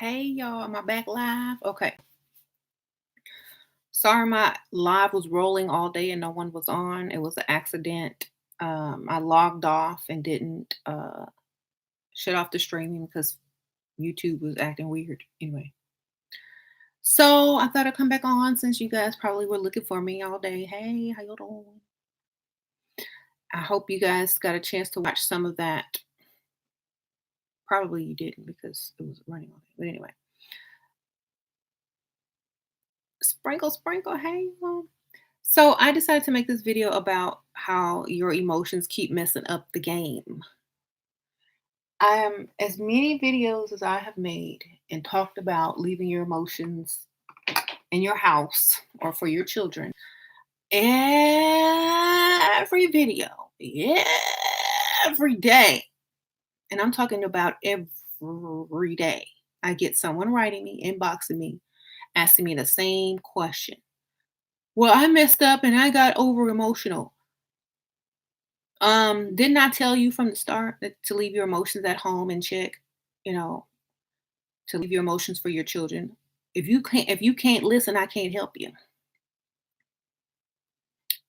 Hey y'all, am I back live? Okay. Sorry my live was rolling all day and no one was on. It was an accident. I logged off and didn't shut off the streaming because YouTube was acting weird. Anyway. So I thought I'd come back on since you guys probably were looking for me all day. Hey, how you doing? I hope you guys got a chance to watch some of that. Probably you didn't because it was running all day. But anyway. Sprinkle, sprinkle, hey. So I decided to make this video about how your emotions keep messing up the game. As many videos as I have made and talked about leaving your emotions in your house or for your children, every video, every day, and I'm talking about every day, I get someone writing me, inboxing me, asking me the same question. Well, I messed up and I got over emotional. Didn't I tell you from the start that to leave your emotions at home and check, you know, to leave your emotions for your children? If you can't listen, I can't help you.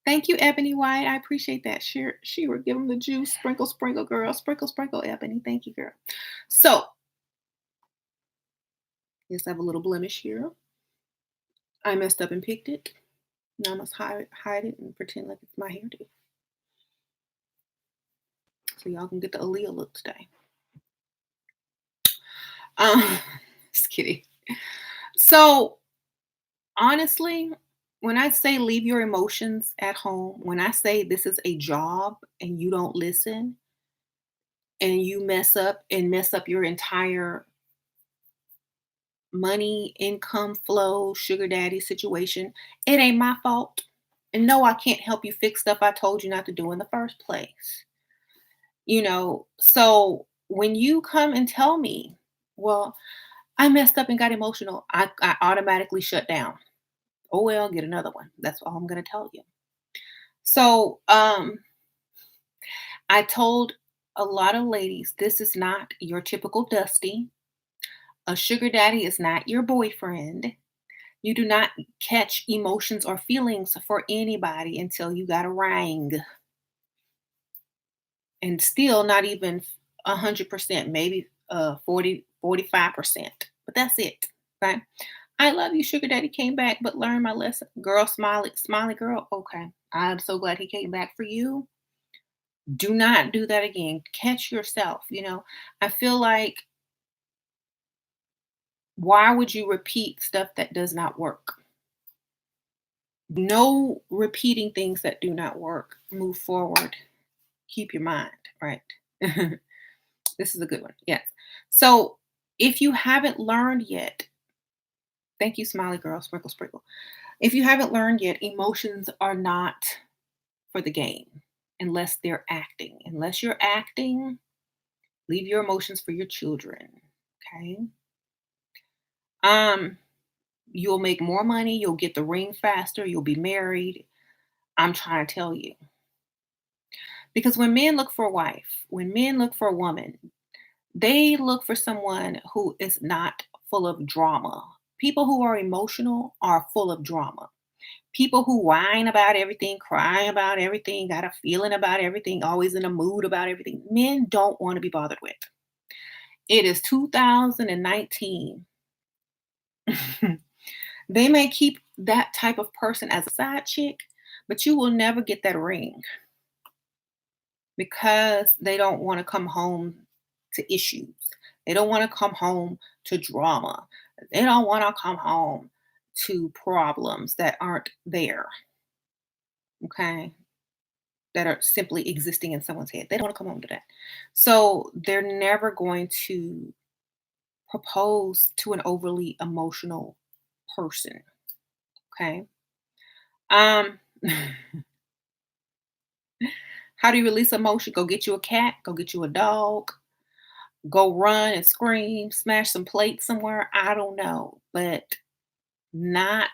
Thank you, Ebony White. I appreciate that. She were give them the juice. Sprinkle, sprinkle, girl. Sprinkle, sprinkle, Ebony. Thank you, girl. So, yes, I have a little blemish here. I messed up and picked it. Now I must hide it and pretend like it's my hairdo. So y'all can get the Aaliyah look today. Um, just kidding. So honestly, when I say leave your emotions at home, when I say this is a job and you don't listen and you mess up your entire money, income flow, sugar daddy situation, it ain't my fault. And no, I can't help you fix stuff I told you not to do in the first place. So when you come and tell me, well, I messed up and got emotional, I automatically shut down. Oh well, get another one. That's all I'm gonna tell you. So I told a lot of ladies, this is not your typical Dusty. A sugar daddy is not your boyfriend. You do not catch emotions or feelings for anybody until you got a ring. And still not even 100%, maybe 40, 45%. But that's it. Right? I love you, sugar daddy came back, but learn my lesson. Girl, smiley, smiley girl. Okay. I'm so glad he came back for you. Do not do that again. Catch yourself. I feel like, why would you repeat stuff that does not work? No repeating things that do not work. Move forward. Keep your mind, right? This is a good one. Yes. So if you haven't learned yet, thank you, smiley girl, sprinkle, sprinkle. If you haven't learned yet, emotions are not for the game unless they're acting. Unless you're acting, leave your emotions for your children. Okay. Um, you'll make more money, you'll get the ring faster, you'll be married. I'm trying to tell you. Because when men look for a wife, when men look for a woman, they look for someone who is not full of drama. People who are emotional are full of drama. People who whine about everything, cry about everything, got a feeling about everything, always in a mood about everything. Men don't want to be bothered with. It is 2019. They may keep that type of person as a side chick, but you will never get that ring because they don't want to come home to issues. They don't want to come home to drama. They don't want to come home to problems that aren't there. Okay. That are simply existing in someone's head. They don't want to come home to that. So they're never going to propose to an overly emotional person. Okay. Um, how do you release emotion? Go get you a cat, go get you a dog, go run and scream, smash some plates somewhere. I don't know, but not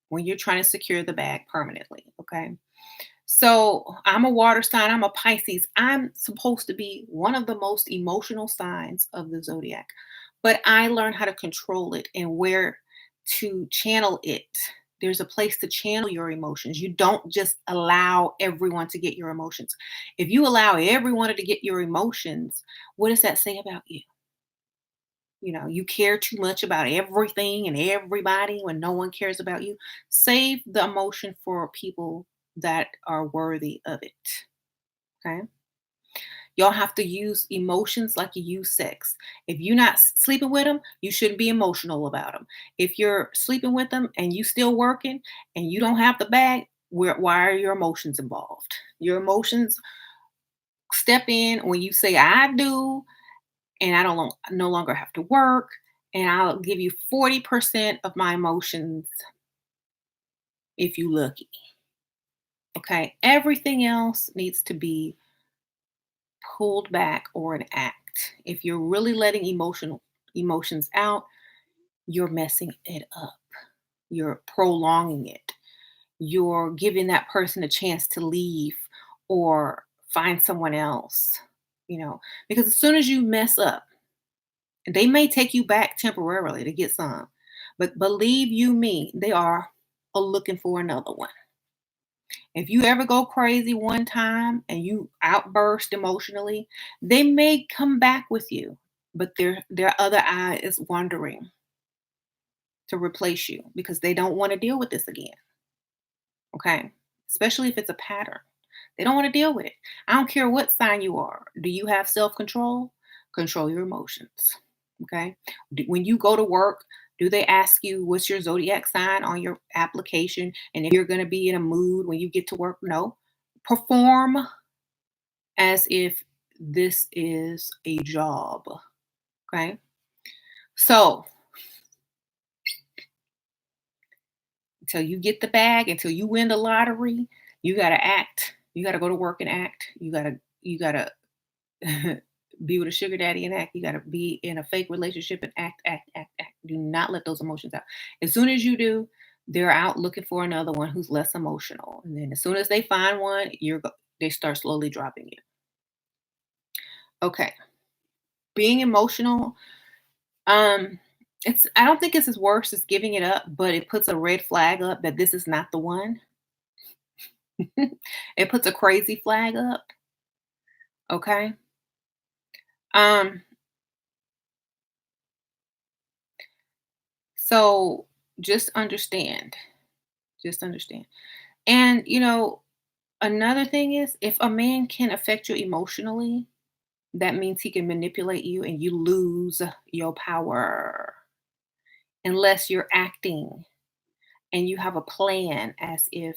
when you're trying to secure the bag permanently. Okay. So I'm a water sign, I'm a Pisces. I'm supposed to be one of the most emotional signs of the zodiac. But I learned how to control it and where to channel it. There's a place to channel your emotions. You don't just allow everyone to get your emotions. If you allow everyone to get your emotions, what does that say about you? You care too much about everything and everybody when no one cares about you. Save the emotion for people that are worthy of it. Okay. Y'all have to use emotions like you use sex. If you're not sleeping with them, you shouldn't be emotional about them. If you're sleeping with them and you still working and you don't have the bag, why are your emotions involved? Your emotions step in when you say I do, and I don't no longer have to work, and I'll give you 40% of my emotions if you lucky. Okay. Everything else needs to be pulled back or an act. If you're really letting emotions out, you're messing it up. You're prolonging it. You're giving that person a chance to leave or find someone else, because as soon as you mess up, they may take you back temporarily to get some, but believe you me, they are looking for another one. If you ever go crazy one time and you outburst emotionally, they may come back with you, but their other eye is wandering to replace you because they don't want to deal with this again. Okay? Especially if it's a pattern. They don't want to deal with it. I don't care what sign you are. Do you have self-control? Control your emotions. Okay? When you go to work, do they ask you what's your zodiac sign on your application and if you're going to be in a mood when you get to work? No. Perform as if this is a job. Okay? So, until you get the bag, until you win the lottery, you got to act. You got to go to work and act. You got to be with a sugar daddy and act. You got to be in a fake relationship and act, act, act, act. Do not let those emotions out. As soon as you do, they're out looking for another one who's less emotional. And then as soon as they find one, they start slowly dropping you. Okay. Being emotional, um, I don't think it's as worse as giving it up, but it puts a red flag up that this is not the one. It puts a crazy flag up. Okay. Um, so just understand. Just understand. And another thing is if a man can affect you emotionally, that means he can manipulate you and you lose your power unless you're acting and you have a plan as if,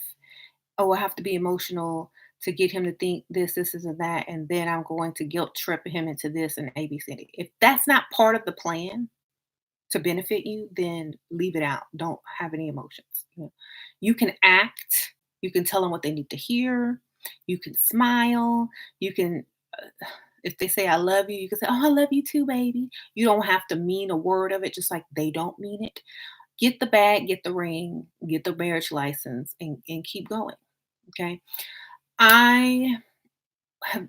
oh, I have to be emotional to get him to think this, and that, and then I'm going to guilt trip him into this and A, B, C, D. If that's not part of the plan to benefit you, then leave it out. Don't have any emotions. You can act, you can tell them what they need to hear, you can smile, you can if they say I love you, you can say, "Oh, I love you too, baby." You don't have to mean a word of it just like they don't mean it. Get the bag, get the ring, get the marriage license and keep going. Okay? I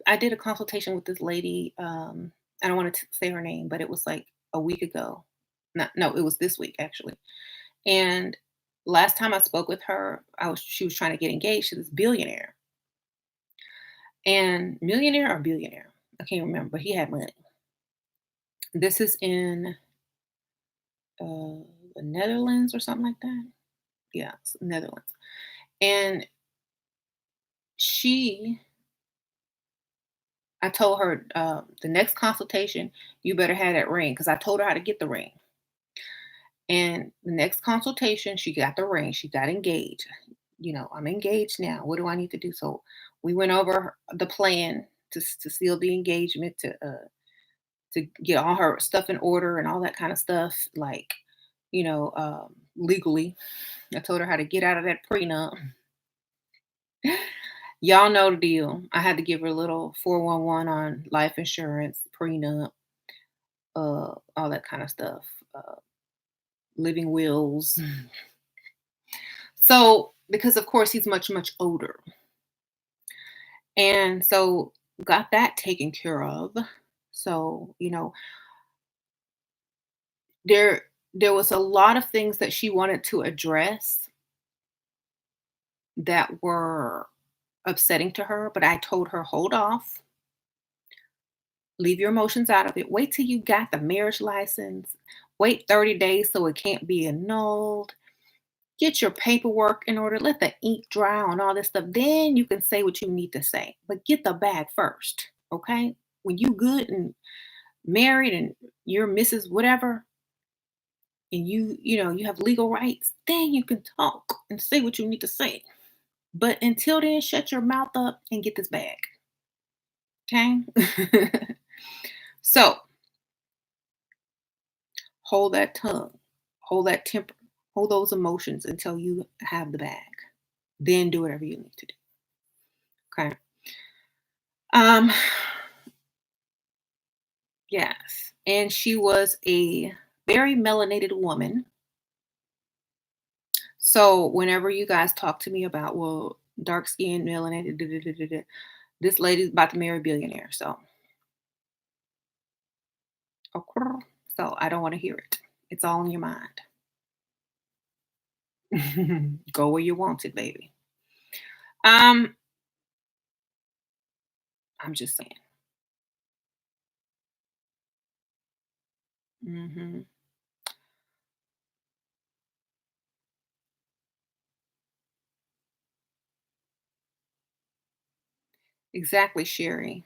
I did a consultation with this lady. I don't want to say her name, but it was like a week ago. Not, no, it was this week actually. And last time I spoke with her, she was trying to get engaged to this billionaire. And millionaire or billionaire? I can't remember, but he had money. This is in the Netherlands or something like that. Yeah, it's Netherlands. And she I told her the next consultation, you better have that ring because I told her how to get the ring. And the next consultation, she got the ring. She got engaged. I'm engaged now. What do I need to do? So we went over the plan to seal the engagement, to get all her stuff in order and all that kind of stuff, like legally. I told her how to get out of that prenup. Y'all know the deal. I had to give her a little 411 on life insurance, prenup, all that kind of stuff, living wills. So, because of course he's much, much older. And so got that taken care of. So, There there was a lot of things that she wanted to address that were upsetting to her, but I told her, "Hold off. Leave your emotions out of it. Wait till you got the marriage license. Wait 30 days so it can't be annulled. Get your paperwork in order. Let the ink dry on all this stuff. Then you can say what you need to say. But get the bag first, okay? When you good and married and you're Mrs. Whatever, and you have legal rights, then you can talk and say what you need to say. But until then, shut your mouth up and get this bag, okay?" So hold that tongue, hold that temper, hold those emotions until you have the bag. Then do whatever you need to do. Okay. Um, yes. And she was a very melanated woman. So whenever you guys talk to me about, well, dark skin, melanated, da, da, da, da, da, this lady's about to marry a billionaire. So, okay. So I don't want to hear it. It's all in your mind. Go where you want it, baby. Um, I'm just saying. Hmm. Exactly, Sherry.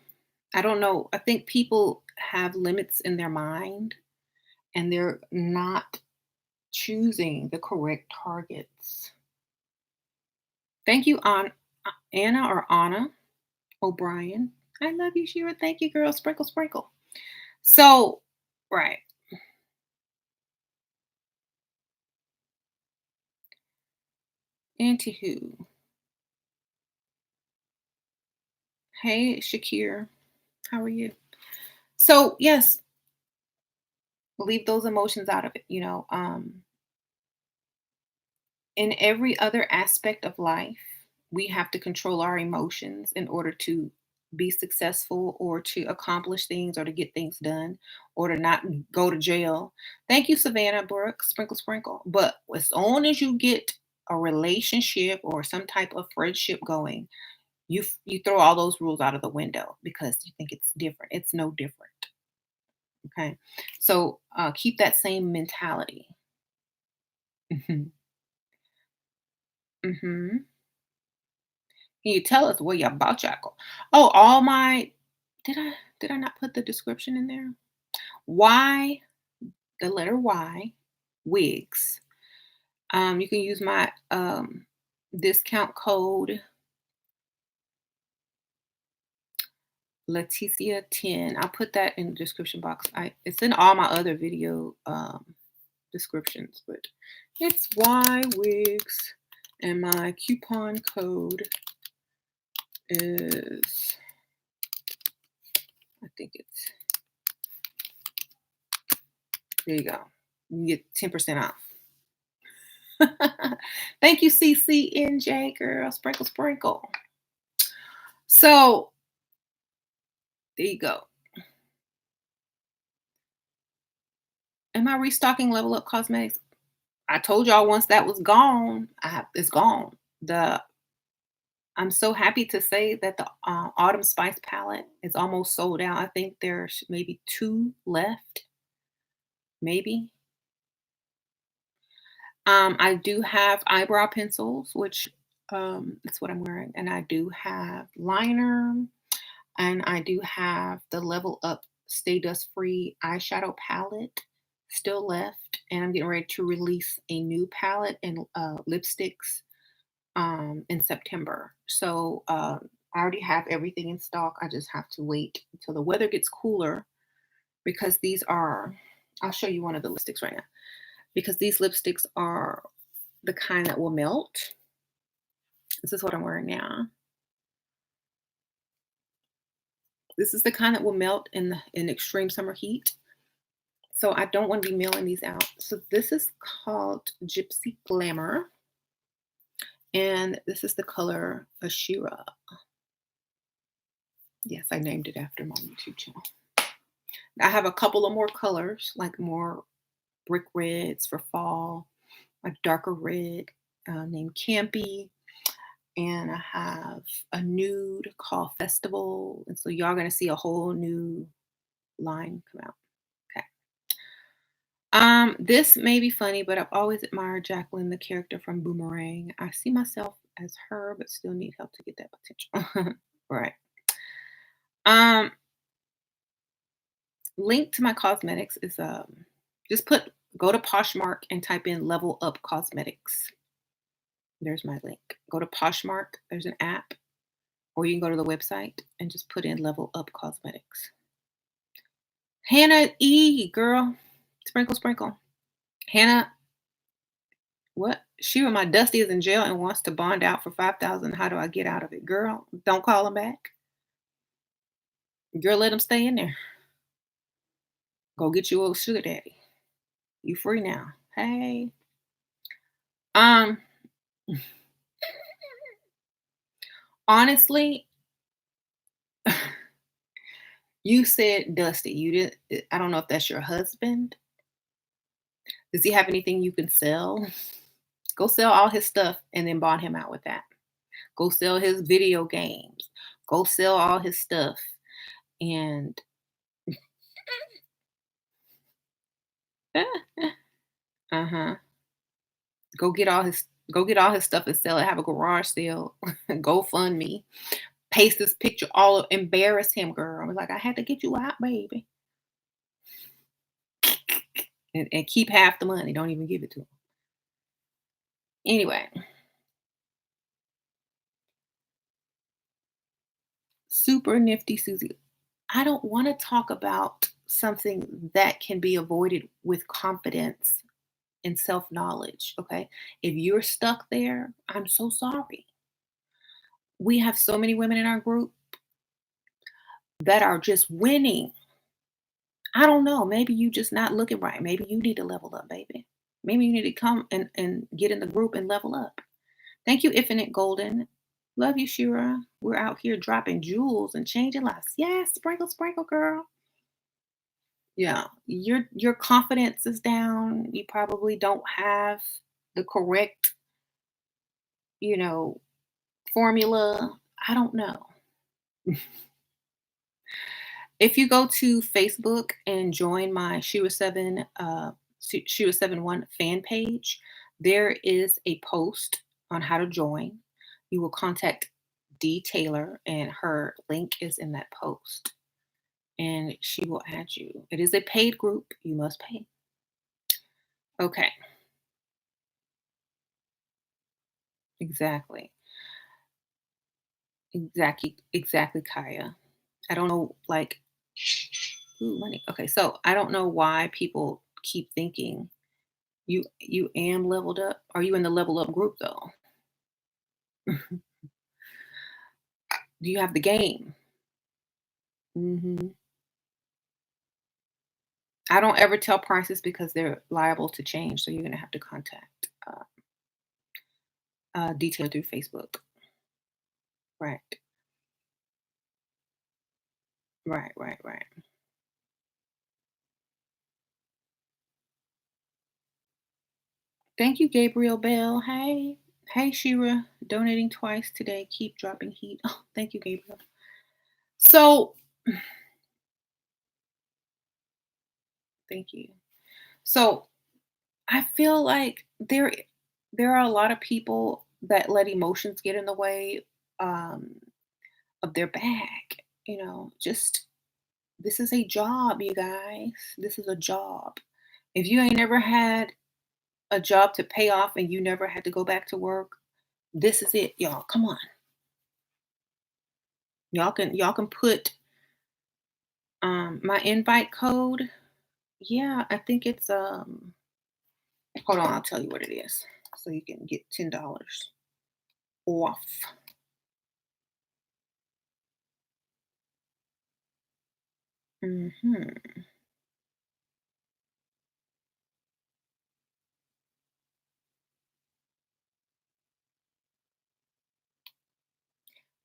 I don't know. I think people have limits in their mind and they're not choosing the correct targets. Thank you, Anna or Anna O'Brien. I love you, Shira. Thank you, girl. Sprinkle, sprinkle. So, right. Anywho, hey, Shakir. How are you? So, yes, leave those emotions out of it. In every other aspect of life, we have to control our emotions in order to be successful or to accomplish things or to get things done or to not go to jail. Thank you, Savannah Brooks. Sprinkle, sprinkle. But as soon as you get a relationship or some type of friendship going, you throw all those rules out of the window because you think it's different. It's no different. Okay, so keep that same mentality. Hmm. Hmm. Can you tell us where your bought jackal? Oh, all my did I not put the description in there? Y, the letter Y, wigs. You can use my discount code Leticia 10. I'll put that in the description box. It's in all my other video descriptions, but it's Y wigs and my coupon code is I think it's there you go. You can get 10% off. Thank you, CCNJ girl. Sprinkle, sprinkle. So there you go. Am I restocking Level Up Cosmetics? I told y'all once that was gone, it's gone. The I'm so happy to say that the Autumn Spice palette is almost sold out. I think there's maybe two left, maybe. I do have eyebrow pencils, which that's what I'm wearing, and I do have liner, and I do have the Level Up Stay Dust Free eyeshadow palette still left, and I'm getting ready to release a new palette and lipsticks in September. So I already have everything in stock. I just have to wait until the weather gets cooler because these are. I'll show you one of the lipsticks right now because these lipsticks are the kind that will melt. This is what I'm wearing now. This is the kind that will melt in extreme summer heat. So I don't want to be mailing these out. So this is called Gypsy Glamour. And this is the color Ashira. Yes, I named it after my YouTube channel. I have a couple of more colors, like more brick reds for fall, a darker red named Campy, and I have a nude called Festival. And so y'all gonna see a whole new line come out. Okay. This may be funny, but I've always admired Jacqueline, the character from Boomerang. I see myself as her, but still need help to get that potential. Right. Um, Link to my cosmetics is just go to Poshmark and type in level up cosmetics. There's my link. Go to Poshmark, there's an app, or you can go to the website and just put in level up cosmetics. Hannah E, girl. Sprinkle, sprinkle. Hannah, what? She my Dusty is in jail and wants to bond out for 5,000. How do I get out of it? Girl, don't call him back. Girl, let him stay in there. Go get you a sugar daddy. You free now. Hey. Um, honestly, you said Dusty. You didn't I don't know if that's your husband. Does he have anything you can sell? Go sell all his stuff and then bond him out with that. Go sell his video games. Go sell all his stuff and uh-huh. Go get all his stuff and sell it. Have a garage sale. GoFundMe. Paste this picture embarrass him, girl. I was like, I had to get you out, baby. And keep half the money. Don't even give it to him. Anyway, super nifty Susie. I don't want to talk about something that can be avoided with confidence and self knowledge. Okay. If you're stuck there, I'm so sorry. We have so many women in our group that are just winning. I don't know. Maybe you just not looking right. Maybe you need to level up, baby. Maybe you need to come and get in the group and level up. Thank you, Infinite Golden. Love you, Shira. We're out here dropping jewels and changing lives. Yes, sprinkle, sprinkle, girl. Yeah, your confidence is down. You probably don't have the correct, you know, formula. I don't know. If you go to Facebook and join my She Was 7 1 fan page, there is a post on how to join. You will contact D Taylor, and her link is in that post, and she will add you. It is a paid group. You must pay. Okay, exactly. Exactly, Kaya. I don't know, like, ooh, money. Okay, so I don't know why people keep thinking you am leveled up. Are you in the level up group though? Do you have the game? Hmm. I don't ever tell prices because they're liable to change. So you're gonna have to contact detail through Facebook. Right, right. Thank you, Gabriel Bell. Hey, Shira, donating twice today. Keep dropping heat. Oh, thank you, Gabriel. So, thank you. So, I feel like there are a lot of people that let emotions get in the way um, of their bag. Just this is a job, you guys. This is a job. If you ain't never had a job to pay off and you never had to go back to work, this is it, y'all. Come on, y'all can put my invite code. Yeah, I think it's Hold on, I'll tell you what it is, so you can get $10 off. Hmm.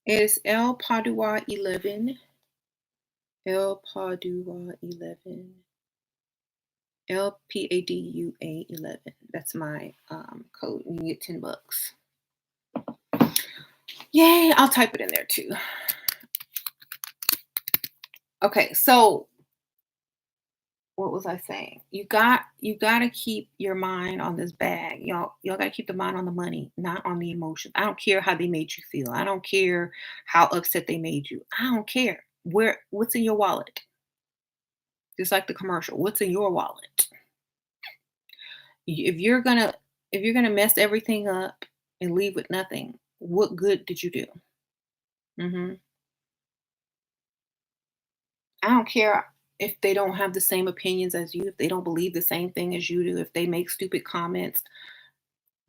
It's El Padua 11. El Padua 11. LPADUA11. That's my code. You can get $10. Yay! I'll type it in there too. Okay, so what was I saying? You gotta keep your mind on this bag. Y'all gotta keep the mind on the money, not on the emotions. I don't care how they made you feel. I don't care how upset they made you. I don't care. What's in your wallet? Just like the commercial. What's in your wallet? If you're gonna mess everything up and leave with nothing, what good did you do? Hmm. I don't care if they don't have the same opinions as you, if they don't believe the same thing as you do, if they make stupid comments.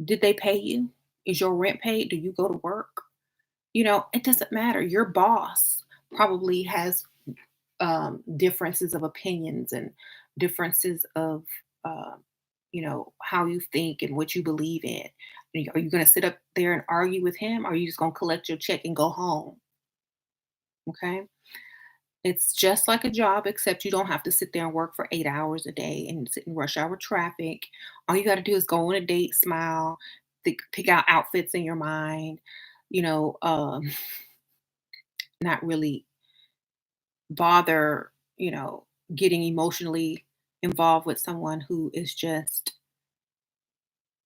Did they pay you? Is your rent paid? Do you go to work? It doesn't matter. Your boss probably has differences of opinions and differences of, uh, how you think and what you believe in. Are you going to sit up there and argue with him? Or are you just going to collect your check and go home? Okay. It's just like a job, except you don't have to sit there and work for 8 hours a day and sit in rush hour traffic. All you got to do is go on a date, smile, pick out outfits in your mind, you know, um, not really bother, getting emotionally involved with someone who is just,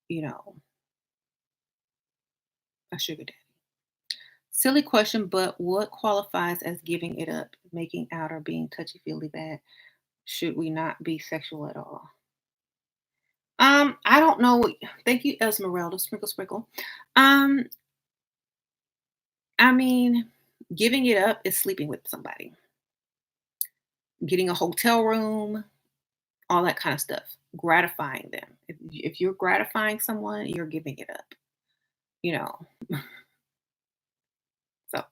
you know, a sugar daddy. Silly question, but what qualifies as giving it up, making out, or being touchy feely bad? Should we not be sexual at all? I don't know. Thank you, Esmeralda. Sprinkle, sprinkle. Um, I mean, giving it up is sleeping with somebody, getting a hotel room, all that kind of stuff. Gratifying them. If you're gratifying someone, you're giving it up. You know. So,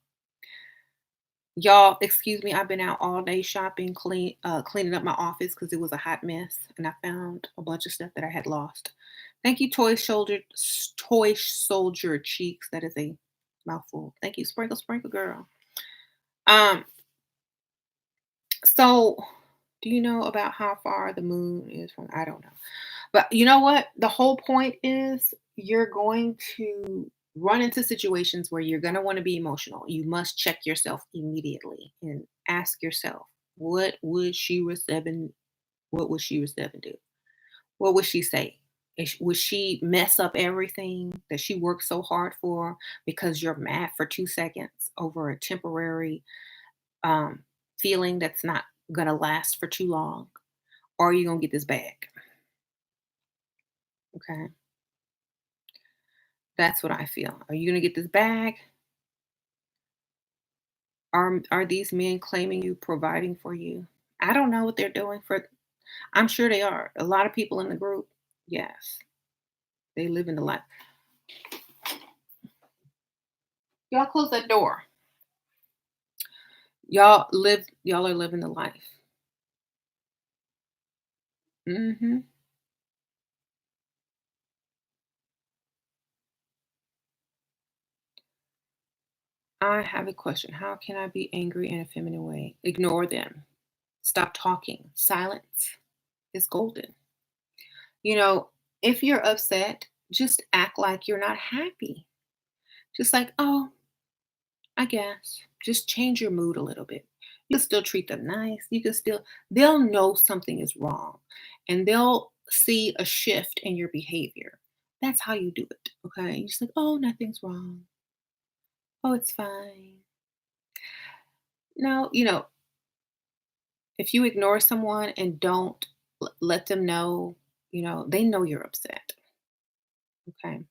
y'all, excuse me. I've been out all day shopping, cleaning up my office because it was a hot mess, and I found a bunch of stuff that I had lost. Thank you, toy soldier cheeks. That is a mouthful. Thank you, sprinkle, sprinkle, girl. Um, so do you know about how far the moon is from? I don't know. But you know what? The whole point is you're going to run into situations where you're going to want to be emotional. You must check yourself immediately and ask yourself, what would Shira 7 what would Shira 7 do? What would she say? Would she mess up everything that she worked so hard for because you're mad for 2 seconds over a temporary um, feeling that's not gonna last for too long, or are you gonna get this bag? Okay, that's what I feel. Are you gonna get this bag? Are these men claiming you, providing for you? I don't know what they're doing for. I'm sure they are. A lot of people in the group, yes, they live in the life. Y'all close that door. Y'all are living the life. Hmm. I have a question. How can I be angry in a feminine way? Ignore them. Stop talking. Silence is golden. You know, if you're upset, just act like you're not happy. Just like, oh, I guess. Just change your mood a little bit. You can still treat them nice. They'll know something is wrong and they'll see a shift in your behavior. That's how you do it. Okay. You're just like, oh, nothing's wrong. Oh, it's fine. No, if you ignore someone and don't let them know, they know you're upset. Okay.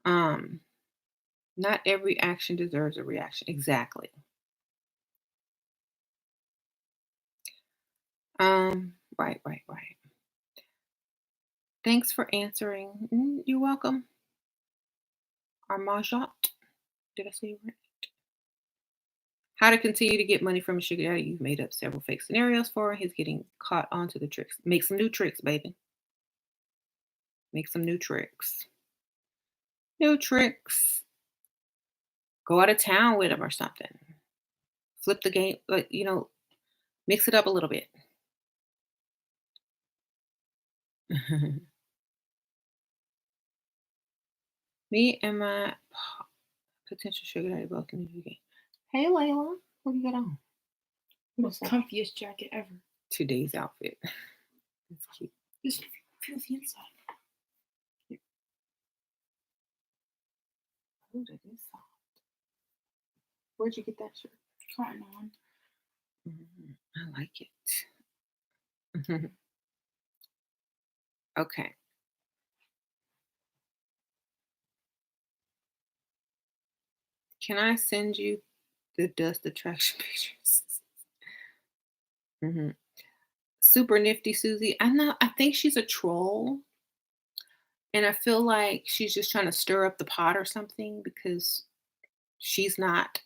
Um, Not every action deserves a reaction. Exactly. Right, right, right. Thanks for answering. You're welcome. Armajot. Did I say it right? How to continue to get money from a sugar daddy you've made up several fake scenarios for. He's getting caught onto the tricks. Make some new tricks, baby. Make some new tricks. New tricks. Go out of town with him or something. Flip the game, mix it up a little bit. Me and my potential sugar daddy both in the UK. Hey, Layla, what do you got on? What is Most that? comfiest jacket ever. Today's outfit. That's cute. Just feel the inside. Ooh, that is soft. Where'd you get that shirt? Cotton on. I like it. Okay. Can I send you the dust attraction pictures? hmm Super nifty Susie. I know. I think she's a troll, and I feel like she's just trying to stir up the pot or something because she's not.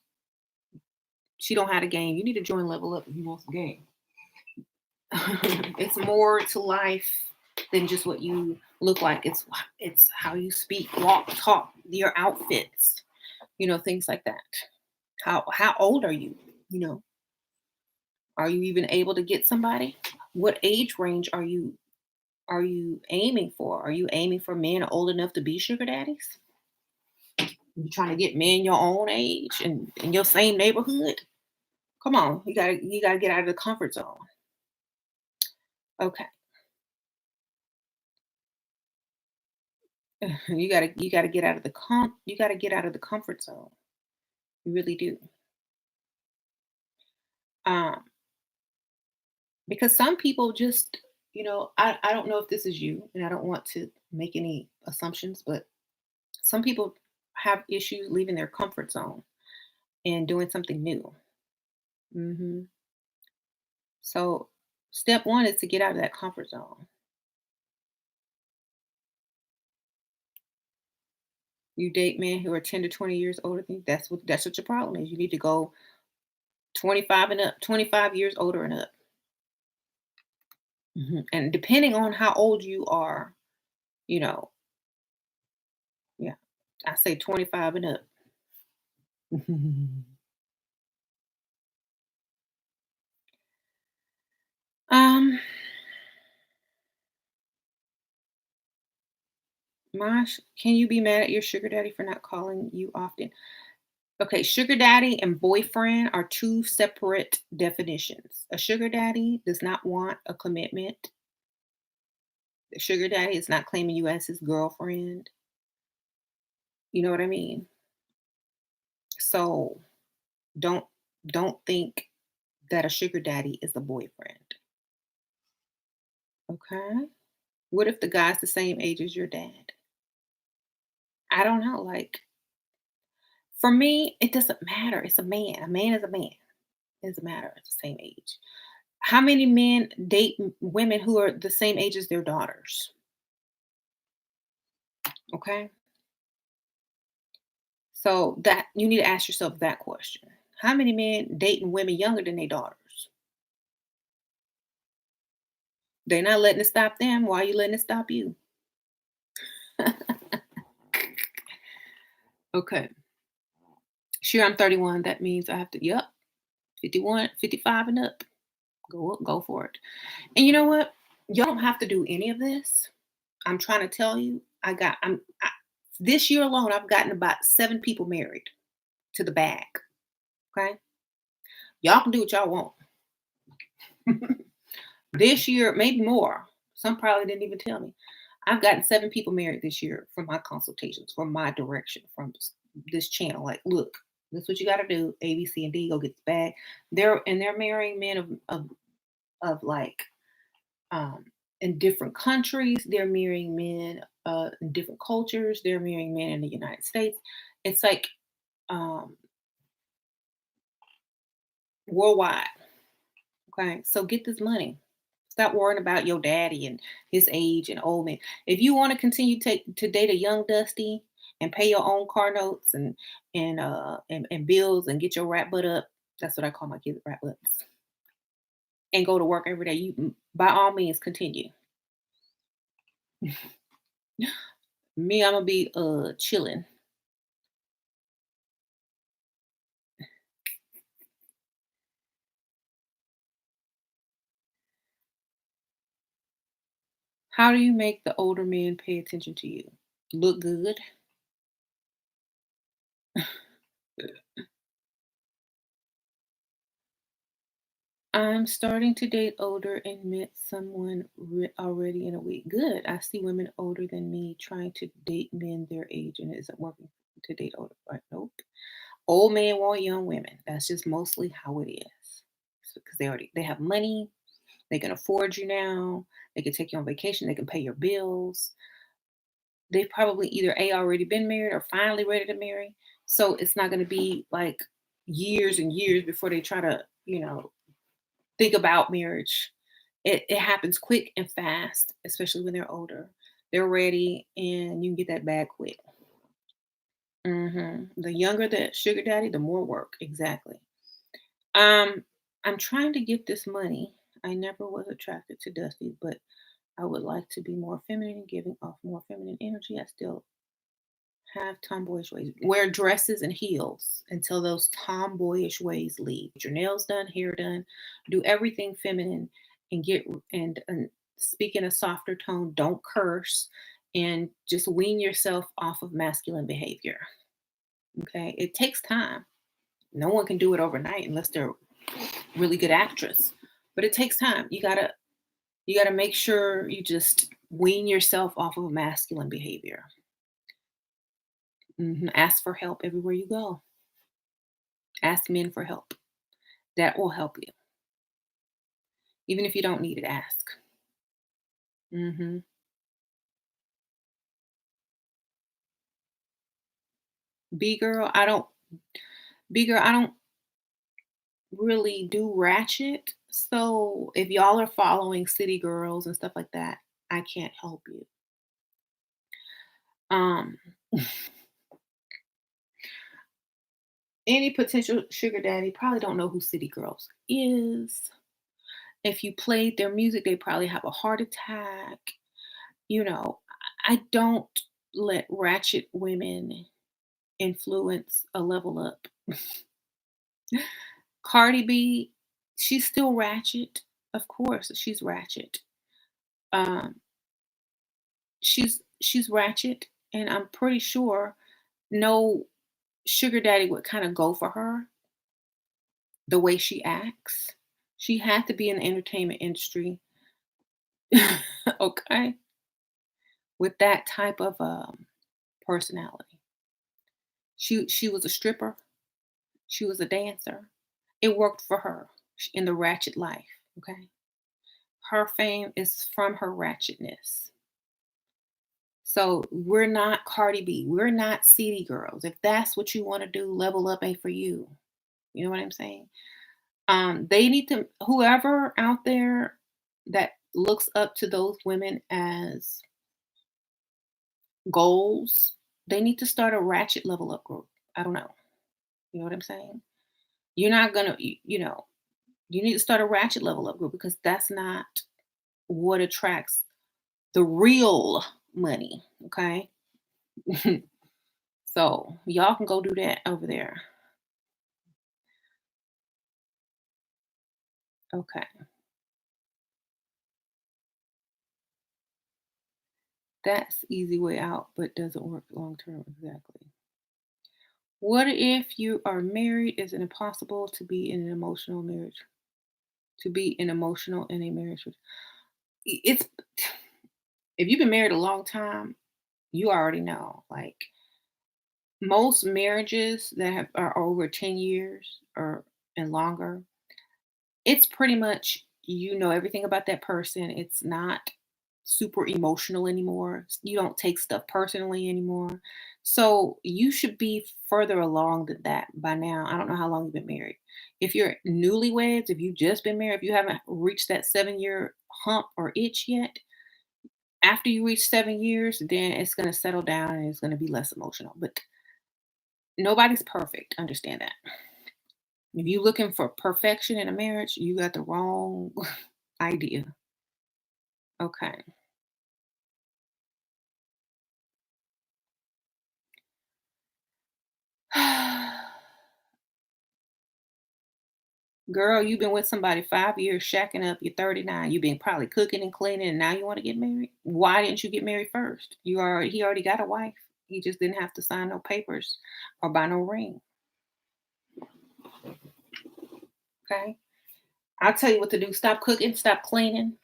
She don't have a game. You need to join Level Up if you want the game. It's more to life than just what you look like. It's how you speak, walk, talk, your outfits, things like that. How old are you? You know, are you even able to get somebody? What age range are you aiming for? Are you aiming for men old enough to be sugar daddies? You trying to get men your own age and in your same neighborhood? Come on, you gotta get out of the comfort zone. Okay, you gotta get out of the comfort zone. You really do. Um, because some people just, I don't know if this is you, and I don't want to make any assumptions, but some people have issues leaving their comfort zone and doing something new. hmm So, step one is to get out of that comfort zone. You date men who are 10 to 20 years older than you. That's what your problem is. You need to go 25 and up, 25 years older and up. And depending on how old you are, you know, yeah, I say 25 and up. um, can you be mad at your sugar daddy for not calling you often? Okay, sugar daddy and boyfriend are two separate definitions. A sugar daddy does not want a commitment. The sugar daddy is not claiming you as his girlfriend. You know what I mean? So don't don't think that a sugar daddy is a boyfriend. Okay? What if the guy's the same age as your dad? I don't know. Like for me, it doesn't matter. It's a man. A man is a man. It doesn't matter. It's the same age. How many men date women who are the same age as their daughters? Okay. So that you need to ask yourself that question. How many men dating women younger than their daughters? They're not letting it stop them. Why are you letting it stop you? Okay. Sure, I'm 31. That means I have to, yep, 51, 55 and up. Go for it. And you know what? Y'all don't have to do any of this. I'm trying to tell you, this year alone, I've gotten about 7 people married to the bag. Okay. Y'all can do what y'all want. This year, maybe more. Some probably didn't even tell me. I've gotten 7 people married this year from my consultations, from my direction, from this channel. Like, look, this is what you got to do. A, B, C, and D. Go get the bag. They're marrying men of like um, in different countries. They're marrying men in different cultures. They're marrying men in the United States. It's like um, worldwide. Okay, so get this money. Stop worrying about your daddy and his age and old man. If you want to continue to date a young Dusty and pay your own car notes and bills and get your rat butt up, that's what I call my kids, rat butts, and go to work every day. You by all means continue. Me, I'm gonna be chilling. How do you make the older men pay attention to you? Look good? I'm starting to date older and met someone already in a week. Good. I see women older than me trying to date men their age and it isn't working to date older. Right? Nope. Old men want young women. That's just mostly how it is. Because they have money, they can afford you now, they can take you on vacation, they can pay your bills. They've probably either A already been married or finally ready to marry. So it's not gonna be like years and years before they try to, think about marriage. It happens quick and fast, especially when they're older. They're ready and you can get that bag quick. The younger the sugar daddy, the more work. Exactly. Um, I'm trying to get this money. I never was attracted to Dusty, but I would like to be more feminine, giving off more feminine energy. I still have tomboyish ways. Wear dresses and heels until those tomboyish ways leave. Get your nails done, hair done, do everything feminine, and and speak in a softer tone. Don't curse, and just wean yourself off of masculine behavior. Okay, it takes time. No one can do it overnight unless they're a really good actress, but it takes time. You gotta make sure you just wean yourself off of masculine behavior. Ask for help everywhere you go. Ask men for help. That will help you. Even if you don't need it, ask. Mhm. B girl, I don't really do ratchet. So if y'all are following city girls and stuff like that, I can't help you. Um any potential sugar daddy probably don't know who city girls is. If you played their music, they probably have a heart attack. You know, I don't let ratchet women influence a level up. Cardi B, she's still ratchet. Of course, she's ratchet. Um, she's ratchet, and I'm pretty sure no sugar daddy would kind of go for her the way she acts. She had to be in the entertainment industry, okay, with that type of personality. She was a stripper. She was a dancer. It worked for her in the ratchet life. Okay, her fame is from her ratchetness. So we're not Cardi B. We're not city girls. If that's what you want to do, level up ain't for you. You know what I'm saying? They need to whoever out there that looks up to those women as goals, they need to start a ratchet level up group. I don't know. You know what I'm saying? You're not gonna, you need to start a ratchet level up group because that's not what attracts the real money. Okay. So y'all can go do that over there. Okay. That's easy way out, but doesn't work long term. Exactly. What if you are married? Is it impossible to be in an emotional marriage? To be in emotional in a marriage? It's if you've been married a long time, you already know. Like most marriages that are over 10 years or and longer, it's pretty much you know everything about that person. It's not super emotional anymore. You don't take stuff personally anymore. So you should be further along than that by now. I don't know how long you've been married. If you're newlyweds, if you've just been married, if you haven't reached that 7 year hump or itch yet, after you reach 7 years, then it's going to settle down and it's going to be less emotional. But nobody's perfect. Understand that. If you're looking for perfection in a marriage, you got the wrong idea. Okay. Girl, you've been with somebody 5 years, shacking up, you're 39, you've been probably cooking and cleaning, and now you wanna get married? Why didn't you get married first? He already got a wife. He just didn't have to sign no papers or buy no ring, okay? I'll tell you what to do. Stop cooking, stop cleaning,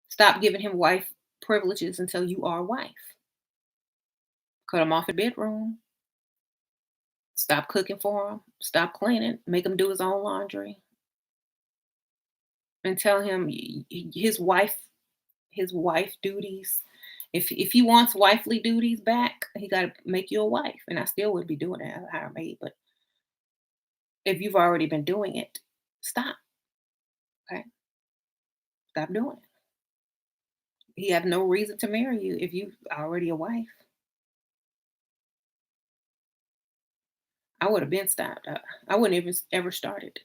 stop giving him wife privileges until you are a wife. Cut him off the bedroom. Stop cooking for him. Stop cleaning. Make him do his own laundry and tell him his wife duties. If he wants wifely duties back, he got to make you a wife. And I still would be doing it as a hire maid. But if you've already been doing it, stop. Okay, stop doing it. He have no reason to marry you if you already a wife. I would have been stopped. I wouldn't even ever started.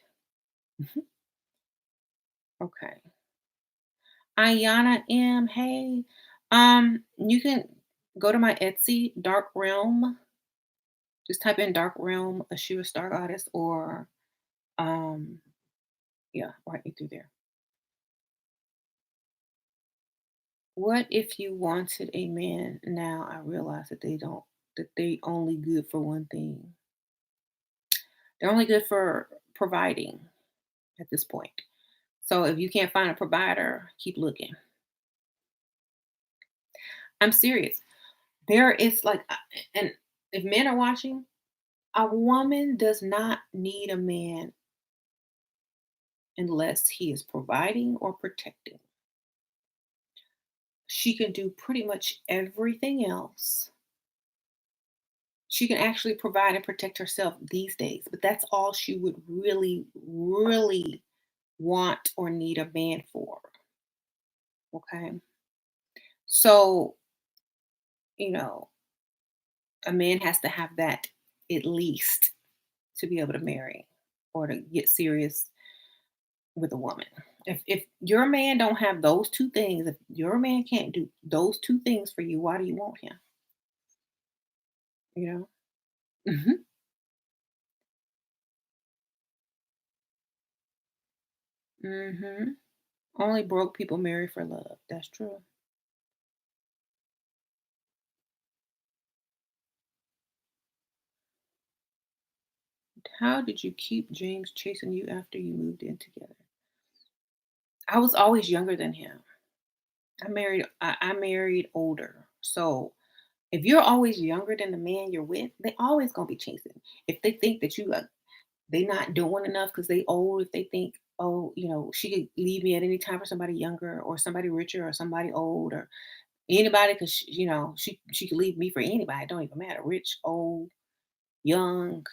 Mhm. Okay. Ayana M. Hey, you can go to my Etsy, Dark Realm. Just type in Dark Realm, Ashura Star Goddess, or um, yeah, right me through there. What if you wanted a man now? I realize that they only good for one thing. They're only good for providing at this point. So if you can't find a provider, keep looking. I'm serious. There is like, and if men are watching, a woman does not need a man unless he is providing or protecting. She can do pretty much everything else. She can actually provide and protect herself these days, but that's all she would really, really want or need a man for. Okay. So, you know, a man has to have that at least to be able to marry or to get serious with a woman. If your man don't have those two things, if your man can't do those two things for you, why do you want him? You know? Mhm. Mhm. Only broke people marry for love. That's true. How did you keep James chasing you after you moved in together? I was always younger than him. I married older. So if you're always younger than the man you're with, they always gonna be chasing. If they think that they not doing enough because they old, if they think, oh, she could leave me at any time for somebody younger or somebody richer or somebody old or anybody because she could leave me for anybody. It don't even matter. Rich, old, young.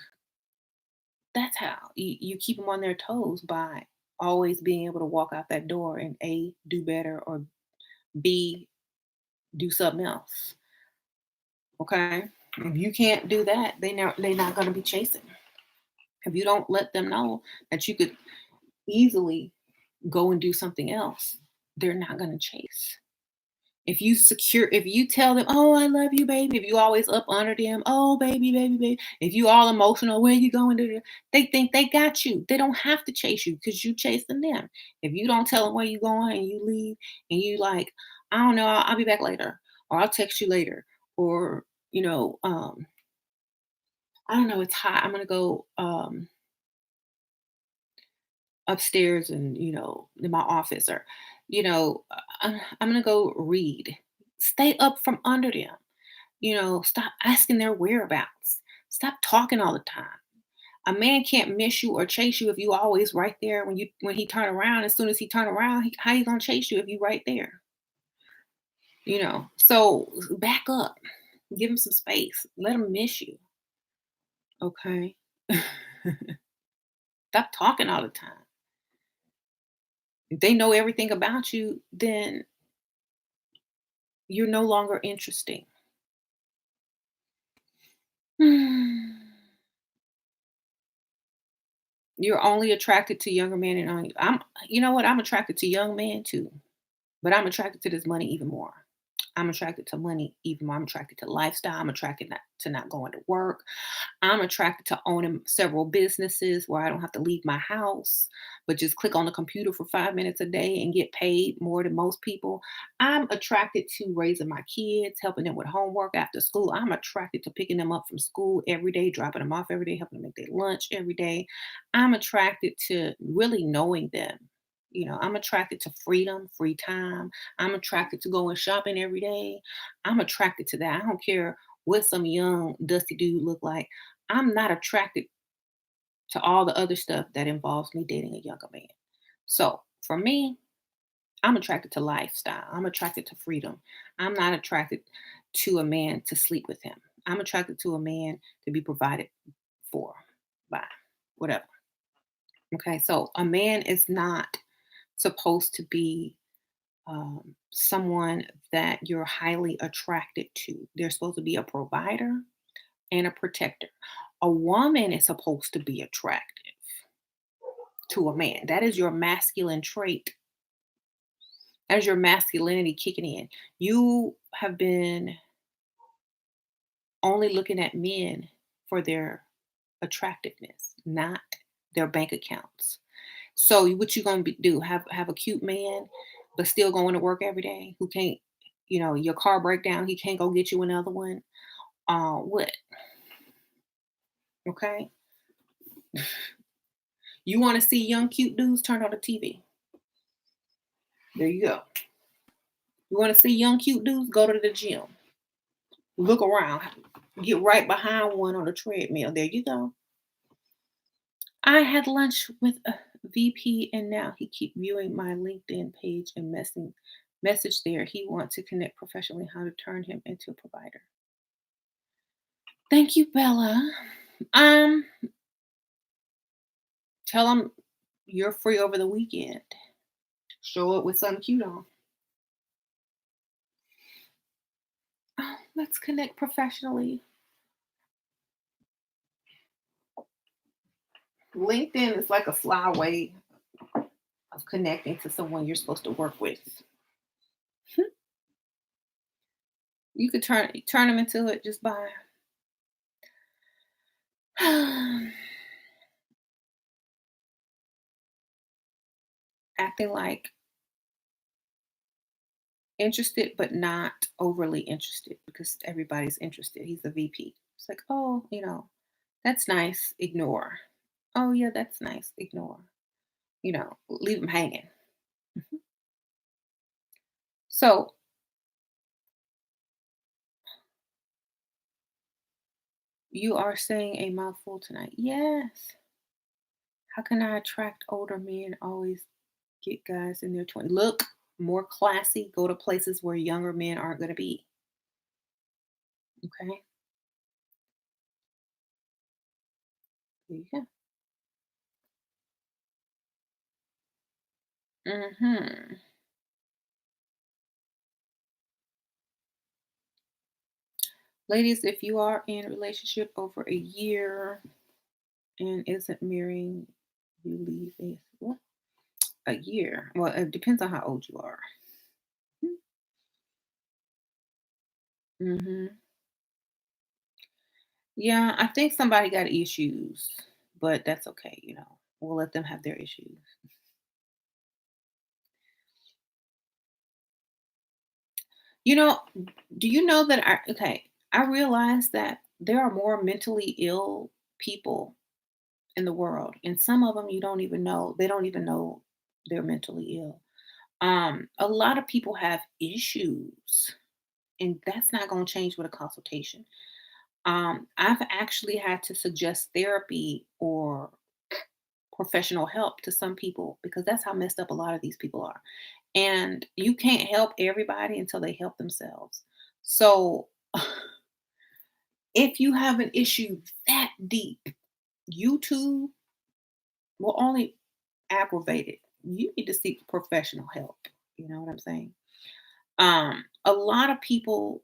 That's how you keep them on their toes by always being able to walk out that door and A, do better, or B, do something else. Okay. If you can't do that, they're not gonna be chasing. If you don't let them know that you could easily go and do something else, they're not gonna chase. If you tell them, "Oh, I love you, baby," if you always up under them, "Oh, baby, baby, baby," if you all emotional, "Where you going?" They think they got you. They don't have to chase you because you chasing them. If you don't tell them where you going and you leave and you like, "I don't know, I'll be back later," or "I'll text you later," or "I don't know, it's hot. I'm gonna go upstairs and in my office," or I'm gonna go read. Stay up from under them. Stop asking their whereabouts. Stop talking all the time. A man can't miss you or chase you if you always right there when he turn around. As soon as he turn around, how he gonna chase you if you right there? So back up. Give him some space. Let him miss you. Okay. Stop talking all the time. If they know everything about you, then you're no longer interesting. You're only attracted to younger men and you know what? I'm attracted to young men too, but I'm attracted to this money even more. I'm attracted to money, even more. I'm attracted to lifestyle. I'm attracted to not going to work. I'm attracted to owning several businesses where I don't have to leave my house, but just click on the computer for 5 minutes a day and get paid more than most people. I'm attracted to raising my kids, helping them with homework after school. I'm attracted to picking them up from school every day, dropping them off every day, helping them make their lunch every day. I'm attracted to really knowing them. I'm attracted to freedom, free time. I'm attracted to going shopping every day. I'm attracted to that. I don't care what some young dusty dude look like. I'm not attracted to all the other stuff that involves me dating a younger man. So for me, I'm attracted to lifestyle. I'm attracted to freedom. I'm not attracted to a man to sleep with him. I'm attracted to a man to be provided for by whatever. Okay. So a man is not supposed to be someone that you're highly attracted to. They're supposed to be a provider and a protector. A woman is supposed to be attractive to a man. That is your masculine trait. That is your masculinity kicking in. You have been only looking at men for their attractiveness, not their bank accounts. So what you gonna do? Have a cute man, but still going to work every day who can't, your car break down, he can't go get you another one. What? Okay. You want to see young cute dudes? Turn on the TV. There you go. You want to see young cute dudes? Go to the gym. Look around. Get right behind one on the treadmill. There you go. I had lunch with a VP and now he keep viewing my LinkedIn page and message there. He wants to connect professionally how to turn him into a provider. Thank you, Bella. Um, Tell him you're free over the weekend. Show up with something cute on. Oh, let's connect professionally. LinkedIn is like a sly way of connecting to someone you're supposed to work with. You could turn them into it just by acting like interested, but not overly interested because everybody's interested. He's a VP. It's like, oh, that's nice. Ignore. Oh, yeah, that's nice. Ignore. Leave them hanging. Mhm. So you are saying a mouthful tonight. Yes. How can I attract older men? Always get guys in their 20s. Look more classy. Go to places where younger men aren't going to be. Okay. There you go. Hmm. Ladies, if you are in a relationship over a year and isn't marrying, you leave what? A year. Well, it depends on how old you are. Hmm. Yeah, I think somebody got issues, but that's okay. We'll let them have their issues. You know, do you know that I realize that there are more mentally ill people in the world, and some of them you don't even know. They don't even know they're mentally ill. A lot of people have issues, and that's not going to change with a consultation. I've actually had to suggest therapy or professional help to some people because that's how messed up a lot of these people are. And you can't help everybody until they help themselves. So if you have an issue that deep, YouTube will only aggravate it. You need to seek professional help. You know what I'm saying? A lot of people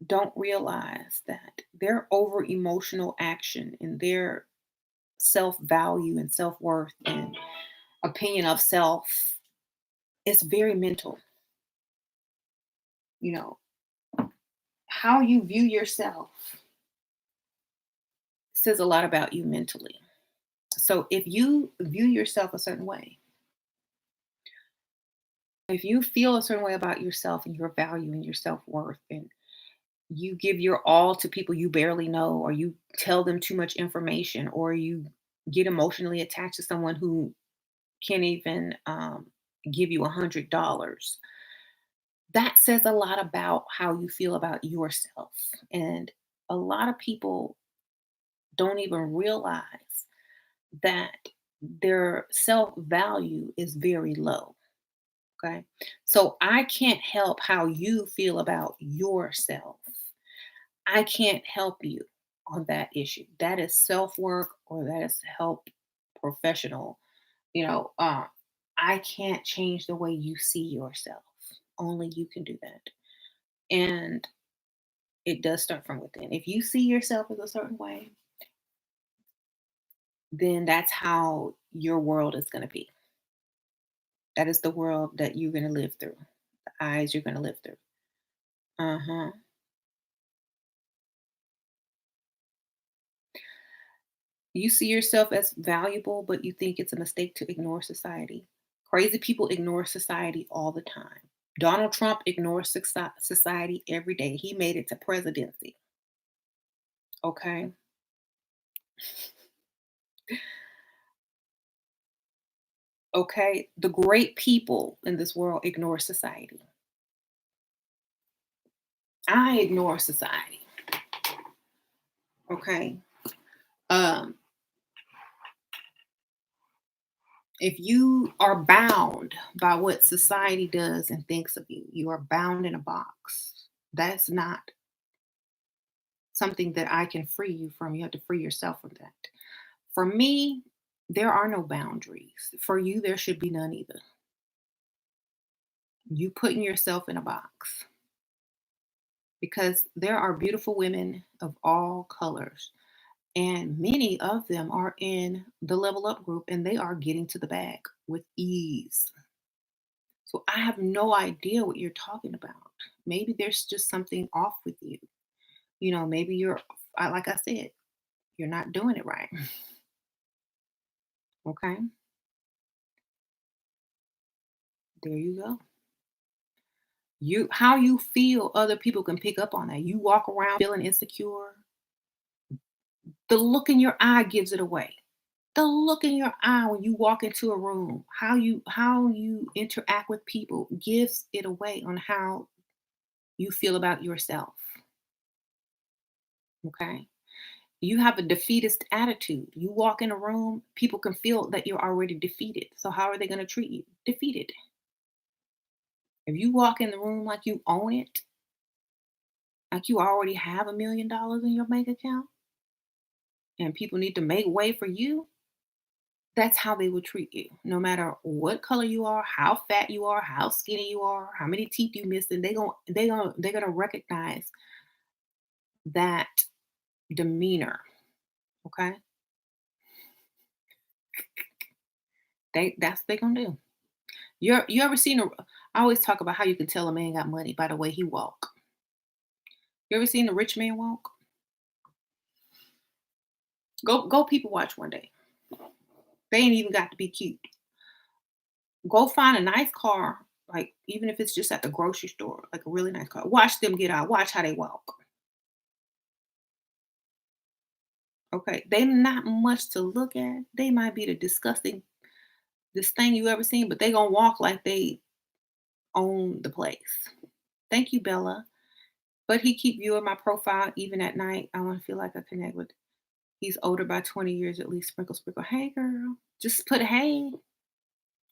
don't realize that their over emotional action and their self value and self worth and opinion of self is very mental. You know, how you view yourself says a lot about you mentally. So if you view yourself a certain way, if you feel a certain way about yourself and your value and your self-worth, and you give your all to people you barely know, or you tell them too much information, or you get emotionally attached to someone who can't even give you $100, that says a lot about how you feel about yourself. And a lot of people don't even realize that their self value is very low. Okay. So I can't help how you feel about yourself. I can't help you on that issue. That is self work, or that is help professional. You know, I can't change the way you see yourself. Only you can do that. And it does start from within. If you see yourself as a certain way, then that's how your world is going to be. That is the world that you're going to live through, the eyes you're going to live through. Uh huh. You see yourself as valuable, but you think it's a mistake to ignore society. Crazy people ignore society all the time. Donald Trump ignores society every day. He made it to presidency. Okay. Okay. The great people in this world ignore society. I ignore society. Okay. Um, if you are bound by what society does and thinks of you, you are bound in a box. That's not something that I can free you from. You have to free yourself from that. For me, there are no boundaries. For you, there should be none either. You putting yourself in a box, because there are beautiful women of all colors, and many of them are in the level up group, and they are getting to the bag with ease. So I have no idea what you're talking about. Maybe there's just something off with you. Maybe like I said, you're not doing it right. Okay. There you go. How you feel, other people can pick up on that. You walk around feeling insecure, the look in your eye gives it away. The look in your eye when you walk into a room, how you interact with people gives it away on how you feel about yourself. Okay. You have a defeatist attitude. You walk in a room, people can feel that you're already defeated. So how are they going to treat you? Defeated. If you walk in the room like you own it, like you already have $1 million in your bank account, and people need to make way for you, that's how they will treat you. No matter what color you are, how fat you are, how skinny you are, how many teeth you missing, they're gonna recognize that demeanor. Okay, that's what they gonna do. You ever seen a? I always talk about how you can tell a man got money by the way he walk. You ever seen a rich man walk? Go people watch one day. They ain't even got to be cute. Go find a nice car, like even if it's just at the grocery store, like a really nice car. Watch them get out. Watch how they walk. Okay, they not much to look at. They might be the disgusting this thing you ever seen, but they gonna walk like they own the place. Thank you, Bella. But he keep viewing my profile even at night. I want to feel like I connect with. He's older by 20 years at least. Sprinkle, sprinkle. Hey, girl. Just put hey.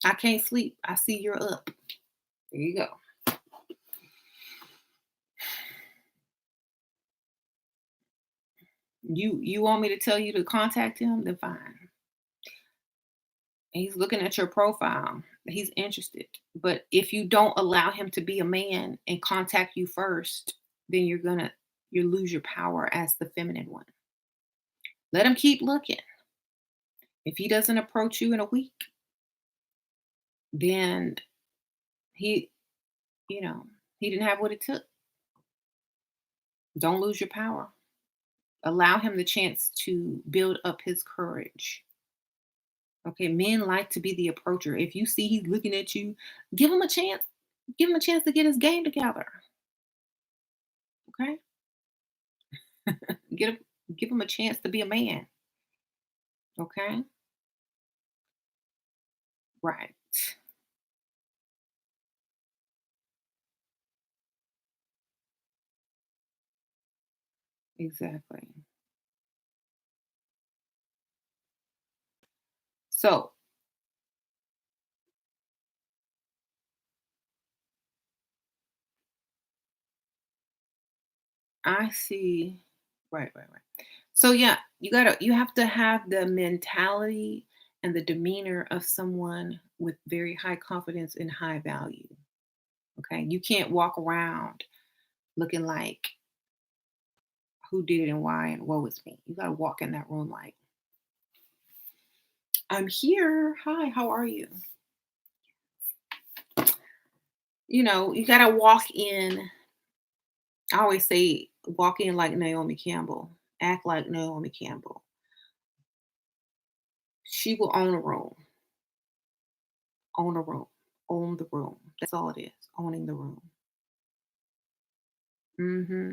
I can't sleep. I see you're up. There you go. You want me to tell you to contact him? Then fine. He's looking at your profile. He's interested. But if you don't allow him to be a man and contact you first, then you lose your power as the feminine one. Let him keep looking. If he doesn't approach you in a week, then he, you know, He didn't have what it took. Don't lose your power. Allow him the chance to build up his courage. Okay, men like to be the approacher. If you see he's looking at you, give him a chance. Give him a chance to get his game together. Okay, get him, give him a chance to be a man. Okay, right, exactly. So I see. Right, right, right. So yeah, you have to have the mentality and the demeanor of someone with very high confidence and high value. Okay, you can't walk around looking like who did it and why and woe is me. You got to walk in that room like, I'm here. Hi, how are you? You got to walk in. I always say, walk in like Naomi Campbell, act like Naomi Campbell. She will own a room, own a room, own the room. That's all it is, owning the room. Hmm.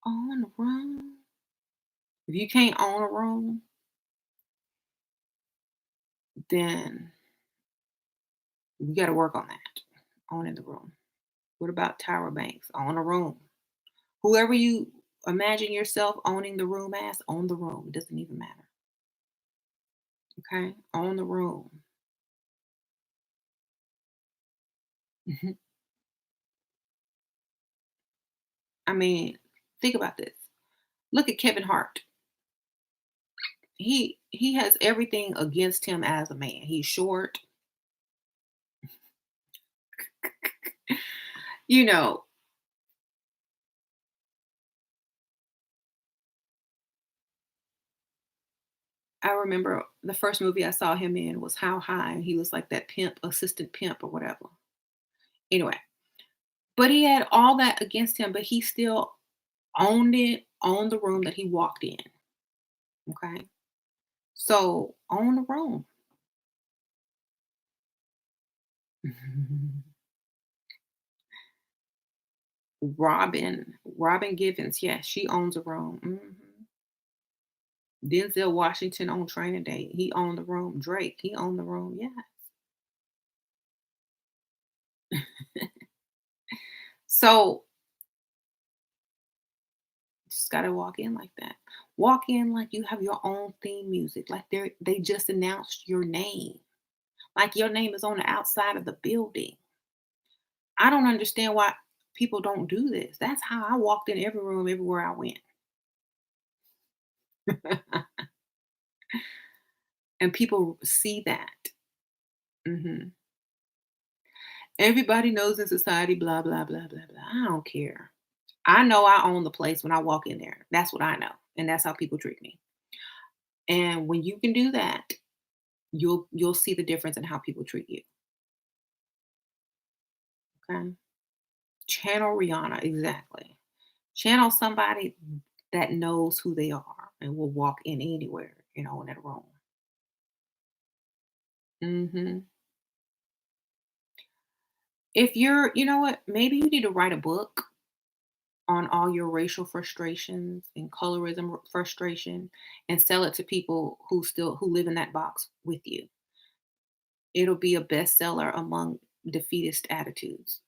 Own a room. If you can't own a room, then you got to work on that, owning the room. What about Tyra Banks? Own a room. Whoever you imagine yourself owning the room as, own the room. It doesn't even matter. Okay? Own the room. Mhm. I mean, think about this. Look at Kevin Hart. He has everything against him as a man. He's short. You know, I remember the first movie I saw him in was How High, and he was like that pimp, assistant pimp or whatever. Anyway, but he had all that against him, but he still owned it, owned the room that he walked in. Okay. So own the room. Robin Givens, yes, she owns a room. Denzel Washington on Training Day, he owned the room. Drake, he owned the room. Yeah. So just gotta walk in like that. Walk in like you have your own theme music, like they just announced your name, like your name is on the outside of the building. I don't understand why people don't do this. That's how I walked in every room, everywhere I went. And people see that. Mhm. Everybody knows in society, blah, blah, blah, blah, blah. I don't care. I know I own the place when I walk in there. That's what I know. And that's how people treat me. And when you can do that, you'll see the difference in how people treat you. Okay. Channel Rihanna, exactly. Channel somebody that knows who they are and will walk in anywhere, in that room. Hmm. If you know what, maybe you need to write a book on all your racial frustrations and colorism frustration and sell it to people who live in that box with you. It'll be a bestseller among defeatist attitudes.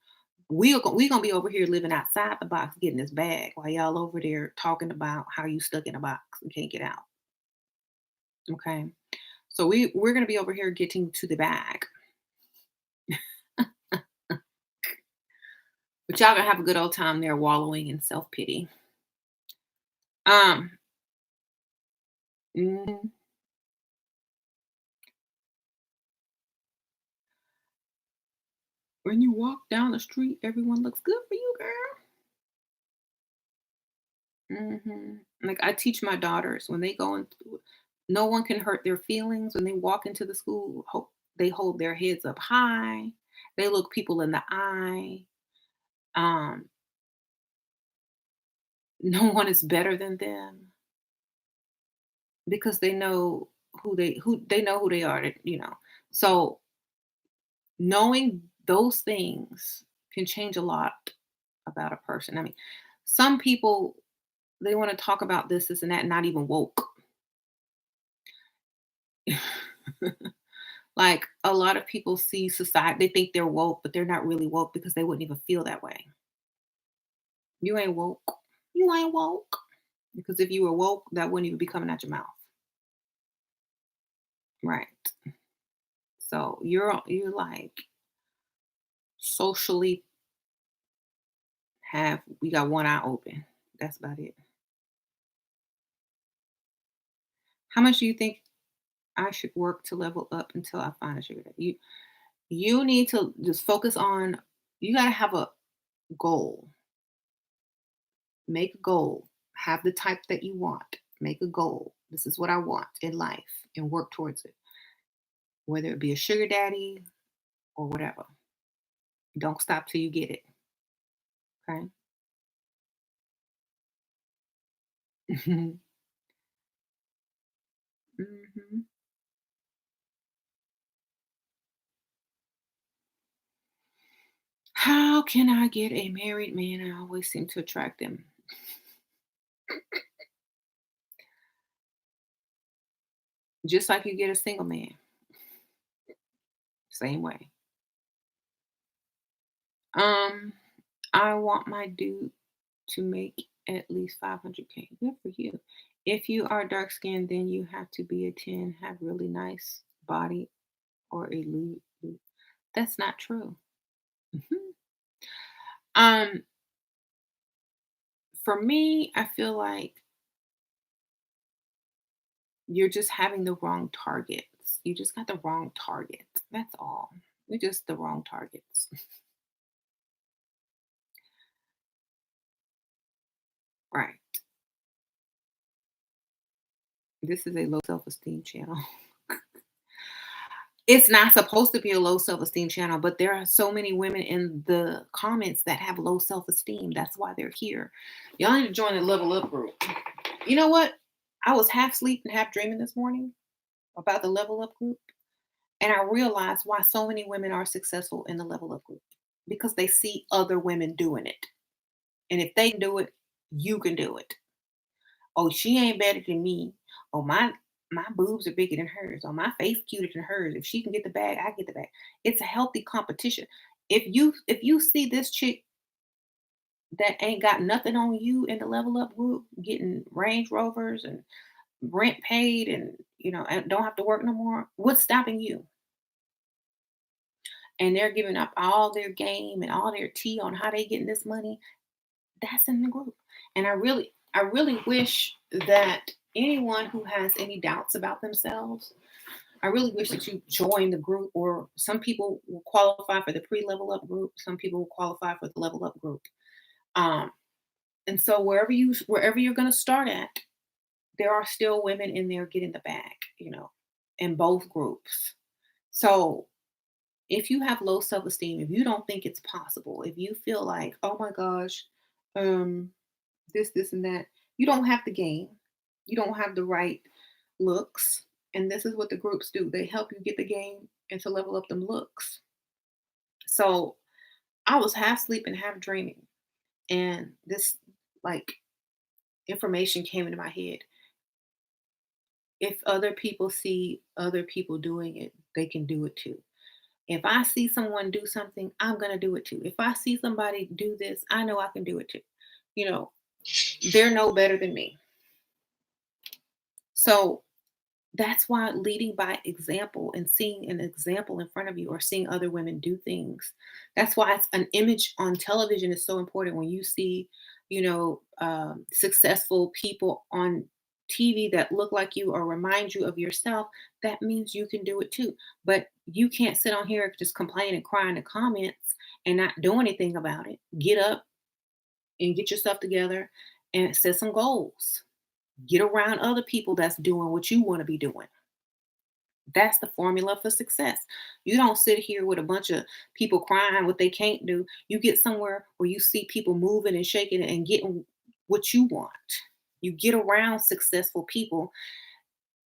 We gonna be over here living outside the box, getting this bag, while y'all over there talking about how you stuck in a box and can't get out. Okay, so we're gonna be over here getting to the bag, but y'all gonna have a good old time there, wallowing in self pity. Um, mhm. When you walk down the street, everyone looks good for you, girl. Like I teach my daughters when they go in. No one can hurt their feelings when they walk into the school. They hold their heads up high. They look people in the eye. Um, no one is better than them because they know who they know who they are. So knowing those things can change a lot about a person. I mean, some people they want to talk about this and that, not even woke. Like a lot of people see society, they think they're woke, but they're not really woke because they wouldn't even feel that way. You ain't woke. You ain't woke. Because if you were woke, that wouldn't even be coming out your mouth. Right. So you're like socially have we got one eye open. That's about it. How much do you think I should work to level up until I find a sugar daddy? You need to just focus on you gotta have a goal. Make a goal. Have the type that you want. Make a goal. This is what I want in life and work towards it. Whether it be a sugar daddy or whatever. Don't stop till you get it. Okay. Mhm. Mhm. How can I get a married man? I always seem to attract them. Just like you get a single man. Same way. Um, I want my dude to make at least 500K. Good for you. If you are dark skinned, then you have to be a 10, have really nice body or a loot. That's not true. Mhm. Um, for me, I feel like you're just having the wrong targets. You just got the wrong targets. That's all. You're just the wrong targets. Right. This is a low self esteem channel. It's not supposed to be a low self esteem channel, but there are so many women in the comments that have low self esteem. That's why they're here. Y'all need to join the level up group. You know what? I was half asleep and half dreaming this morning about the level up group. And I realized why so many women are successful in the level up group because they see other women doing it. And if they can do it, you can do it. Oh, she ain't better than me. Oh, my boobs are bigger than hers. Oh, my face cuter than hers. If she can get the bag, I get the bag. It's a healthy competition. If you see this chick that ain't got nothing on you in the level up group, getting Range Rovers and rent paid and and don't have to work no more, what's stopping you? And they're giving up all their game and all their tea on how they getting this money. That's in the group. And I really wish that anyone who has any doubts about themselves, I really wish that you join the group, or some people will qualify for the pre-level up group, some people will qualify for the level up group. Um, and so wherever you're gonna start at, there are still women in there getting the bag, in both groups. So if you have low self-esteem, if you don't think it's possible, if you feel like, oh my gosh, um, this, and that. You don't have the game. You don't have the right looks. And this is what the groups do. They help you get the game and to level up them looks. So I was half sleeping, half dreaming. And this like information came into my head. If other people see other people doing it, they can do it too. If I see someone do something, I'm gonna do it too. If I see somebody do this, I know I can do it too. You know, they're no better than me. So that's why leading by example and seeing an example in front of you or seeing other women do things. That's why it's an image on television is so important. When you see, successful people on TV that look like you or remind you of yourself, that means you can do it too. But you can't sit on here just complain and cry in the comments and not do anything about it. Get up and get yourself together and set some goals. Get around other people that's doing what you want to be doing. That's the formula for success. You don't sit here with a bunch of people crying what they can't do. You get somewhere where you see people moving and shaking and getting what you want. You get around successful people,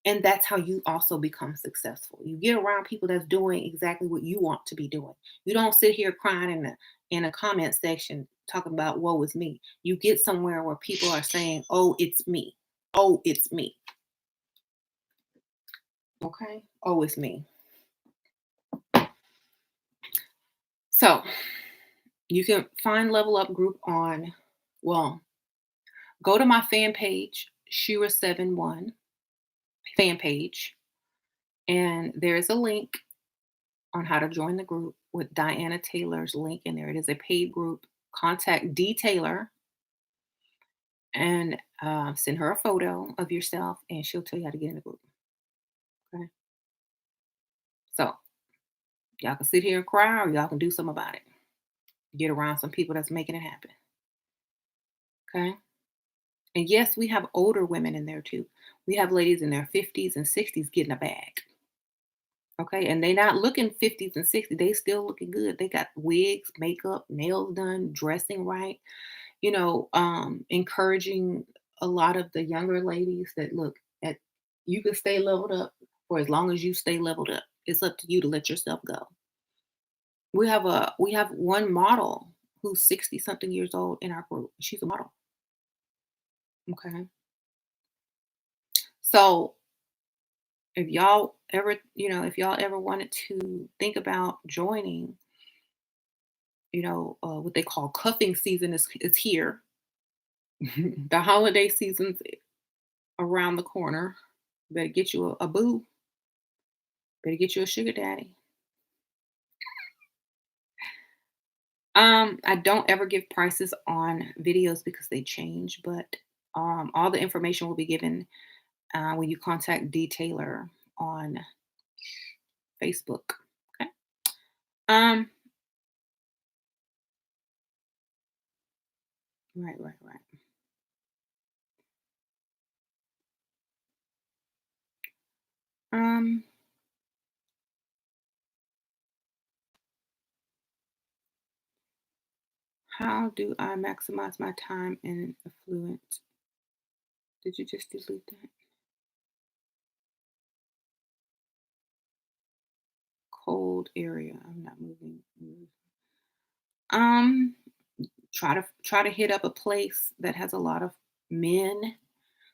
and that's how you also become successful. You get around people that's doing exactly what you want to be doing. You don't sit here crying in a comment section talking about woe is me. You get somewhere where people are saying, "Oh, it's me. Oh, it's me." Okay? Oh, it's me. So, you can find Level Up Group on, well, go to my fan page, Shira71 fan page, and there's a link on how to join the group with Diana Taylor's link in there. It is a paid group. Contact D Taylor and send her a photo of yourself, and she'll tell you how to get in the group. Okay. So, y'all can sit here and cry, or y'all can do something about it. Get around some people that's making it happen. Okay. And yes, we have older women in there too. We have ladies in their 50s and 60s getting a bag. Okay. And they not looking 50s and 60s. They still looking good. They got wigs, makeup, nails done, dressing right, encouraging a lot of the younger ladies that look at you can stay leveled up for as long as you stay leveled up. It's up to you to let yourself go. We have one model who's 60 something years old in our group. She's a model. Okay. So if y'all ever wanted to think about joining, what they call cuffing season is here. The holiday season's around the corner. Better get you a boo. Better get you a sugar daddy. I don't ever give prices on videos because they change, but all the information will be given when you contact D Taylor on Facebook. Okay. Um. Right. Right. Right. Um. How do I maximize my time in affluent? Did you just delete that? Cold area. I'm not moving. Um. Try to hit up a place that has a lot of men.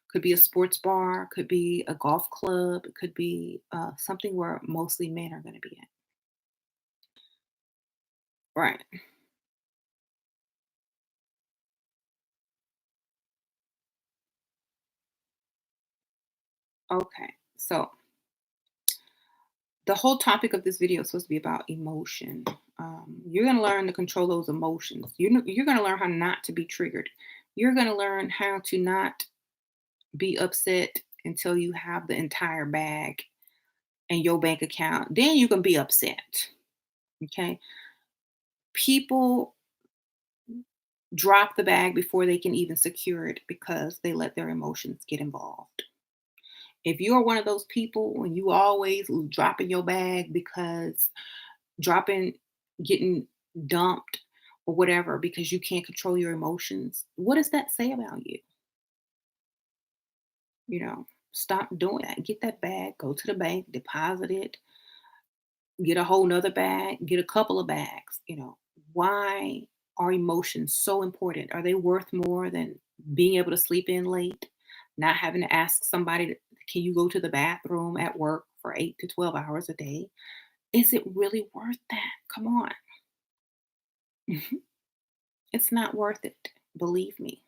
Could be a sports bar, could be a golf club, it could be something where mostly men are going to be at. Right. Okay. So the whole topic of this video is supposed to be about emotion. You're going to learn to control those emotions. You're going to learn how not to be triggered. You're going to learn how to not be upset until you have the entire bag in your bank account. Then you can be upset. Okay. People drop the bag before they can even secure it because they let their emotions get involved. If you're one of those people and you always dropping your bag because dropping, getting dumped or whatever because you can't control your emotions, what does that say about you? You know, stop doing that. Get that bag, go to the bank, deposit it, get a whole nother bag, get a couple of bags. Why are emotions so important? Are they worth more than being able to sleep in late, not having to ask somebody, can you go to the bathroom at work for 8 to 12 hours a day? Is it really worth that? Come on. It's not worth it. Believe me.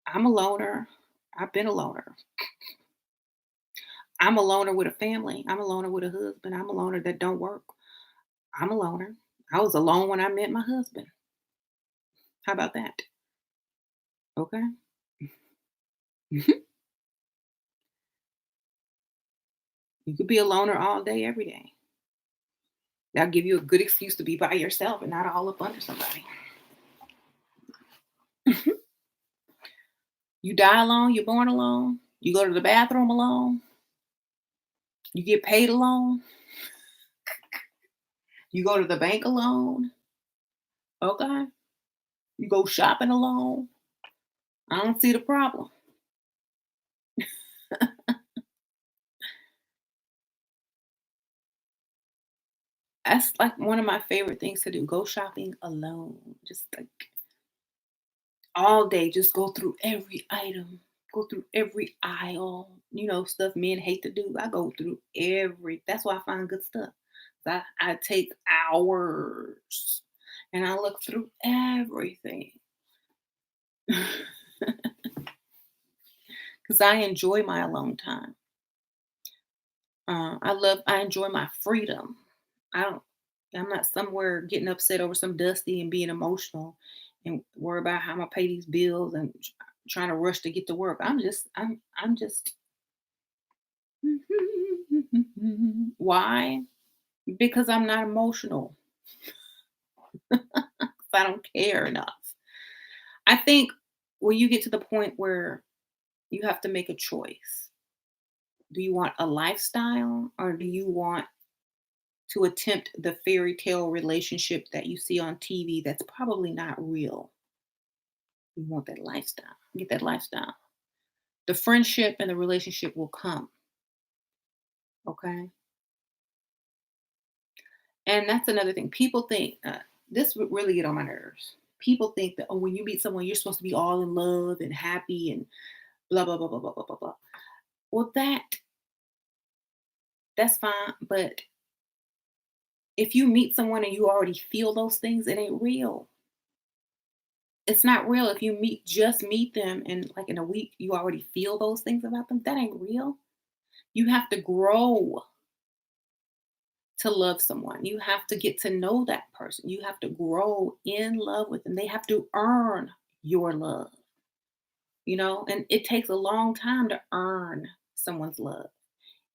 I'm a loner. I've been a loner. I'm a loner with a family. I'm a loner with a husband. I'm a loner that don't work. I'm a loner. I was alone when I met my husband. How about that? Okay. You could be a loner all day, every day. That'll give you a good excuse to be by yourself and not all up under somebody. You die alone, you're born alone, you go to the bathroom alone, you get paid alone, you go to the bank alone, okay? You go shopping alone. I don't see the problem. That's like one of my favorite things to do. Go shopping alone. Just like all day, just go through every item, go through every aisle. Stuff men hate to do. I go through that's why I find good stuff. I take hours and I look through everything. Because I enjoy my alone time. I enjoy my freedom. I don't I'm not somewhere getting upset over some dusty and being emotional and worry about how I'm gonna pay these bills and trying to rush to get to work. I'm just why? Because I'm not emotional. I don't care enough. I think when you get to the point where you have to make a choice, do you want a lifestyle or do you want to attempt the fairy tale relationship that you see on TV that's probably not real? You want that lifestyle. Get that lifestyle. The friendship and the relationship will come. Okay. And that's another thing. People think this would really get on my nerves. People think that, oh, when you meet someone, you're supposed to be all in love and happy and blah blah blah blah blah blah blah blah. Well, that's fine, but if you meet someone and you already feel those things, it ain't real. It's not real. If you meet them and like in a week you already feel those things about them, that ain't real. You have to grow to love someone. You have to get to know that person. You have to grow in love with them. They have to earn your love, and it takes a long time to earn someone's love.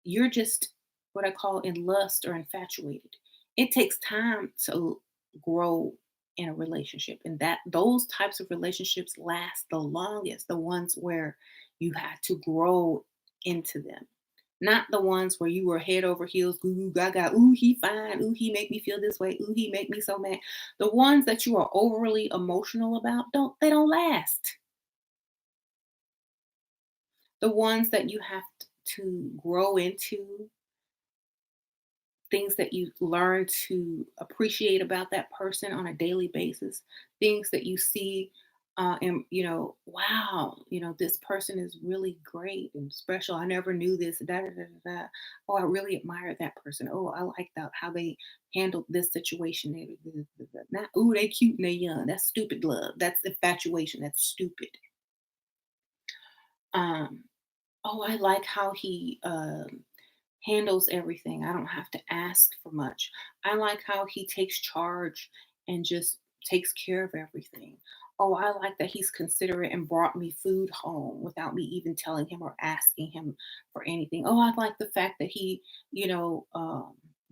You're just what I call in lust or infatuated. It takes time to grow in a relationship, and that those types of relationships last the longest, the ones where you had to grow into them. Not the ones where you were head over heels, goo goo gaga, ooh, he fine, ooh, he make me feel this way, ooh, he make me so mad. The ones that you are overly emotional about, don't last. The ones that you have to grow into, things that you learn to appreciate about that person on a daily basis, things that you see and wow, this person is really great and special. I never knew this. Da, da, da, da, da. Oh, I really admired that person. Oh, I like that how they handled this situation. Not, ooh, they cute and they young. That's stupid love. That's infatuation. That's stupid. Um, oh, I like how he handles everything. I don't have to ask for much. I like how he takes charge and just takes care of everything. Oh, I like that he's considerate and brought me food home without me even telling him or asking him for anything. Oh, I like the fact that he,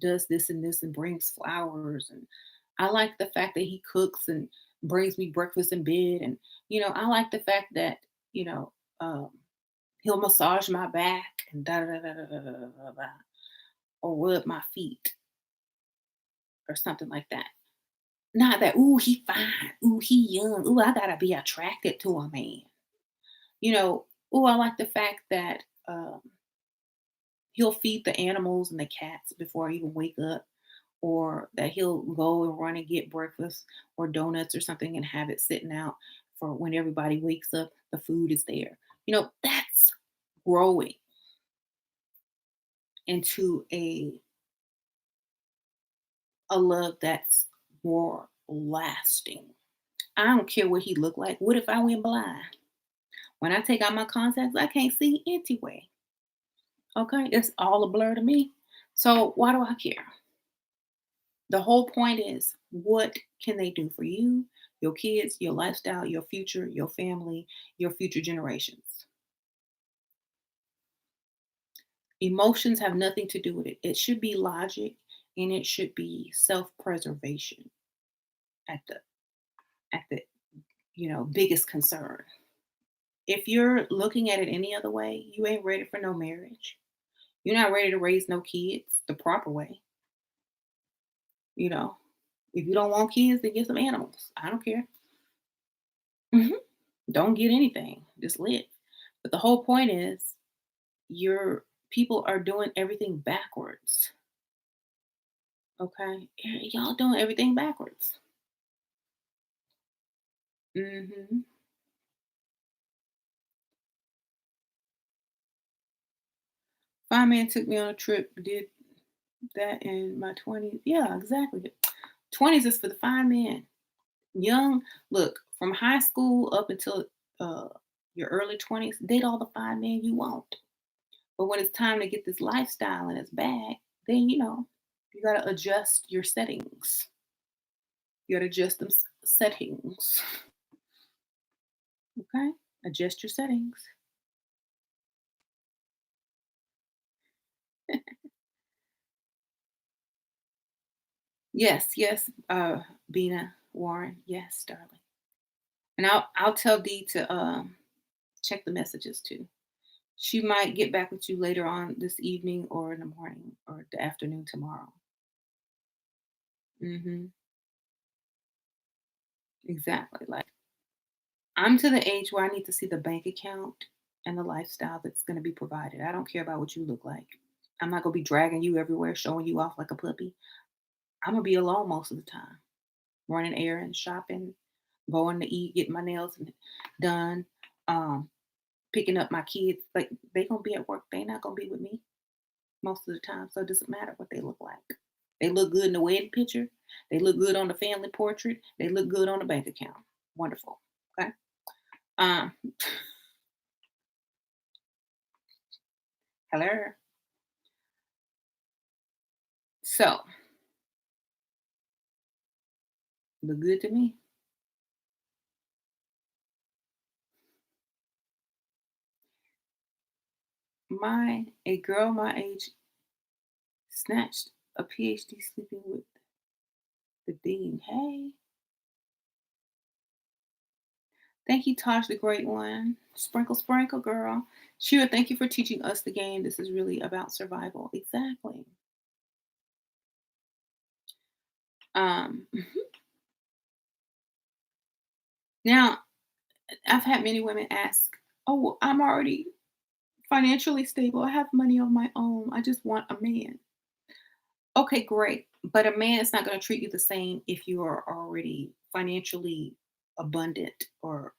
does this and this and brings flowers. And I like the fact that he cooks and brings me breakfast in bed. And, I like the fact that, you know, um, he'll massage my back and da da da da da da da da da, or rub my feet or something like that. Not that, ooh, he fine, ooh, he young, ooh, I gotta be attracted to a man. Ooh, I like the fact that he'll feed the animals and the cats before I even wake up, or that he'll go and run and get breakfast or donuts or something and have it sitting out for when everybody wakes up, the food is there. That's growing into a love that's more lasting. I don't care what he looked like. What if I went blind? When I take out my contacts, I can't see anyway. Okay, it's all a blur to me. So why do I care? The whole point is, what can they do for you, your kids, your lifestyle, your future, your family, your future generations? Emotions have nothing to do with it. It should be logic and it should be self-preservation at the biggest concern. If you're looking at it any other way, you ain't ready for no marriage. You're not ready to raise no kids the proper way, you know. If you don't want kids, then get some animals. I don't care. Mhm. Don't get anything. Just live. But the whole point is your people are doing everything backwards. Okay? Y'all doing everything backwards. Mhm. My man took me on a trip, did that in my 20s. Yeah, exactly. 20s is for the fine men. Young, look, from high school up until uh, your early 20s, date all the fine men you want. But when it's time to get this lifestyle in its bag, then you got to adjust your settings. You got to adjust them settings. Okay? Adjust your settings. Yes, yes, Bina Warren. Yes, darling. And I'll tell Dee to check the messages too. She might get back with you later on this evening or in the morning or the afternoon tomorrow. Mhm. Exactly. Like I'm to the age where I need to see the bank account and the lifestyle that's going to be provided. I don't care about what you look like. I'm not going to be dragging you everywhere, showing you off like a puppy. I'm going to be alone most of the time, running errands, shopping, going to eat, getting my nails done, um, picking up my kids. Like they going to be at work. They not going to be with me most of the time. So it doesn't matter what they look like. They look good in the wedding picture. They look good on the family portrait. They look good on the bank account. Wonderful. Okay. Um, hello. So look good to me. A girl my age snatched a PhD sleeping with the dean. Hey, thank you, Tosh, the great one. Sprinkle, sprinkle, girl. Sure, thank you for teaching us the game. This is really about survival. Exactly. Now, I've had many women ask, "Oh, well, I'm already financially stable. I have money on my own. I just want a man." Okay, great. But a man is not going to treat you the same if you are already financially abundant or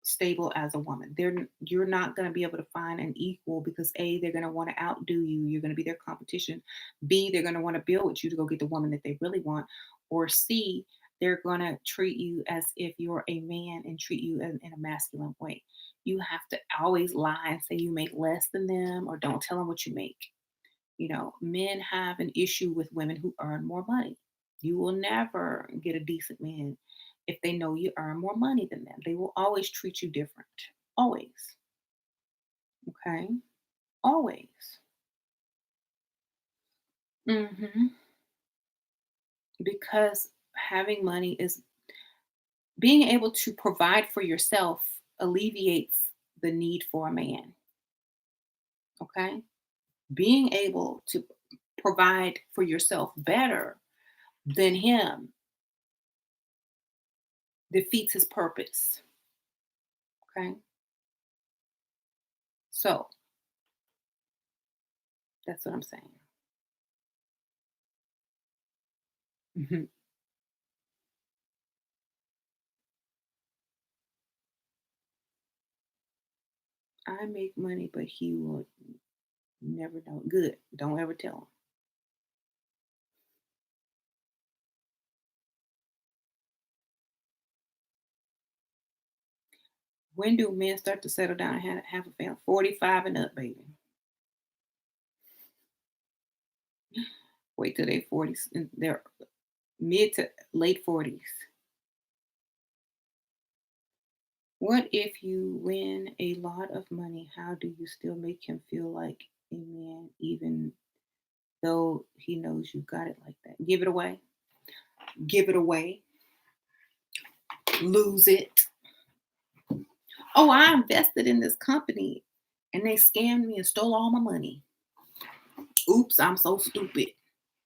stable as a woman. You're not going to be able to find an equal because A, they're going to want to outdo you. You're going to be their competition. B, they're going to want to build with you to go get the woman that they really want. Or C, they're going to treat you as if you're a man and treat you in a masculine way. You have to always lie and say you make less than them or don't tell them what you make. Men have an issue with women who earn more money. You will never get a decent man if they know you earn more money than them. They will always treat you different. Always. Okay. Always. hmm Because having money is being able to provide for yourself alleviates the need for a man. Okay. Being able to provide for yourself better than him defeats his purpose. Okay. So that's what I'm saying. Mhm. I make money, but he will never know. Good. Don't ever tell him. When do men start to settle down and have a family? 45 and up, baby. Wait till they 40s, in their mid to late 40s. What if you win a lot of money? How do you still make him feel like a man, even though he knows you got it like that? Give it away. Give it away. Lose it. Oh, I invested in this company and they scammed me and stole all my money. Oops, I'm so stupid.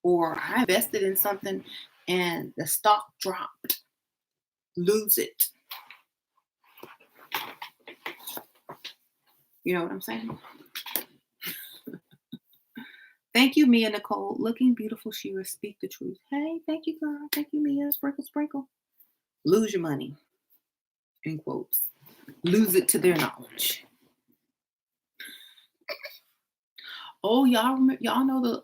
Or I invested in something and the stock dropped. Lose it. You know what I'm saying? Thank you, Mia Nicole. Looking beautiful, Shira. Speak the truth. Hey, thank you, girl. Thank you, Mia. Sprinkle, sprinkle. Lose your money. In quotes. Lose it to their knowledge. Oh, y'all know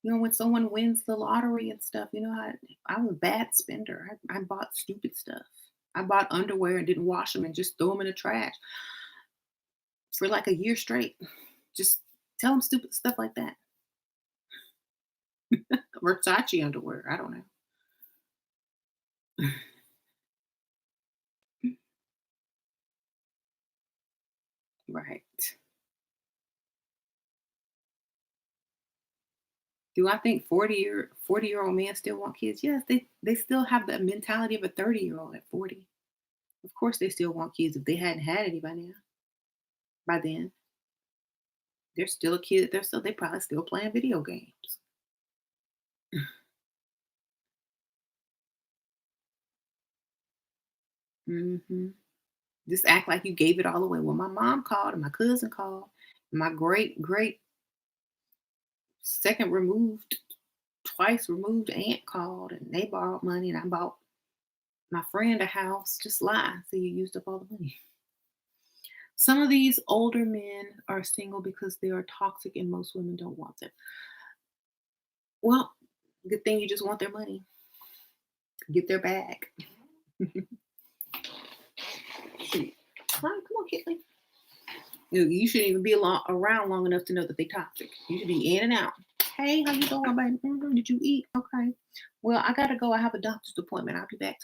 when someone wins the lottery and stuff, I was a bad spender. I bought stupid stuff. I bought underwear and didn't wash them and just threw them in the trash for like a year straight. Just tell them stupid stuff like that. Versace underwear. I don't know. Right. Do I think 40-year-old men still want kids? Yes, they still have the mentality of a 30-year-old at 40. Of course they still want kids if they hadn't had any by now. By then. They're still a kid. They probably still playing video games. Hmm. Just act like you gave it all away. Well, my mom called and my cousin called. My great second removed, twice removed aunt called and they borrowed money and I bought my friend a house. Just lie. So you used up all the money. Some of these older men are single because they are toxic and most women don't want them. Well, good thing you just want their money. Get their bag. Shoot. All right, come on, Kitley. You shouldn't even be around long enough to know that they're toxic. You should be in and out. Hey, how you doing, baby? Did you eat? Okay. Well, I gotta go. I have a doctor's appointment. I'll be back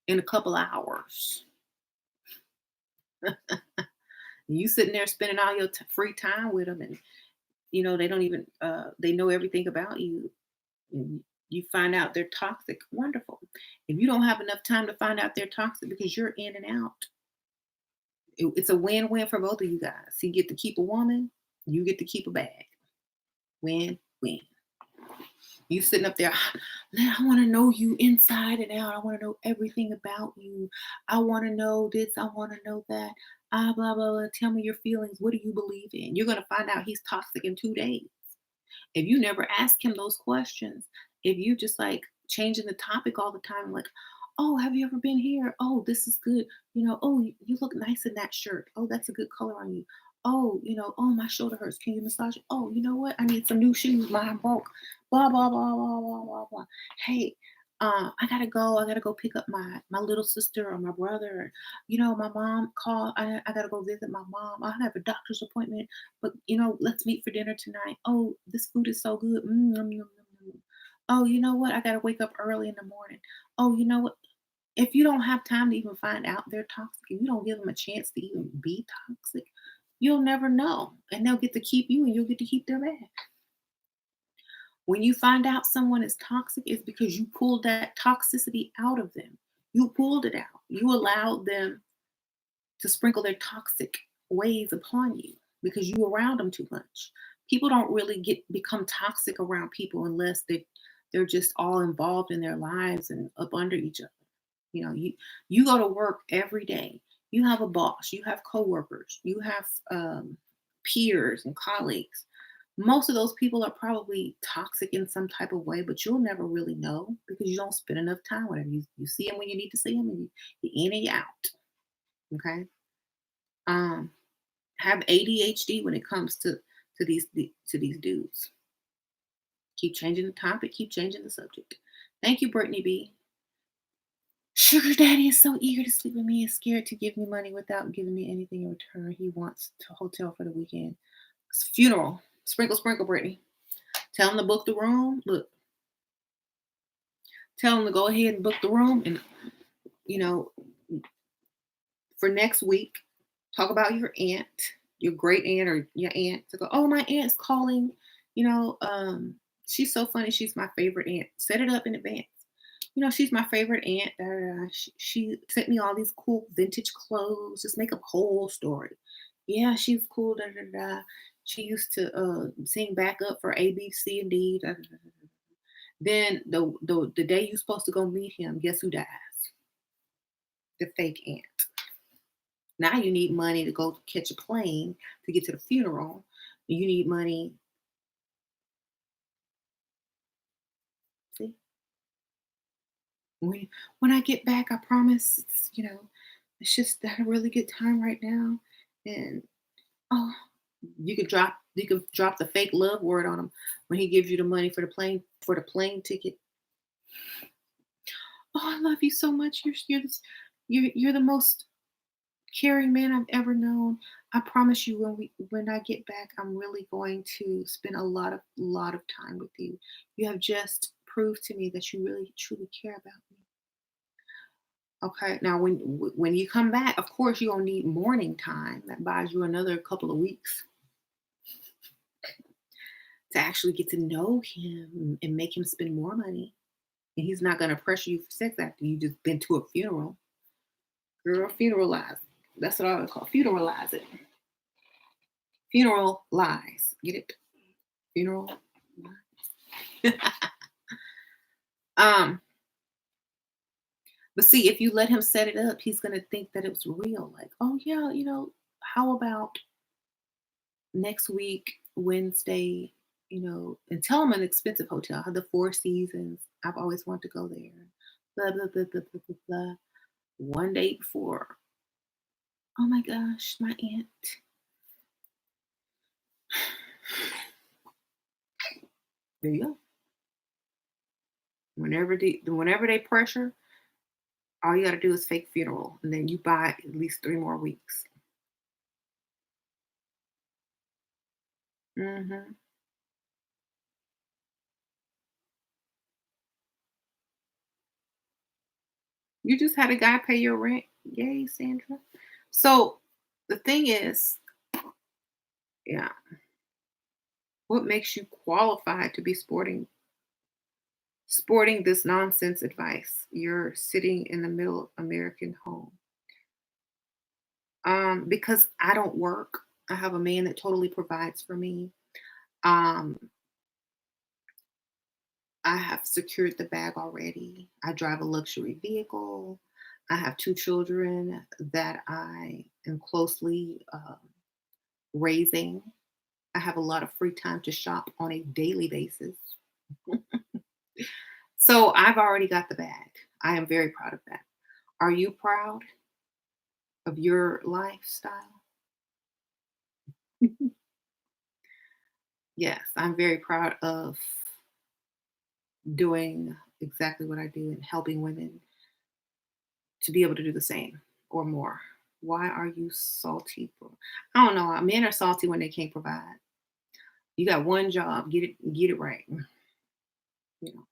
in a couple hours. You sitting there spending all your free time with them, and they don't even they know everything about you. And you find out they're toxic. Wonderful. If you don't have enough time to find out they're toxic because you're in and out, it's a win-win for both of you guys. You get to keep a woman, you get to keep a bag. Win-win. You sitting up there, "Man, I want to know you inside and out. I want to know everything about you. I want to know this. I want to know that. Ah, blah, blah, blah. Tell me your feelings. What do you believe in?" You're going to find out he's toxic in 2 days. If you never ask him those questions, if you just like changing the topic all the time, like, "Oh, have you ever been here? Oh, this is good. Oh, you look nice in that shirt. Oh, that's a good color on you. Oh, oh, my shoulder hurts. Can you massage it? Oh, you know what? I need some new shoes. Mine broke. Blah, blah, blah, blah, blah, blah, blah. Hey, I gotta go. I gotta go pick up my little sister or my brother. My mom called. I gotta go visit my mom. I have a doctor's appointment, but let's meet for dinner tonight. Oh, this food is so good. Yum, yum, yum, yum. Oh, you know what? I gotta wake up early in the morning. Oh, you know what? If you don't have time to even find out they're toxic, and you don't give them a chance to even be toxic, you'll never know, and they'll get to keep you, and you'll get to keep their bag. When you find out someone is toxic, it's because you pulled that toxicity out of them. You pulled it out. You allowed them to sprinkle their toxic ways upon you because you around them too much. People don't really become toxic around people unless they're just all involved in their lives and up under each other. You go to work every day. You have a boss. You have coworkers. You have peers and colleagues. Most of those people are probably toxic in some type of way, but you'll never really know because you don't spend enough time with them. You see them when you need to see them, and you in and you out. Okay. Um, have ADHD when it comes to these dudes. Keep changing the topic. Keep changing the subject. Thank you, Brittany B. Sugar Daddy is so eager to sleep with me and scared to give me money without giving me anything in return. He wants to hotel for the weekend. Funeral. Sprinkle, sprinkle, Brittany. Tell him to book the room. Look, tell him to go ahead and book the room. And, you know, for next week, talk about your aunt, your great aunt or your aunt. To go, "Oh, my aunt's calling. She's so funny. She's my favorite aunt." Set it up in advance. She's my favorite aunt. Da, da, da. She sent me all these cool vintage clothes. Just make up a whole story. Yeah, she's cool. Da, da, da. She used to sing backup for A, B, C, and D. Da, da, da, da. Then the day you're supposed to go meet him, guess who dies? The fake aunt. Now you need money to go catch a plane to get to the funeral. You need money. See, when I get back, I promise. It's just a really good time right now, and oh, you could drop the fake love word on him when he gives you the money for the plane ticket. Oh, I love you so much. You're the most caring man I've ever known. I promise you, when I get back, I'm really going to spend a lot of time with you. You have just proved to me that you really truly care about me. Okay. Now, when you come back, of course you're gonna need morning time. That buys you another couple of weeks to actually get to know him and make him spend more money. And he's not gonna pressure you for sex after you just been to a funeral. Girl, funeralize. That's what I would call funeralize it. Funeral lies. Get it? Funeral lies. um, but see, if you let him set it up, he's gonna think that it's real. Like, oh yeah, how about next week, Wednesday, and tell him an expensive hotel, the Four Seasons. I've always wanted to go there. Blah blah blah blah blah blah blah. One day before. Oh my gosh, my aunt. There you go. Whenever they pressure, all you got to do is fake funeral, and then you buy at least 3 more weeks. Hmm. You just had a guy pay your rent. Yay, Sandra. So the thing is, yeah, what makes you qualified to be sporting this nonsense advice? You're sitting in the middle American home. Because I don't work. I have a man that totally provides for me. Um, I have secured the bag already. I drive a luxury vehicle. I have 2 children that I am closely raising. I have a lot of free time to shop on a daily basis. So I've already got the bag. I am very proud of that. Are you proud of your lifestyle? Yes, I'm very proud of doing exactly what I do and helping women to be able to do the same or more. Why are you salty, bro? I don't know. Men are salty when they can't provide. You got one job, get it right. You know,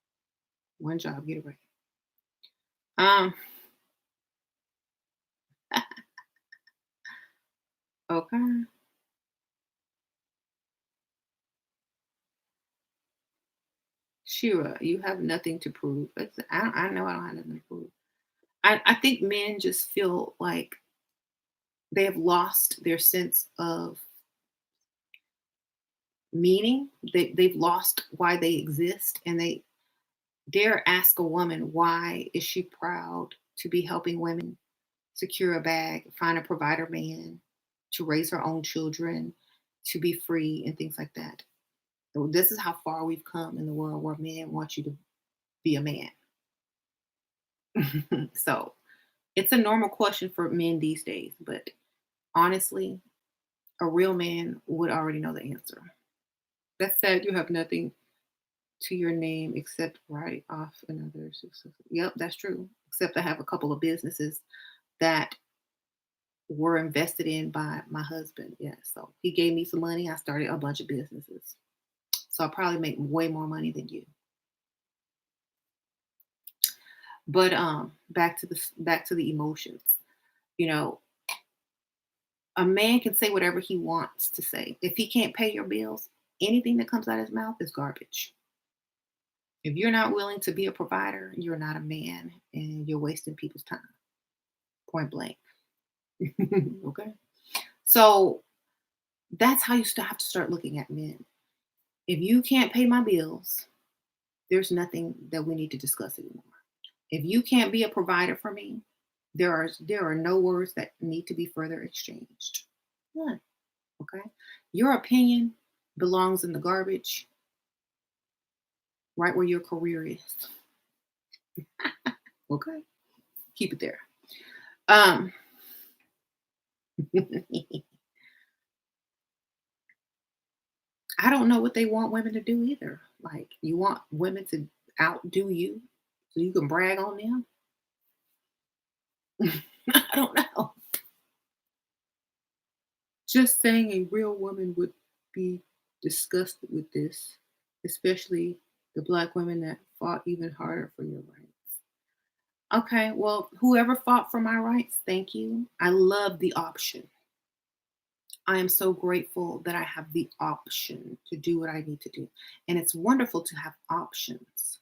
one job, get it right. Um, okay. Shira, you have nothing to prove. I know I don't have nothing to prove. I think men just feel like they have lost their sense of meaning. They've lost why they exist, and they dare ask a woman why is she proud to be helping women secure a bag, find a provider man, to raise her own children, to be free, and things like that. So this is how far we've come in the world where men want you to be a man. So it's a normal question for men these days, but honestly, a real man would already know the answer. That said, you have nothing to your name except write off another success. Yep, that's true. Except I have a couple of businesses that were invested in by my husband. Yeah, so he gave me some money. I started a bunch of businesses. So I probably make way more money than you. But back to the emotions. You know, a man can say whatever he wants to say. If he can't pay your bills, anything that comes out of his mouth is garbage. If you're not willing to be a provider, you're not a man and you're wasting people's time. Point blank. Okay. So that's how you have to start looking at men. If you can't pay my bills, there's nothing that we need to discuss anymore. If you can't be a provider for me, there are no words that need to be further exchanged. None. Okay. Your opinion belongs in the garbage right where your career is. Okay. Keep it there. Um I don't know what they want women to do either. Like, you want women to outdo you so you can brag on them? I don't know. Just saying a real woman would be disgusted with this, especially the black women that fought even harder for your rights. Okay, well, whoever fought for my rights, thank you. I love the option. I am so grateful that I have the option to do what I need to do. And it's wonderful to have options.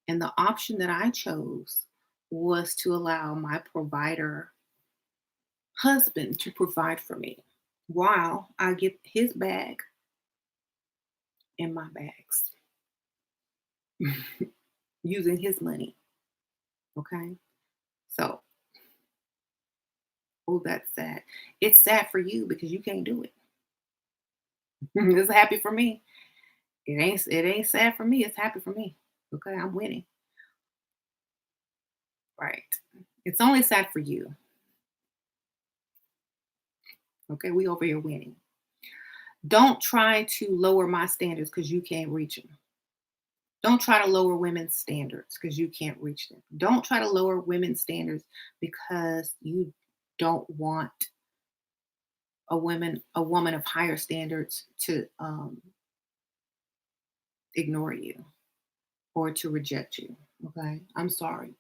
And the option that I chose was to allow my provider husband to provide for me while I get his bag and my bags using his money. Okay. So, oh, that's sad. It's sad for you because you can't do it. It's happy for me. It ain't sad for me. It's happy for me. Okay. I'm winning. Right. It's only sad for you. Okay. We over here winning. Don't try to lower my standards because you can't reach them. Don't try to lower women's standards because you can't reach them. Don't try to lower women's standards because you don't want a woman of higher standards to ignore you or to reject you. Okay, I'm sorry.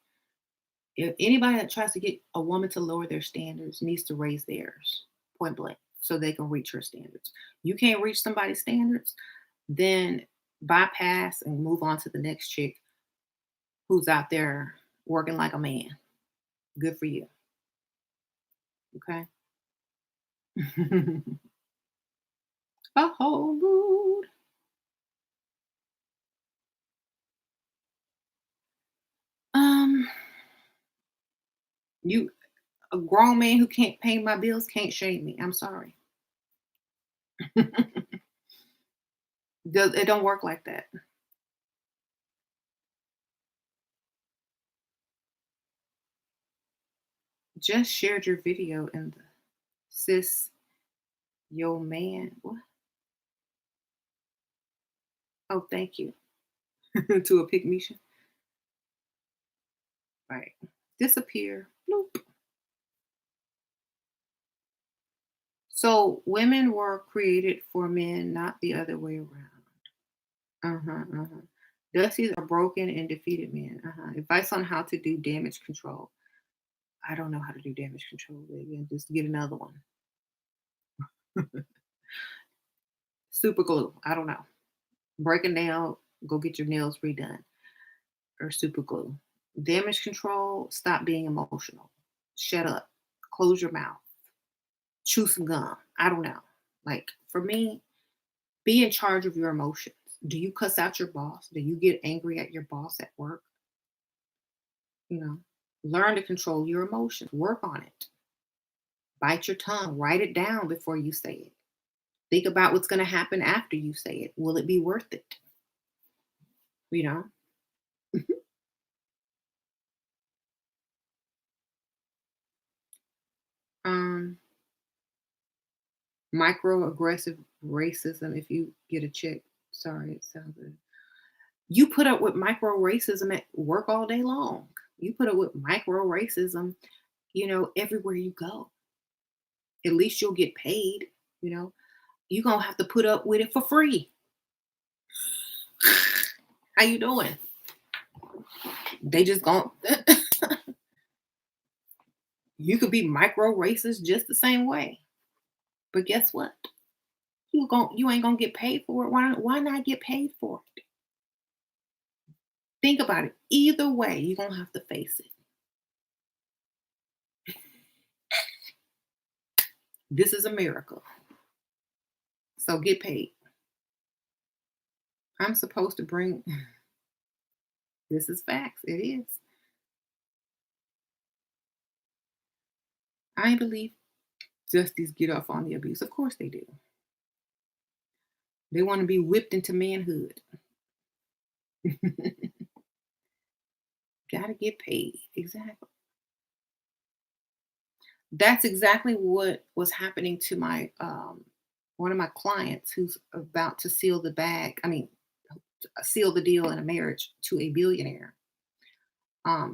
If anybody that tries to get a woman to lower their standards needs to raise theirs, point blank, so they can reach her standards. You can't reach somebody's standards, then bypass and move on to the next chick who's out there working like a man. Good for you. Okay. A whole mood. Um, you a grown man who can't pay my bills can't shame me. I'm sorry. It don't work like that. Just shared your video and the sis, yo man. What? Oh, thank you. To a pygmy. Right. Disappear. Nope. So women were created for men, not the other way around. Uh-huh. Uh-huh. Dusty's are broken and defeated men. Uh-huh. Advice on how to do damage control. I don't know how to do damage control, baby. Just get another one. Super glue. I don't know. Break a nail, go get your nails redone. Or super glue. Damage control, stop being emotional. Shut up. Close your mouth. Chew some gum. I don't know. Like for me, be in charge of your emotions. Do you cuss out your boss? Do you get angry at your boss at work? You know, learn to control your emotions. Work on it. Bite your tongue. Write it down before you say it. Think about what's going to happen after you say it. Will it be worth it? You know? um, Microaggressive racism. If you get a check, sorry, it sounds good. You put up with micro racism at work all day long. You put up with micro racism, everywhere you go. At least you'll get paid, you know. You're gonna have to put up with it for free. How you doing? They just going you could be micro racist just the same way. But guess what? You ain't gonna get paid for it. Why not get paid for it? Think about it. Either way, you're gonna have to face it. This is America. So get paid. I'm supposed to bring this is facts. It is. I believe justice get off on the abuse. Of course they do. They want to be whipped into manhood. Gotta get paid. Exactly. That's exactly what was happening to my one of my clients who's about to seal the bag. I mean, seal the deal in a marriage to a billionaire.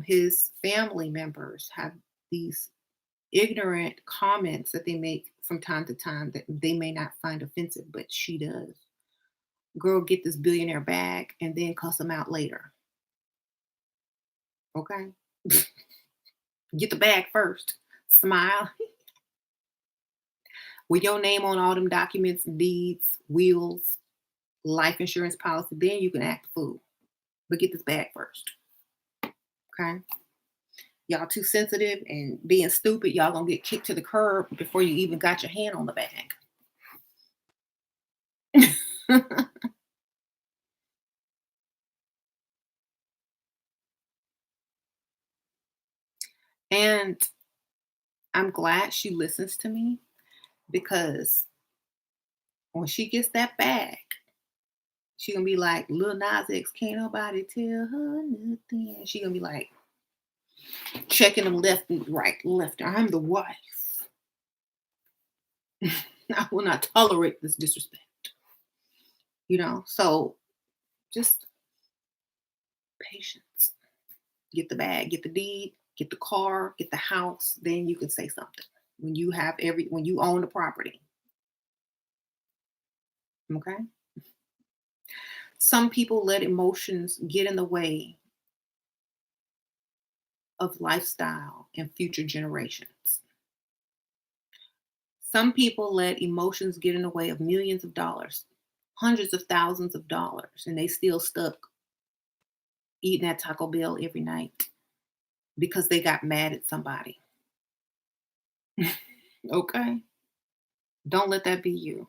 His family members have these ignorant comments that they make from time to time that they may not find offensive, but she does. Girl, get this billionaire bag and then cuss them out later. Okay? Get the bag first. Smile. With your name on all them documents, deeds, wills, life insurance policy, then you can act a fool. But get this bag first. Okay? Y'all too sensitive and being stupid, y'all gonna get kicked to the curb before you even got your hand on the bag. And I'm glad she listens to me because when she gets that bag, she gonna be like, Lil Nas X, can't nobody tell her nothing. And she gonna be like, checking them left and right, left. I'm the wife. I will not tolerate this disrespect. So just patience. Get the bag, get the deed, get the car, get the house, then you can say something. When you own the property. Okay? Some people let emotions get in the way of lifestyle and future generations. Some people let emotions get in the way of millions of dollars, hundreds of thousands of dollars, and they still stuck eating at Taco Bell every night because they got mad at somebody. Okay? Don't let that be you.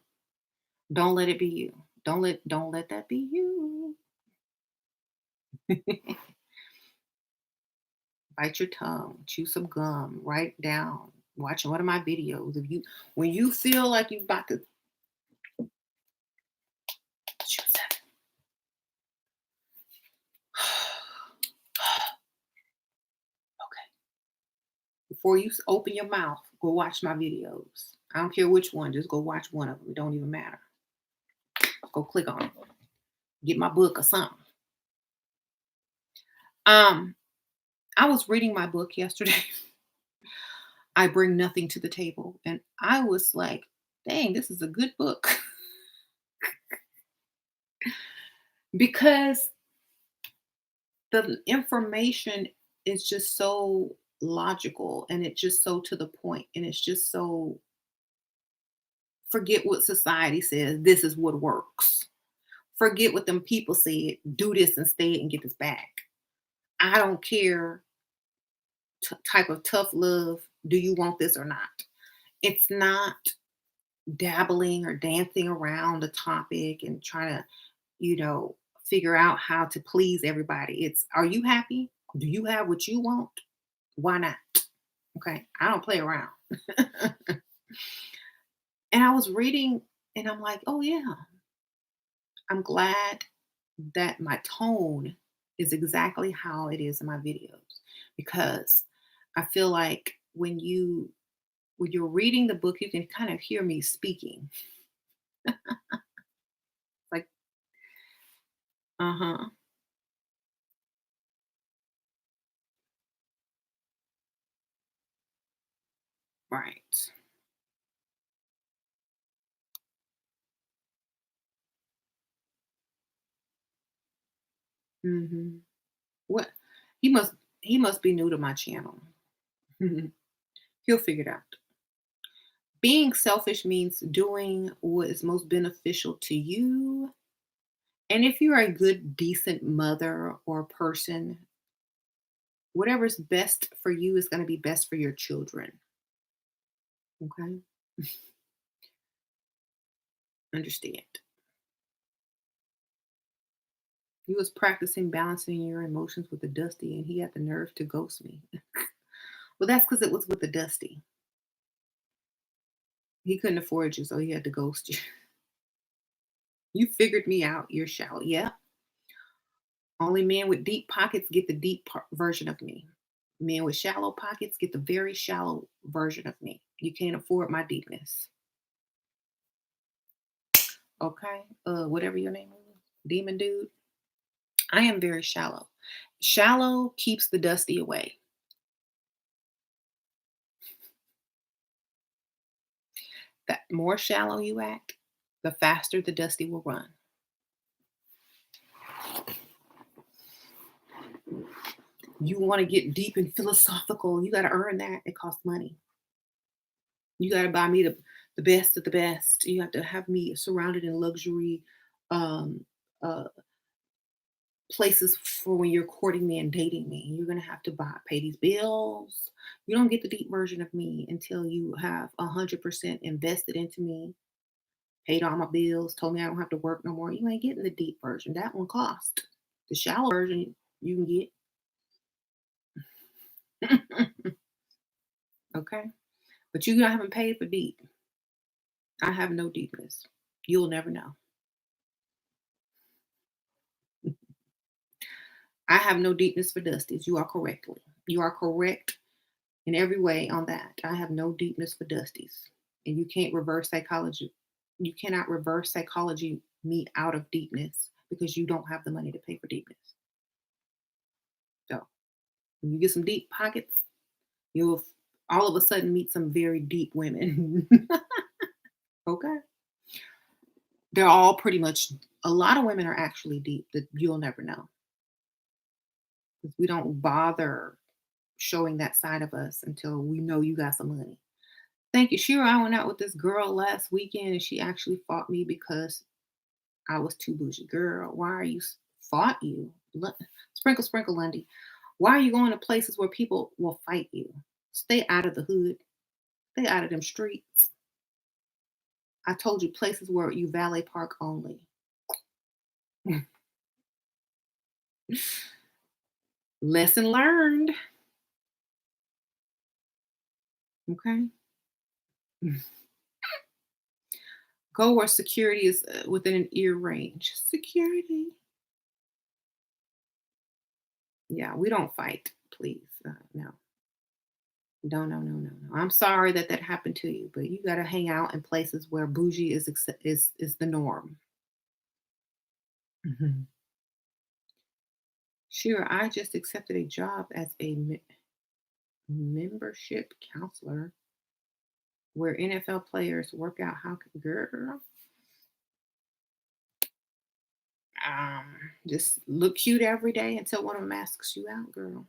Don't let it be you. Don't let that be you. Bite your tongue, chew some gum, write down, watch one of my videos. If you when you feel like you're about to choose that. Okay. Before you open your mouth, go watch my videos. I don't care which one, just go watch one of them. It don't even matter. Go click on it. Get my book or something. Um, I was reading my book yesterday. I bring nothing to the table. And I was like, dang, this is a good book. Because the information is just so logical and it's just so to the point and it's just so forget what society says, this is what works. Forget what them people said, do this instead and get this back. I don't care type of tough love, do you want this or not? It's not dabbling or dancing around the topic and trying to, you know, figure out how to please everybody. It's are you happy? Do you have what you want? Why not? Okay. I don't play around. And I was reading and I'm like, oh yeah, I'm glad that my tone is exactly how it is in my videos because I feel like when you're reading the book, you can kind of hear me speaking. Like, uh-huh. Right. Hmm. What he must be new to my channel. He'll figure it out. Being selfish means doing what is most beneficial to you And if you're a good, decent mother or person, whatever's best for you is going to be best for your children. Okay? Understand. You was practicing balancing your emotions with the dusty, and he had the nerve to ghost me. Well, that's because it was with the dusty. He couldn't afford you, so he had to ghost you. You figured me out. You're shallow. Yeah. Only men with deep pockets get the version of me. Men with shallow pockets get the very shallow version of me. You can't afford my deepness. Okay? Whatever your name is. Demon dude. I am very shallow. Shallow keeps the dusty away. The more shallow you act, the faster the dusty will run. You want to get deep and philosophical, you got to earn that. It costs money. You got to buy me the best of the best. You have to have me surrounded in luxury um, uh, places for when you're courting me and dating me. You're going to have to pay these bills. You don't get the deep version of me until you have 100% invested into me, paid all my bills, told me I don't have to work no more. You ain't getting the deep version. That one cost. The shallow version you can get. Okay. But you haven't paid for deep. I have no deepness. You'll never know. I have no deepness for dusties. You are correctly. You are correct in every way on that. I have no deepness for dusties. And you can't reverse psychology. You cannot reverse psychology me out of deepness because you don't have the money to pay for deepness. So when you get some deep pockets, you'll all of a sudden meet some very deep women. Okay. They're all pretty much, a lot of women are actually deep that you'll never know. 'Cause we don't bother showing that side of us until we know you got some money. Thank you. Sure, I went out with this girl last weekend and she actually fought me because I was too bougie. Girl, why are you fought you? Sprinkle, sprinkle, Lundy. Why are you going to places where people will fight you? Stay out of the hood. Stay out of them streets. I told you places where you valet park only. Lesson learned. Okay. Go where security is within an ear range. Security. Yeah, we don't fight, please. No. No, no, no, no, no. I'm sorry that that happened to you, but you got to hang out in places where bougie is the norm. Mhm. Sure, I just accepted a job as a membership counselor where NFL players work out. How can girl? Just look cute every day until one of them asks you out, girl.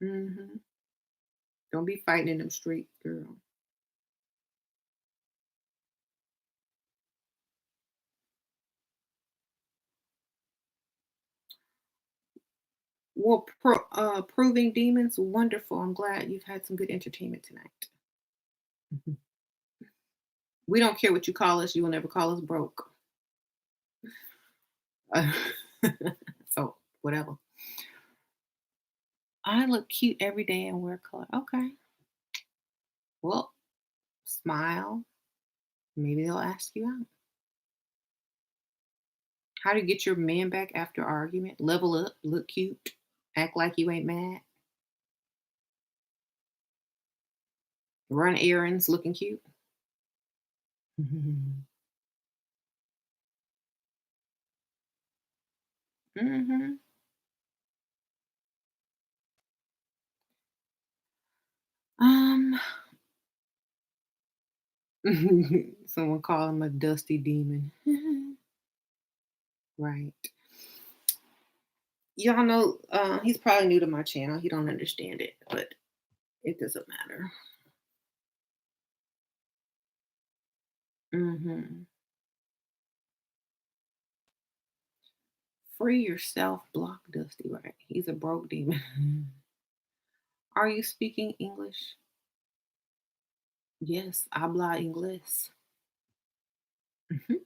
Hmm. Don't be fighting in them streets, girl. Well, proving demons, wonderful. I'm glad you've had some good entertainment tonight. Mhm. We don't care what you call us. You will never call us broke. Uh, so whatever. I look cute every day and wear color. Okay. Well, smile. Maybe they'll ask you out. How to get your man back after argument? Level up. Look cute. Act like you ain't mad. Run errands looking cute. Hmm. Um. Someone call him a dusty demon. Right. Y'all know he's probably new to my channel. He don't understand it, but it doesn't matter. Hmm. Free yourself, block Dusty, right? He's a broke demon. Are you speaking English? Yes, habla inglés. Mhm.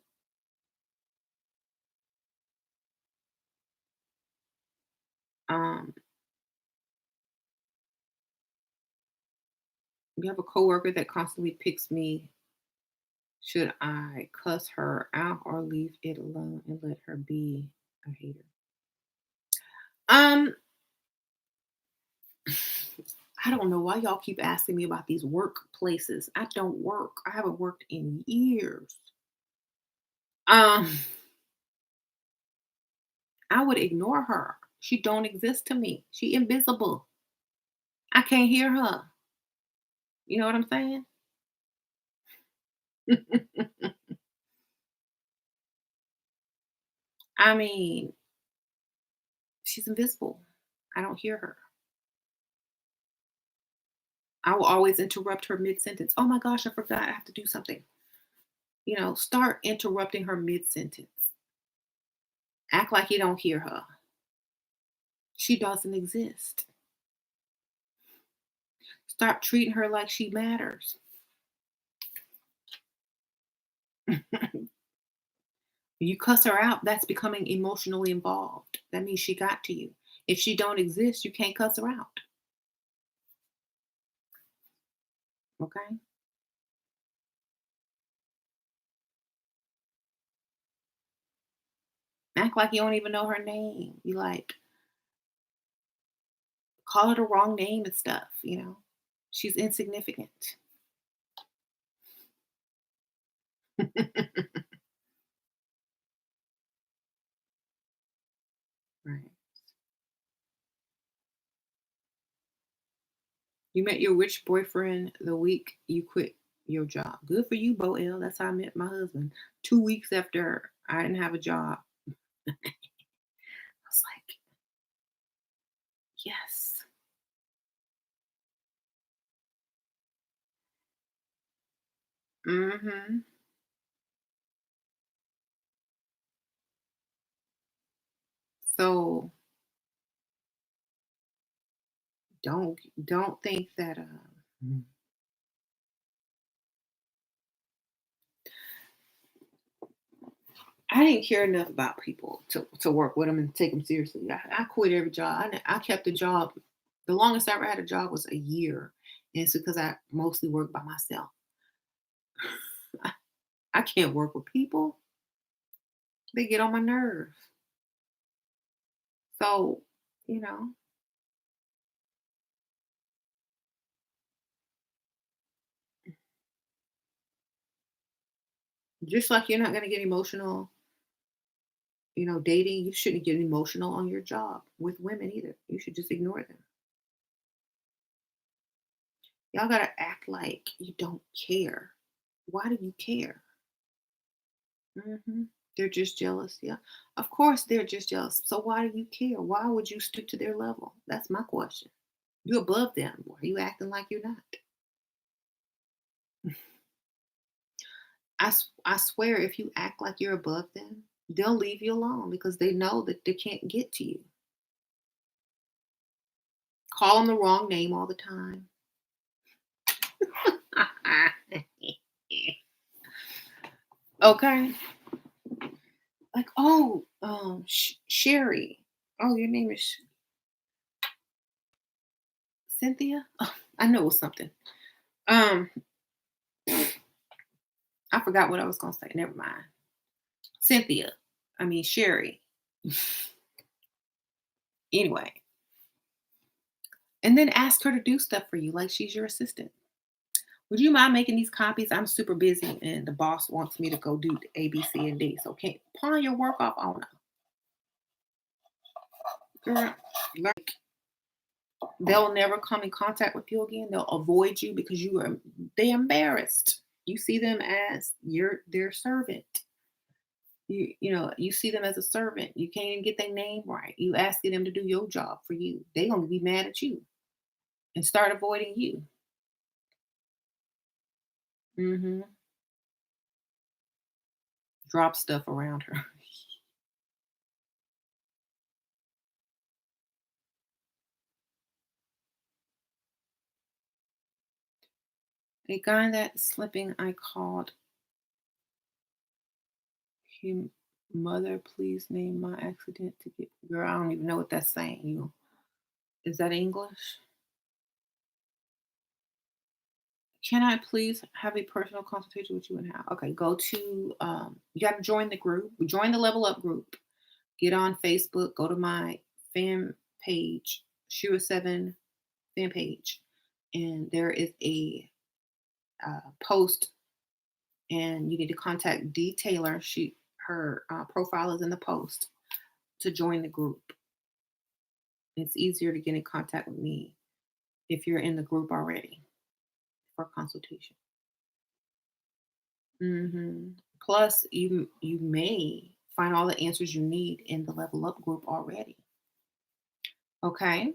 Um, you have a coworker that constantly picks me. Should I cuss her out or leave it alone and let her be a hater? Um, I don't know why y'all keep asking me about these workplaces. I don't work. I haven't worked in years. Um, I would ignore her. She don't exist to me. She invisible. I can't hear her. You know what I'm saying? I mean, she's invisible. I don't hear her. I will always interrupt her mid sentence. Oh my gosh, I forgot. I have to do something. Start interrupting her mid sentence. Act like you don't hear her. She doesn't exist. Stop treating her like she matters. You cuss her out, that's becoming emotionally involved. That means she got to you. If she don't exist, you can't cuss her out. Okay? Act like you don't even know her name. You like call her the wrong name and stuff. She's insignificant. Right. You met your rich boyfriend the week you quit your job. Good for you, Bo L. That's how I met my husband. 2 weeks after I didn't have a job. I was like, yes. Hmm. So don't think that I didn't care enough about people to work with them and take them seriously. I quit every job. I kept the job. The longest I ever had a job was a year, and it's because I mostly worked by myself. I, I can't work with people. They get on my nerves. So, you know, just like you're not gonna get emotional, dating, you shouldn't get emotional on your job with women either. You should just ignore them. Y'all gotta act like you don't care. Why do you care? Hmm. They're just jealous. Yeah. Of course they're just jealous. So why do you care? Why would you stoop to their level? That's my question. You're above them. Why are you acting like you're not? I swear, if you act like you're above them, they'll leave you alone because they know that they can't get to you. Call them the wrong name all the time. Okay. Like, oh, Sherry. Oh, your name is Cynthia? Oh, I know it was something. Um, I forgot what I was gonna say. Never mind. Cynthia. I mean Sherry. Anyway. And then ask her to do stuff for you like she's your assistant. Would you mind making these copies? I'm super busy and the boss wants me to go do A, B, C, and D. So can't pawn your work off on her. Girl, like they'll never come in contact with you again. They'll avoid you because they're embarrassed. You see them as their servant. You see them as a servant. You can't even get their name right. You asking them to do your job for you. They gonna be mad at you and start avoiding you. Hmm. Drop stuff around her. A guy that's slipping, I called him mother, please name my accident to get girl. I don't even know what that's saying. You is that English? Can I please have a personal consultation with you and how? Okay, go to you gotta join the group. Join the level up group. Get on Facebook, go to my fan page, Shira7 fan page, and there is a post, and you need to contact D Taylor. Her profile is in the post to join the group. It's easier to get in contact with me if you're in the group already for consultation. Plus, you may find all the answers you need in the level up group already. Okay.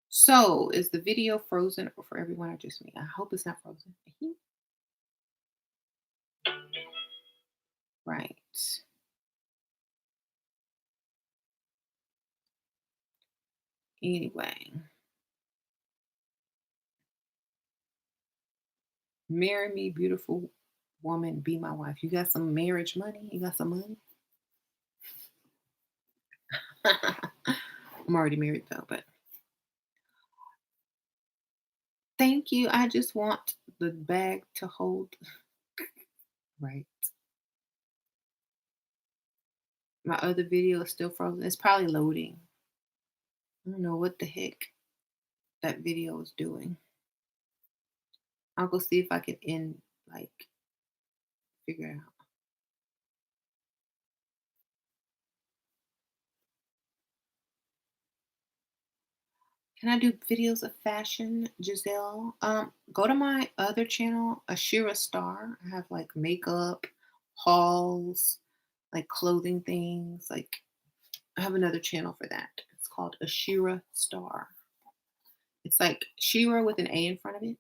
So, is the video frozen for everyone or just me? I hope it's not frozen. Right. Anyway, marry me, beautiful woman, be my wife. You got some marriage money? You got some money? I'm already married though, but thank you. I just want the bag to hold. Right. My other video is still frozen. It's probably loading. I don't know what the heck that video is doing. I'll go see if I can like figure it out. Can I do videos of fashion, Giselle? Go to my other channel, Ashira Star. I have like makeup, hauls, like clothing things. Like I have another channel for that. It's called Ashira Star. It's like Shira with an A in front of it,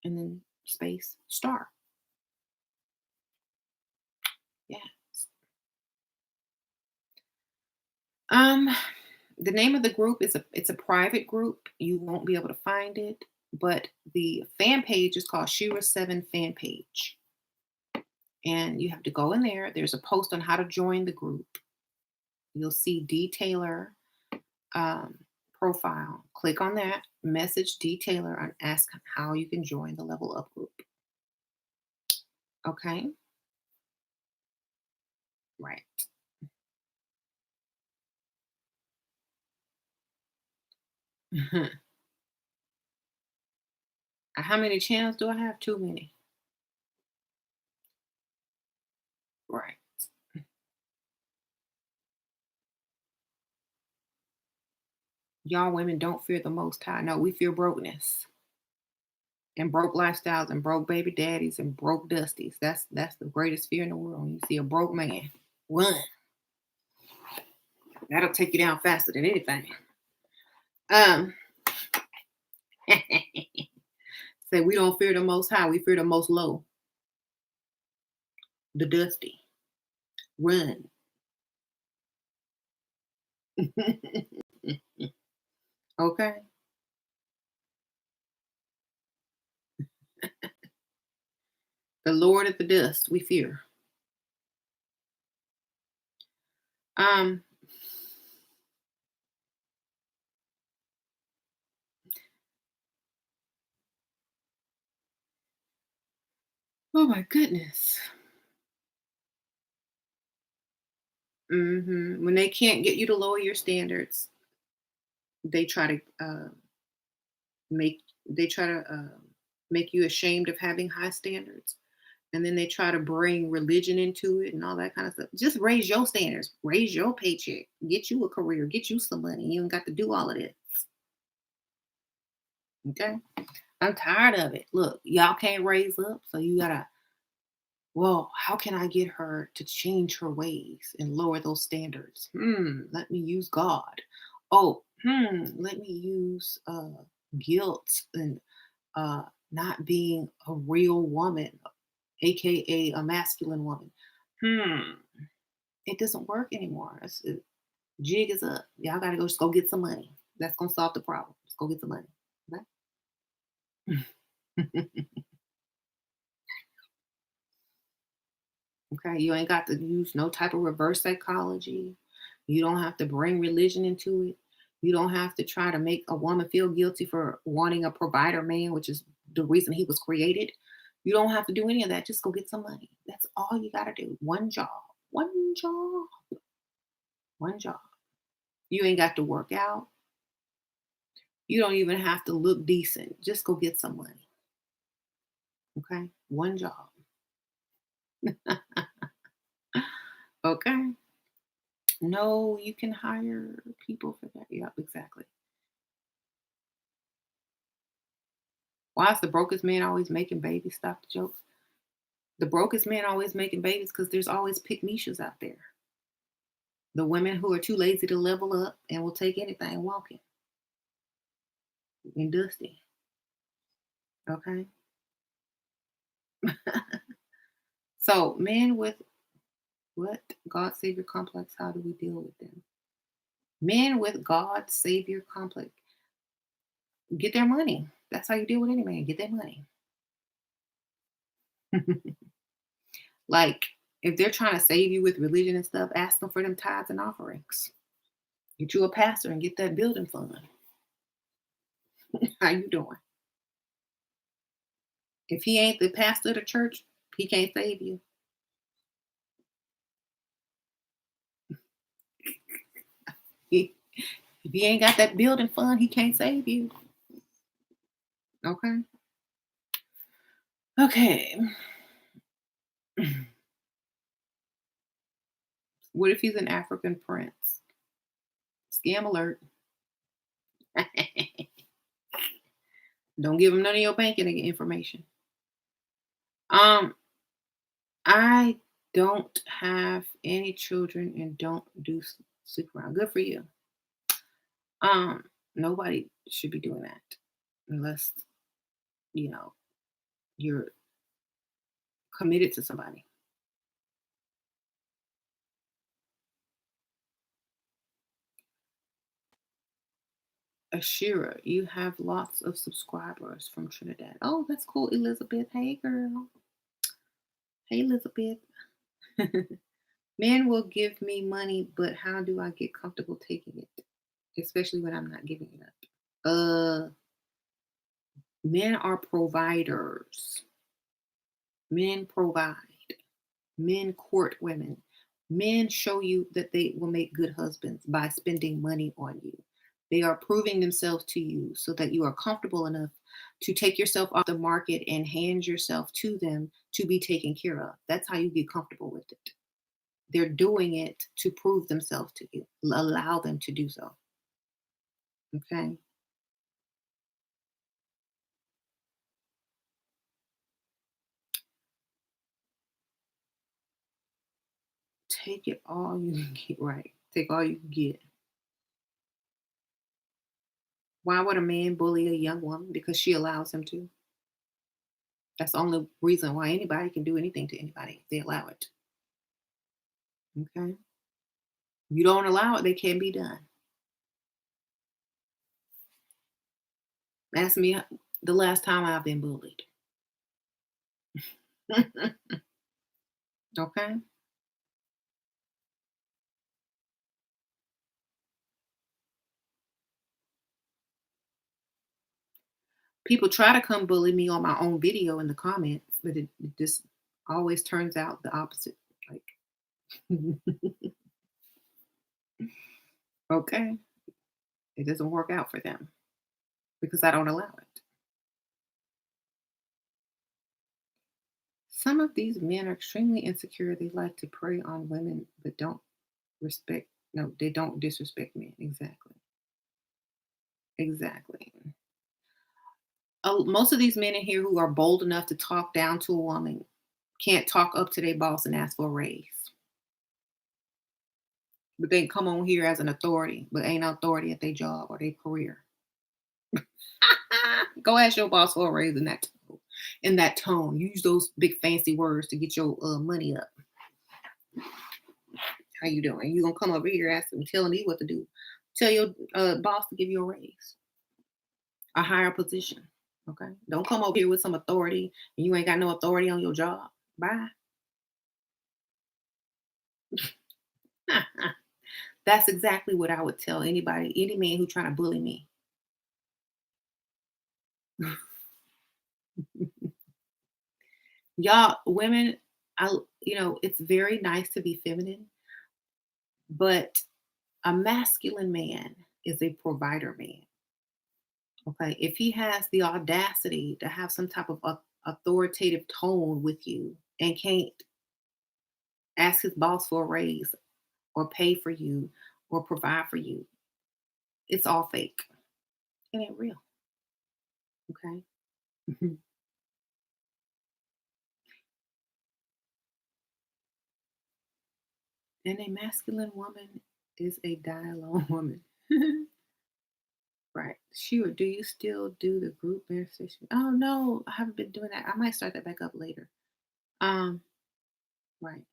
and then space star. Yeah. Um, the name of the group is it's a private group. You won't be able to find it, but the fan page is called Shira7 fan page. And you have to go in there. There's a post on how to join the group. You'll see Detailer um, profile. Click on that, message Detailer, and ask how you can join the Level Up group. Okay? Right. How many channels do I have? Too many. Right. Y'all women don't fear the most high. No, we fear brokenness and broke lifestyles and broke baby daddies and broke dusties. That's the greatest fear in the world. When you see a broke man, run. That'll take you down faster than anything. Um, say we don't fear the most high, we fear the most low, the dusty. Run. Okay. The Lord of the dust, we fear. Um, oh my goodness. When they can't get you to lower your standards, they try to make they try to make you ashamed of having high standards, and then they try to bring religion into it and all that kind of stuff. Just raise your standards, raise your paycheck, get you a career, get you some money. You don't got to do all of this. Okay, I'm tired of it. Look, y'all can't raise up, so you gotta. Well, how can I get her to change her ways and lower those standards? Let me use God. Oh, let me use guilt and not being a real woman, aka a masculine woman. Hmm, it doesn't work anymore. Jig is up. Y'all gotta go just go get some money. That's gonna solve the problem. Just go get some money. Okay? Okay, you ain't got to use no type of reverse psychology. You don't have to bring religion into it. You don't have to try to make a woman feel guilty for wanting a provider man, which is the reason he was created. You don't have to do any of that. Just go get some money. That's all you got to do. One job. One job. One job. You ain't got to work out. You don't even have to look decent. Just go get some money. Okay? One job. Okay? No, you can hire people for that. Yep, exactly. Why is the brokest man always making babies? Stop the joke. The brokest man always making babies because there's always pick niches out there. The women who are too lazy to level up and will take anything walking and dusty. Okay. So men with what? God Savior complex, how do we deal with them? Men with God Savior complex, get their money. That's how you deal with any man. Get their money. Like if they're trying to save you with religion and stuff, ask them for them tithes and offerings. Get you a pastor and get that building fund. How you doing? If he ain't the pastor of the church, he can't save you. He, if he ain't got that building fund, he can't save you. Okay. Okay. What if he's an African prince? Scam alert. Don't give him none of your banking information. Um, I don't have any children and don't do sleep around. Good for you. Nobody should be doing that unless you know you're committed to somebody. Ashira, you have lots of subscribers from Trinidad. Oh, that's cool, Elizabeth. Hey, girl. Hey, Elizabeth. Men will give me money, but how do I get comfortable taking it? Especially when I'm not giving it up. Uh, Men are providers. Men provide. Men court women. Men show you that they will make good husbands by spending money on you. They are proving themselves to you so that you are comfortable enough to take yourself off the market and hand yourself to them to be taken care of. That's how you get comfortable with it. They're doing it to prove themselves to you. Allow them to do so. Okay. Take it all you can get, right. Take all you can get. Why would a man bully a young woman? Because she allows him to. That's the only reason why anybody can do anything to anybody if they allow it. Okay. You don't allow it, they can be done. Ask me the last time I've been bullied. Okay. People try to come bully me on my own video in the comments, but it just always turns out the opposite. Like, okay, it doesn't work out for them because I don't allow it. Some of these men are extremely insecure. They like to prey on women, but don't respect. No, they don't disrespect men. Exactly. Exactly. Most of these men in here who are bold enough to talk down to a woman can't talk up to their boss and ask for a raise. But they come on here as an authority, but ain't no authority at their job or their career. Go ask your boss for a raise in that tone. Use those big fancy words to get your money up. How you doing? You gonna come over here asking, telling me what to do? Tell your boss to give you a raise, a higher position. Okay. Don't come over here with some authority and you ain't got no authority on your job. Bye. That's exactly what I would tell anybody, any man who trying to bully me. Y'all, women, it's very nice to be feminine, but a masculine man is a provider man. Okay. If he has the audacity to have some type of authoritative tone with you and can't ask his boss for a raise or pay for you or provide for you, it's all fake. It ain't real. Okay. Mhm. And a masculine woman is a die alone woman. Right. Sure. Do you still do the group meditation? Oh no, I haven't been doing that. I might start that back up later. Um, right.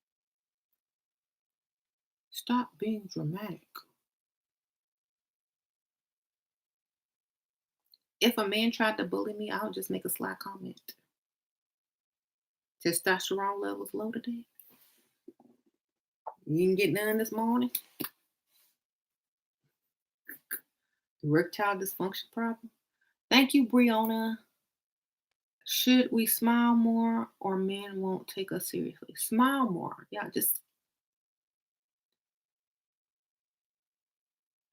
Stop being dramatic. If a man tried to bully me, I'll just make a sly comment. Testosterone levels low today. You didn't get none this morning. Erectile dysfunction problem. Thank you, Brianna. Should we smile more or men won't take us seriously? Smile more. Yeah, just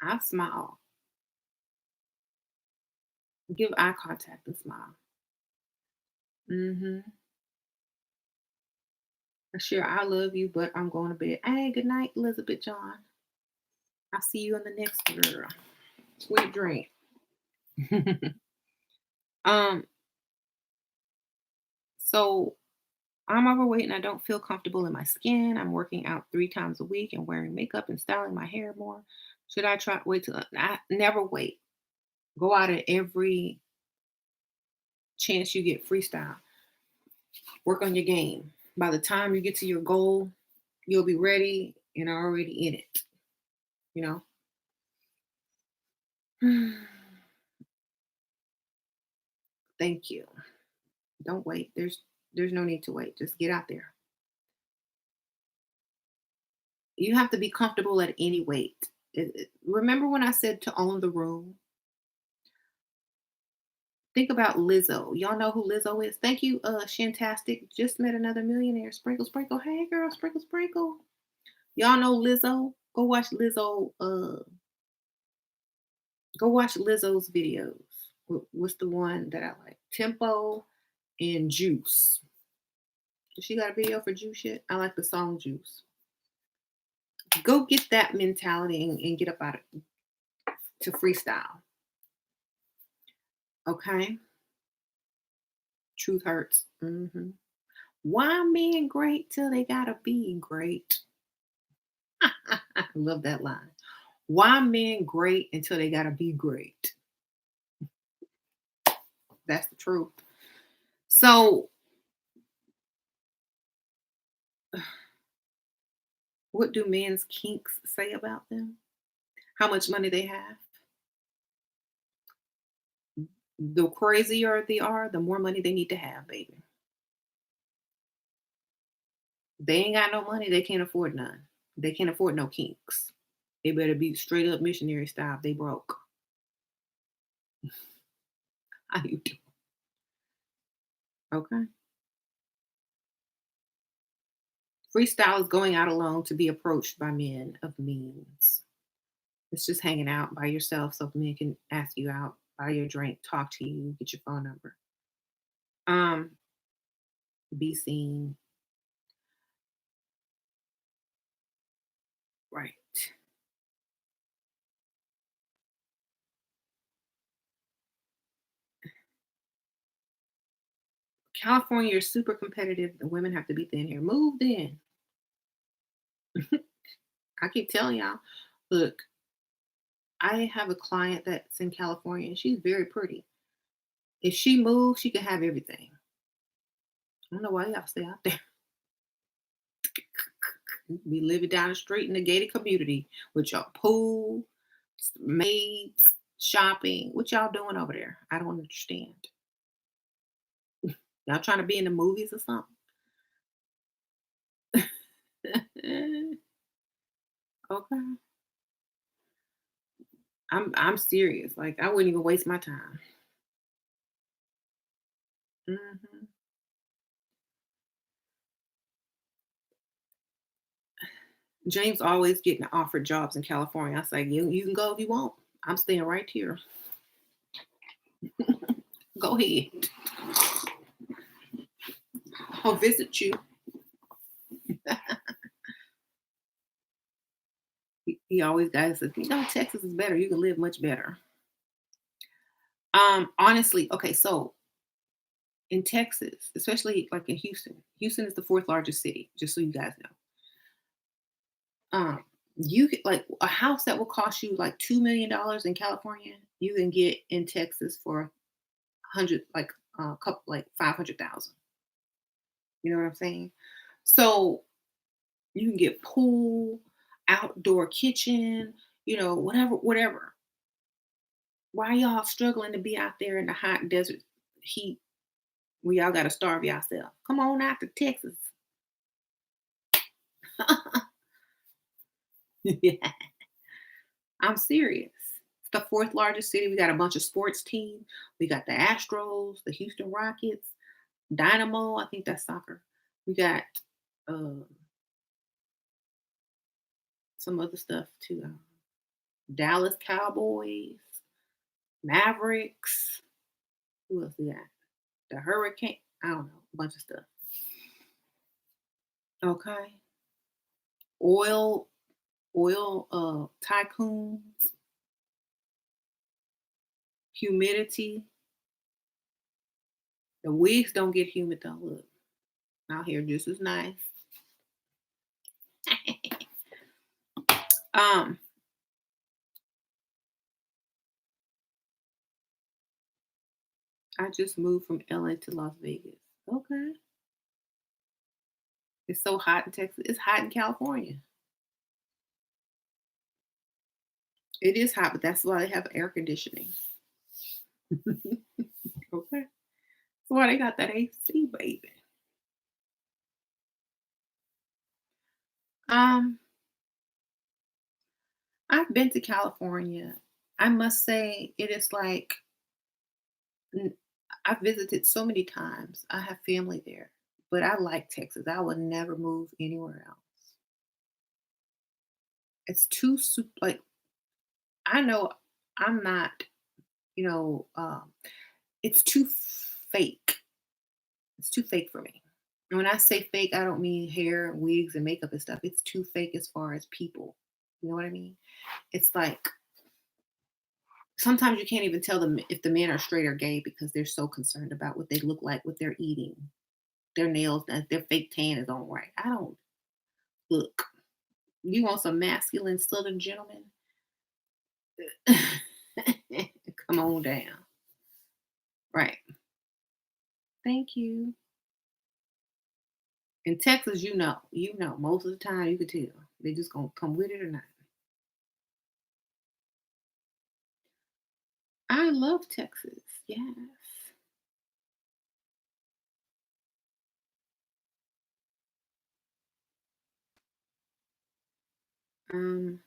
I smile. Give eye contact and smile. Mm-hmm. Sure, I love you, but I'm going to bed. Hey, good night, Elizabeth John. I'll see you in the next girl. Sweet dream. um, so I'm overweight and I don't feel comfortable in my skin. I'm working out 3 times a week and wearing makeup and styling my hair more. Should I try wait till I never wait? Go out at every chance you get freestyle. Work on your game. By the time you get to your goal, you'll be ready and already in it. You know. Thank you. Don't wait. There's no need to wait. Just get out there. You have to be comfortable at any weight. Remember when I said to own the room? Think about Lizzo. Y'all know who Lizzo is? Thank you, Shantastic. Just met another millionaire. Sprinkle, sprinkle. Hey, girl, sprinkle, sprinkle. Y'all know Lizzo? Go watch Lizzo. Go watch Lizzo's videos. What's the one that I like? Tempo and Juice. Does she got a video for Juice yet? I like the song Juice. Go get that mentality and get up out of to freestyle. Okay. Truth hurts. Why men great till they gotta be great? I love that line. Why men great until they gotta be great? That's the truth. So, what do men's kinks say about them? How much money they have? The crazier they are, the more money they need to have, baby. They ain't got no money, they can't afford none. They can't afford no kinks. They better be straight up missionary style if they broke. How you do? Okay. Freestyle is going out alone to be approached by men of means. It's just hanging out by yourself so men can ask you out, buy your drink, talk to you, get your phone number. Um, be seen. Right. California is super competitive. The women have to be thin here. Move in. I keep telling y'all, look, I have a client that's in California and she's very pretty. If she moves, she can have everything. I don't know why y'all stay out there. Be living down the street in the gated community with your pool, maids, shopping. What y'all doing over there? I don't understand. Y'all trying to be in the movies or something? Okay. I'm serious. Like, I wouldn't even waste my time. Mhm. James always getting offered jobs in California. I say, you can go if you want. I'm staying right here. Go ahead. I'll visit you. He always guys says, Texas is better. You can live much better. Honestly, okay, so in Texas, especially like in Houston is the fourth largest city, just so you guys know. You could like a house that will cost you like $2 million in California, you can get in Texas for 100, like a couple, like 500,000. You know what I'm saying? So you can get pool, outdoor kitchen, whatever, whatever. Why y'all struggling to be out there in the hot desert heat where y'all got to starve yourself? Come on out to Texas. Yeah, I'm serious. It's the fourth largest city. We got a bunch of sports teams. We got the Astros, the Houston Rockets, Dynamo. I think that's soccer. We got uh, some other stuff too. Dallas Cowboys, Mavericks. Who else we got? The Hurricane. I don't know. A bunch of stuff. Okay. Oil, tycoons, humidity. The wigs don't get humid though. Look, out here just as nice. um, I just moved from LA to Las Vegas. Okay. It's so hot in Texas. It's hot in California. It is hot, but that's why they have air conditioning. Okay. That's why they got that AC, baby. Um, I've been to California. I must say it is like n- I've visited so many times. I have family there, but I like Texas. I would never move anywhere else. It's too like I know I'm not, you know, it's too fake. It's too fake for me. And when I say fake, I don't mean hair, wigs, and makeup and stuff. It's too fake as far as people. You know what I mean? It's like sometimes you can't even tell them if the men are straight or gay because they're so concerned about what they look like, what they're eating, their nails, that their fake tan is on right. I don't look. You want some masculine southern gentlemen? Come on down. Right. Thank you. In Texas, most of the time you could tell. They just gonna come with it or not. I love Texas. Yes. Um,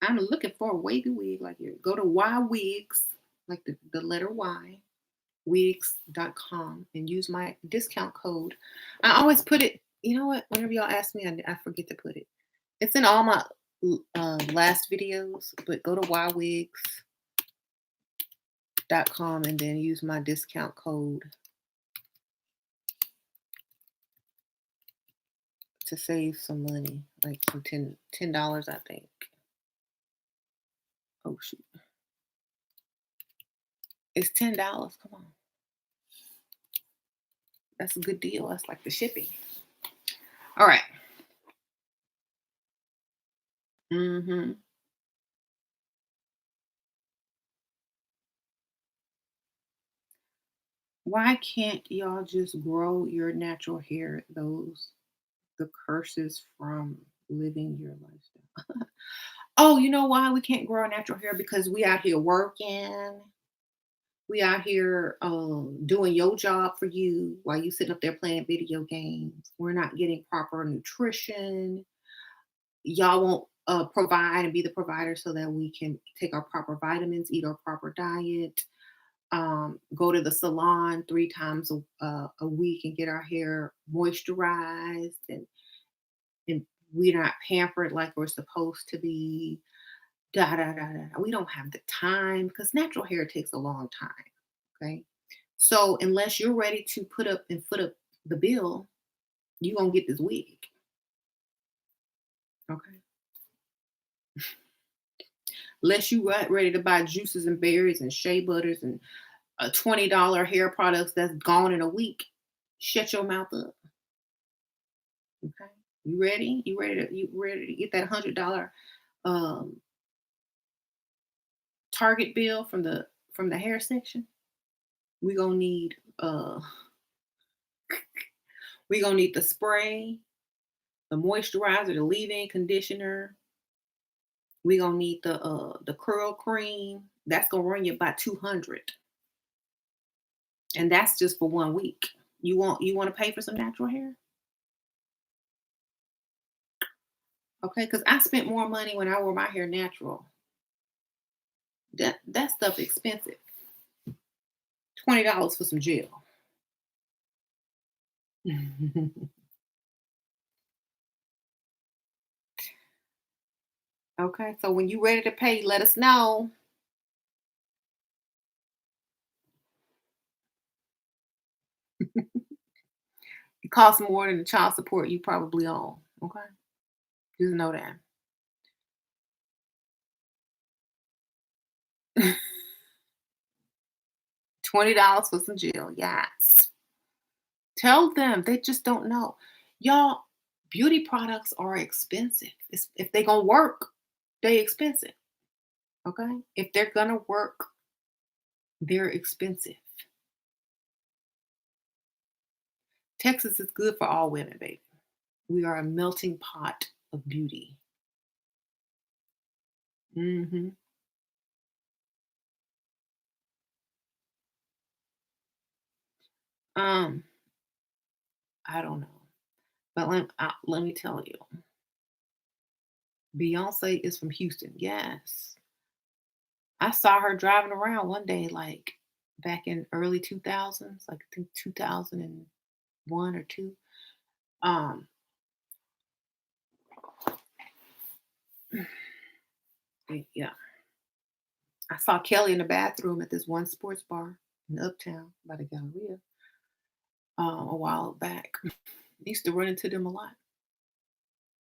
I'm looking for a wavy wig like you. Go to Y Wigs, like the letter Y, wigs.com and use my discount code. I always put it, you know what? Whenever y'all ask me, I forget to put it. It's in all my last videos, but go to ywigs.com and then use my discount code to save some money, like some $10, I think. Oh shoot. It's $10. Come on. That's a good deal. That's like the shipping. All right. Mm-hmm. Why can't y'all just grow your natural hair? Those the curses from living your lifestyle. Oh, you know why we can't grow our natural hair? Because we out here working. We out here doing your job for you while you sitting up there playing video games. We're not getting proper nutrition. Y'all won't provide and be the provider so that we can take our proper vitamins, eat our proper diet, go to the salon 3 times a week and get our hair moisturized, and we're not pampered like we're supposed to be. Da da da da. We don't have the time because natural hair takes a long time. Okay, so unless you're ready to put up and foot up the bill, you gonna get this wig. Okay, unless you ready to buy juices and berries and shea butters and $20 hair products that's gone in a week, shut your mouth up. Okay, you ready? You ready to get that $100 um, Target bill from the hair section? We gonna need we gonna need the spray, the moisturizer, the leave-in conditioner. We gonna need the curl cream. That's gonna run you about 200, and that's just for 1 week. You want to pay for some natural hair? Okay, because I spent more money when I wore my hair natural. That stuff expensive. $20 for some gel. Okay, so when you ready to pay, let us know. It costs more than the child support you probably own. Okay, just know that. $20 for some gel. Yes. Tell them they just don't know. Y'all, beauty products are expensive. If they gonna work, they expensive. Okay, if they're gonna work, they're expensive. Texas is good for all women, baby. We are a melting pot of beauty. Hmm. Um, I don't know, but let me tell you, Beyonce is from Houston. Yes, I saw her driving around one day, like back in early 2000s, like I think 2001 or two. Um, yeah, I saw Kelly in the bathroom at this one sports bar in Uptown by the Galleria a while back. Used to run into them a lot.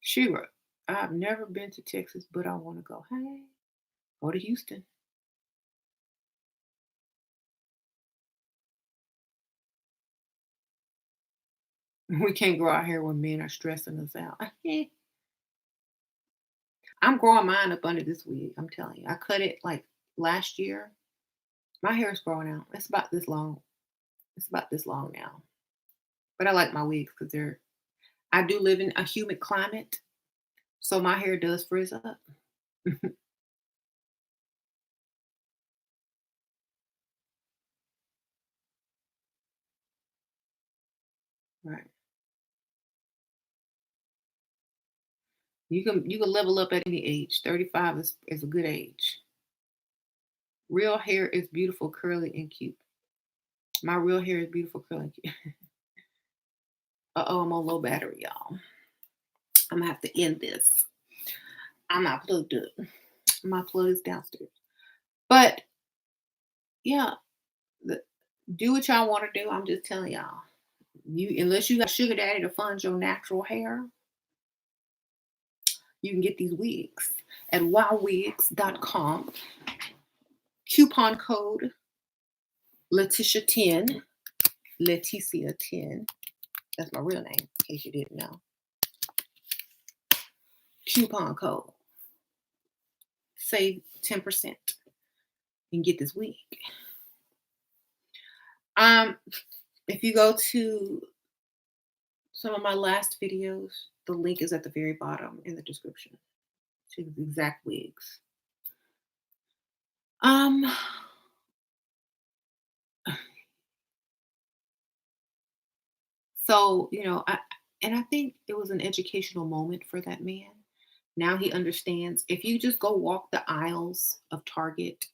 Sure, I've never been to Texas, but I want to go. Hey, go to Houston. We can't grow our hair when men are stressing us out. I'm growing mine up under this wig. I'm telling you, I cut it like last year. My hair is growing out. It's about this long. It's about this long now. But I like my wigs because they're. I do live in a humid climate, so my hair does frizz up. Right. You can level up at any age. 35 is a good age. Real hair is beautiful, curly, and cute. My real hair is beautiful, curly, and cute. Uh-oh, I'm on low battery, y'all. I'm gonna have to end this. I'm not plugged up. My plug is downstairs. But yeah, the, do what y'all want to do. I'm just telling y'all. You unless you got sugar daddy to fund your natural hair, you can get these wigs at wowwigs.com. Coupon code Letitia10. Leticia10. That's my real name, in case you didn't know. Coupon code. Save 10% and get this wig. Um, if you go to some of my last videos, the link is at the very bottom in the description to the exact wigs. Um, So, and I think it was an educational moment for that man. Now he understands if you just go walk the aisles of Target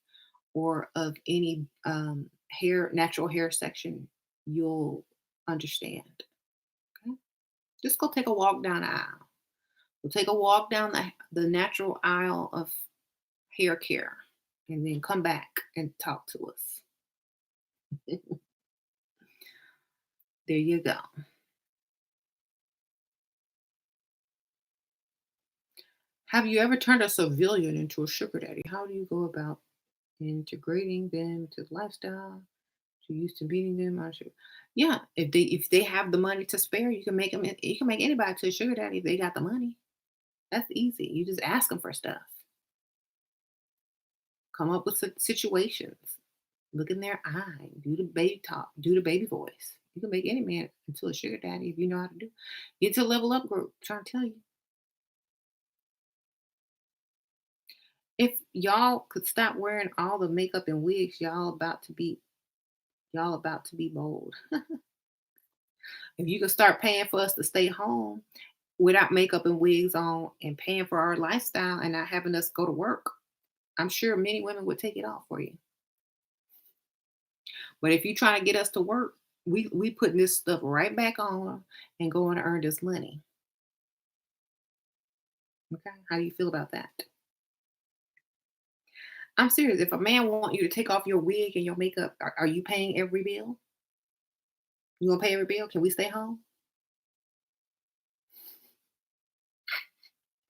or of any natural hair section, you'll understand. Okay? Just go take a walk down the aisle. We'll take a walk down the natural aisle of hair care and then come back and talk to us. There you go. Have you ever turned a civilian into a sugar daddy? How do you go about integrating them to the lifestyle? To used to beating them? I should. Yeah, if they have the money to spare, you can make them. You can make anybody to a sugar daddy if they got the money. That's easy. You just ask them for stuff. Come up with situations. Look in their eye. Do the baby talk. Do the baby voice. You can make any man into a sugar daddy if you know how to do. Get to a level up group. Trying to tell you. If y'all could stop wearing all the makeup and wigs, y'all about to be bold. If you could start paying for us to stay home without makeup and wigs on and paying for our lifestyle and not having us go to work, I'm sure many women would take it off for you. But if you trying to get us to work, we putting this stuff right back on and going to earn this money. Okay, how do you feel about that? I'm serious. If a man want you to take off your wig and your makeup, are you paying every bill? You gonna pay every bill? Can we stay home?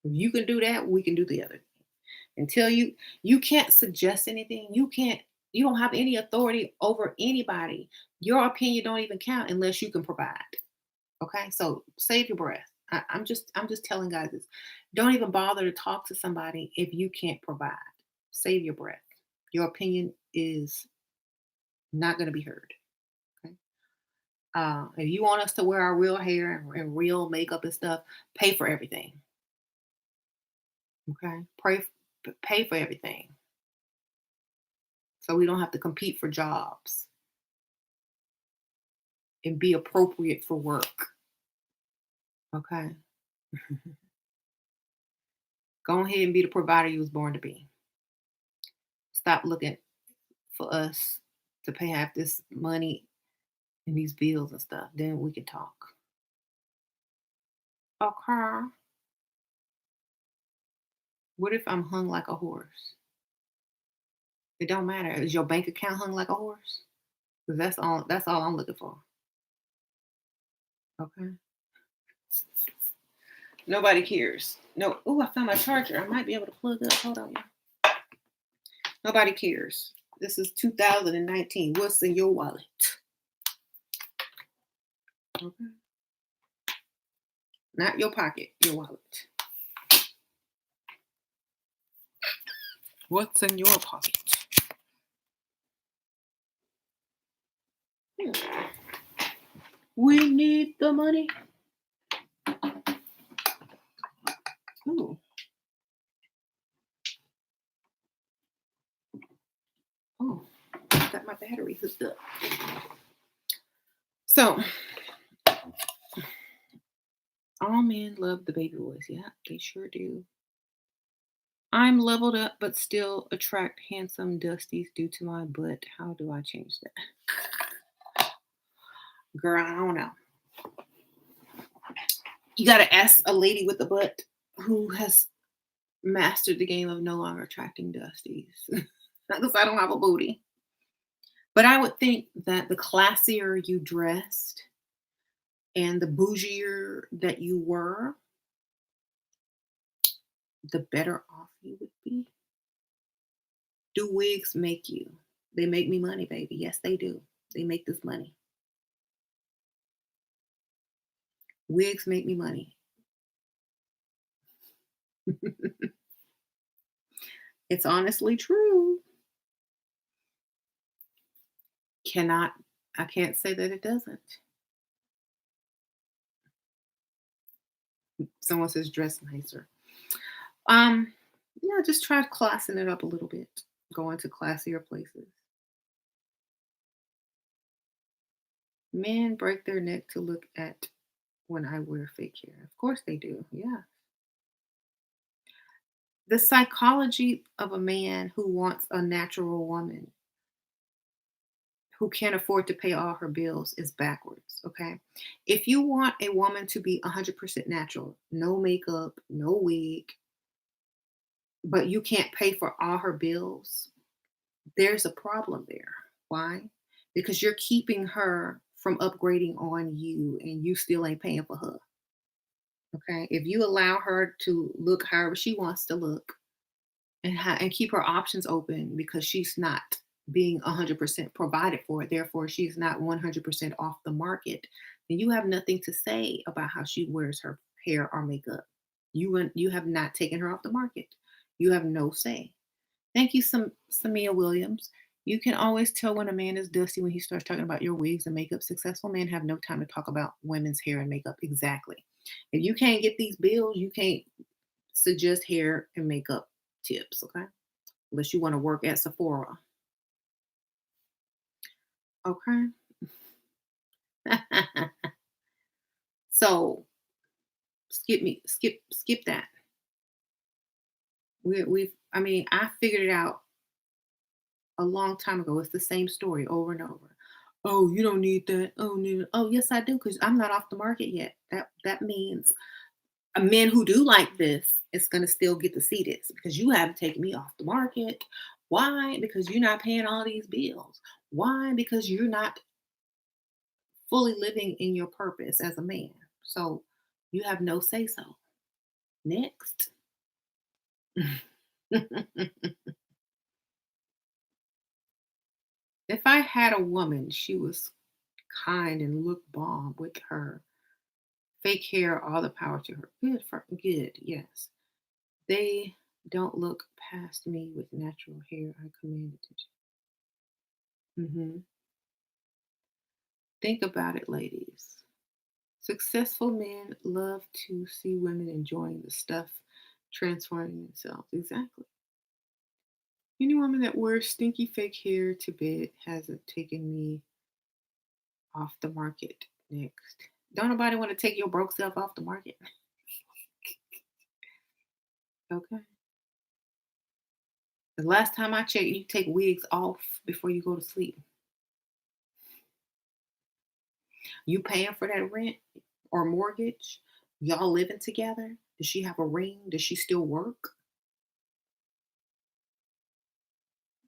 If you can do that, we can do the other. Until you can't suggest anything. You don't have any authority over anybody. Your opinion don't even count unless you can provide. Okay? So save your breath. I'm just telling guys this. Don't even bother to talk to somebody if you can't provide. Save your breath. Your opinion is not going to be heard. Okay? If you want us to wear our real hair and real makeup and stuff, pay for everything. Okay? Pay for everything so we don't have to compete for jobs and be appropriate for work. Okay. Go ahead and be the provider you was born to be. Stop looking for us to pay half this money and these bills and stuff. Then we can talk. Okay. What if I'm hung like a horse? It don't matter. Is your bank account hung like a horse? 'Cause that's all I'm looking for. Okay. Nobody cares. No. Oh, I found my charger. I might be able to plug up. Hold on. Nobody cares. This is 2019. What's in your wallet? Okay. Not your pocket, your wallet. What's in your pocket? Hmm. We need the money. Ooh. Oh, I got my battery hooked up. So, all men love the baby boys. Yeah, they sure do. I'm leveled up, but still attract handsome dusties due to my butt. How do I change that? Girl, I don't know. You got to ask a lady with a butt who has mastered the game of no longer attracting dusties. Because I don't have a booty. But I would think that the classier you dressed and the bougier that you were, the better off you would be. Do wigs make you? They make me money, baby. Yes, they do. They make this money. Wigs make me money. It's honestly true. Cannot I can't say that it doesn't. Someone says dress nicer. Um, yeah, just try classing it up a little bit. Going to classier places. Men break their neck to look at when I wear fake hair. Of course they do. Yeah. The psychology of a man who wants a natural woman who can't afford to pay all her bills is backwards. Okay. If you want a woman to be 100% natural, no makeup, no wig, but you can't pay for all her bills, there's a problem there. Why? Because you're keeping her from upgrading on you and you still ain't paying for her. Okay. If you allow her to look however she wants to look and keep her options open because she's not being 100% provided for, therefore she's not 100% off the market, then you have nothing to say about how she wears her hair or makeup. You have not taken her off the market. You have no say. Thank you, Samia Williams. You can always tell when a man is dusty when he starts talking about your wigs and makeup. Successful men have no time to talk about women's hair and makeup. Exactly. If you can't get these bills, you can't suggest hair and makeup tips, okay? Unless you want to work at Sephora. Okay. So skip that. I mean, I figured it out a long time ago. It's the same story over and over. Oh, you don't need that. Oh, need it. Oh, yes, I do, because I'm not off the market yet. That means a men who do like this is gonna still get to see this because you haven't taken me off the market. Why? Because you're not paying all these bills. Why? Because you're not fully living in your purpose as a man. So you have no say so. Next. If I had a woman, she was kind and looked bomb with her fake hair, all the power to her. Good, yes. They don't look past me with natural hair. I command attention. Think about it, ladies. Successful men love to see women enjoying the stuff, transforming themselves. Exactly. Any woman that wears stinky fake hair to bed hasn't taken me off the market. Next. Don't nobody want to take your broke self off the market. Okay. The last time I checked, you take wigs off before you go to sleep. You paying for that rent or mortgage? Y'all living together? Does she have a ring? Does she still work?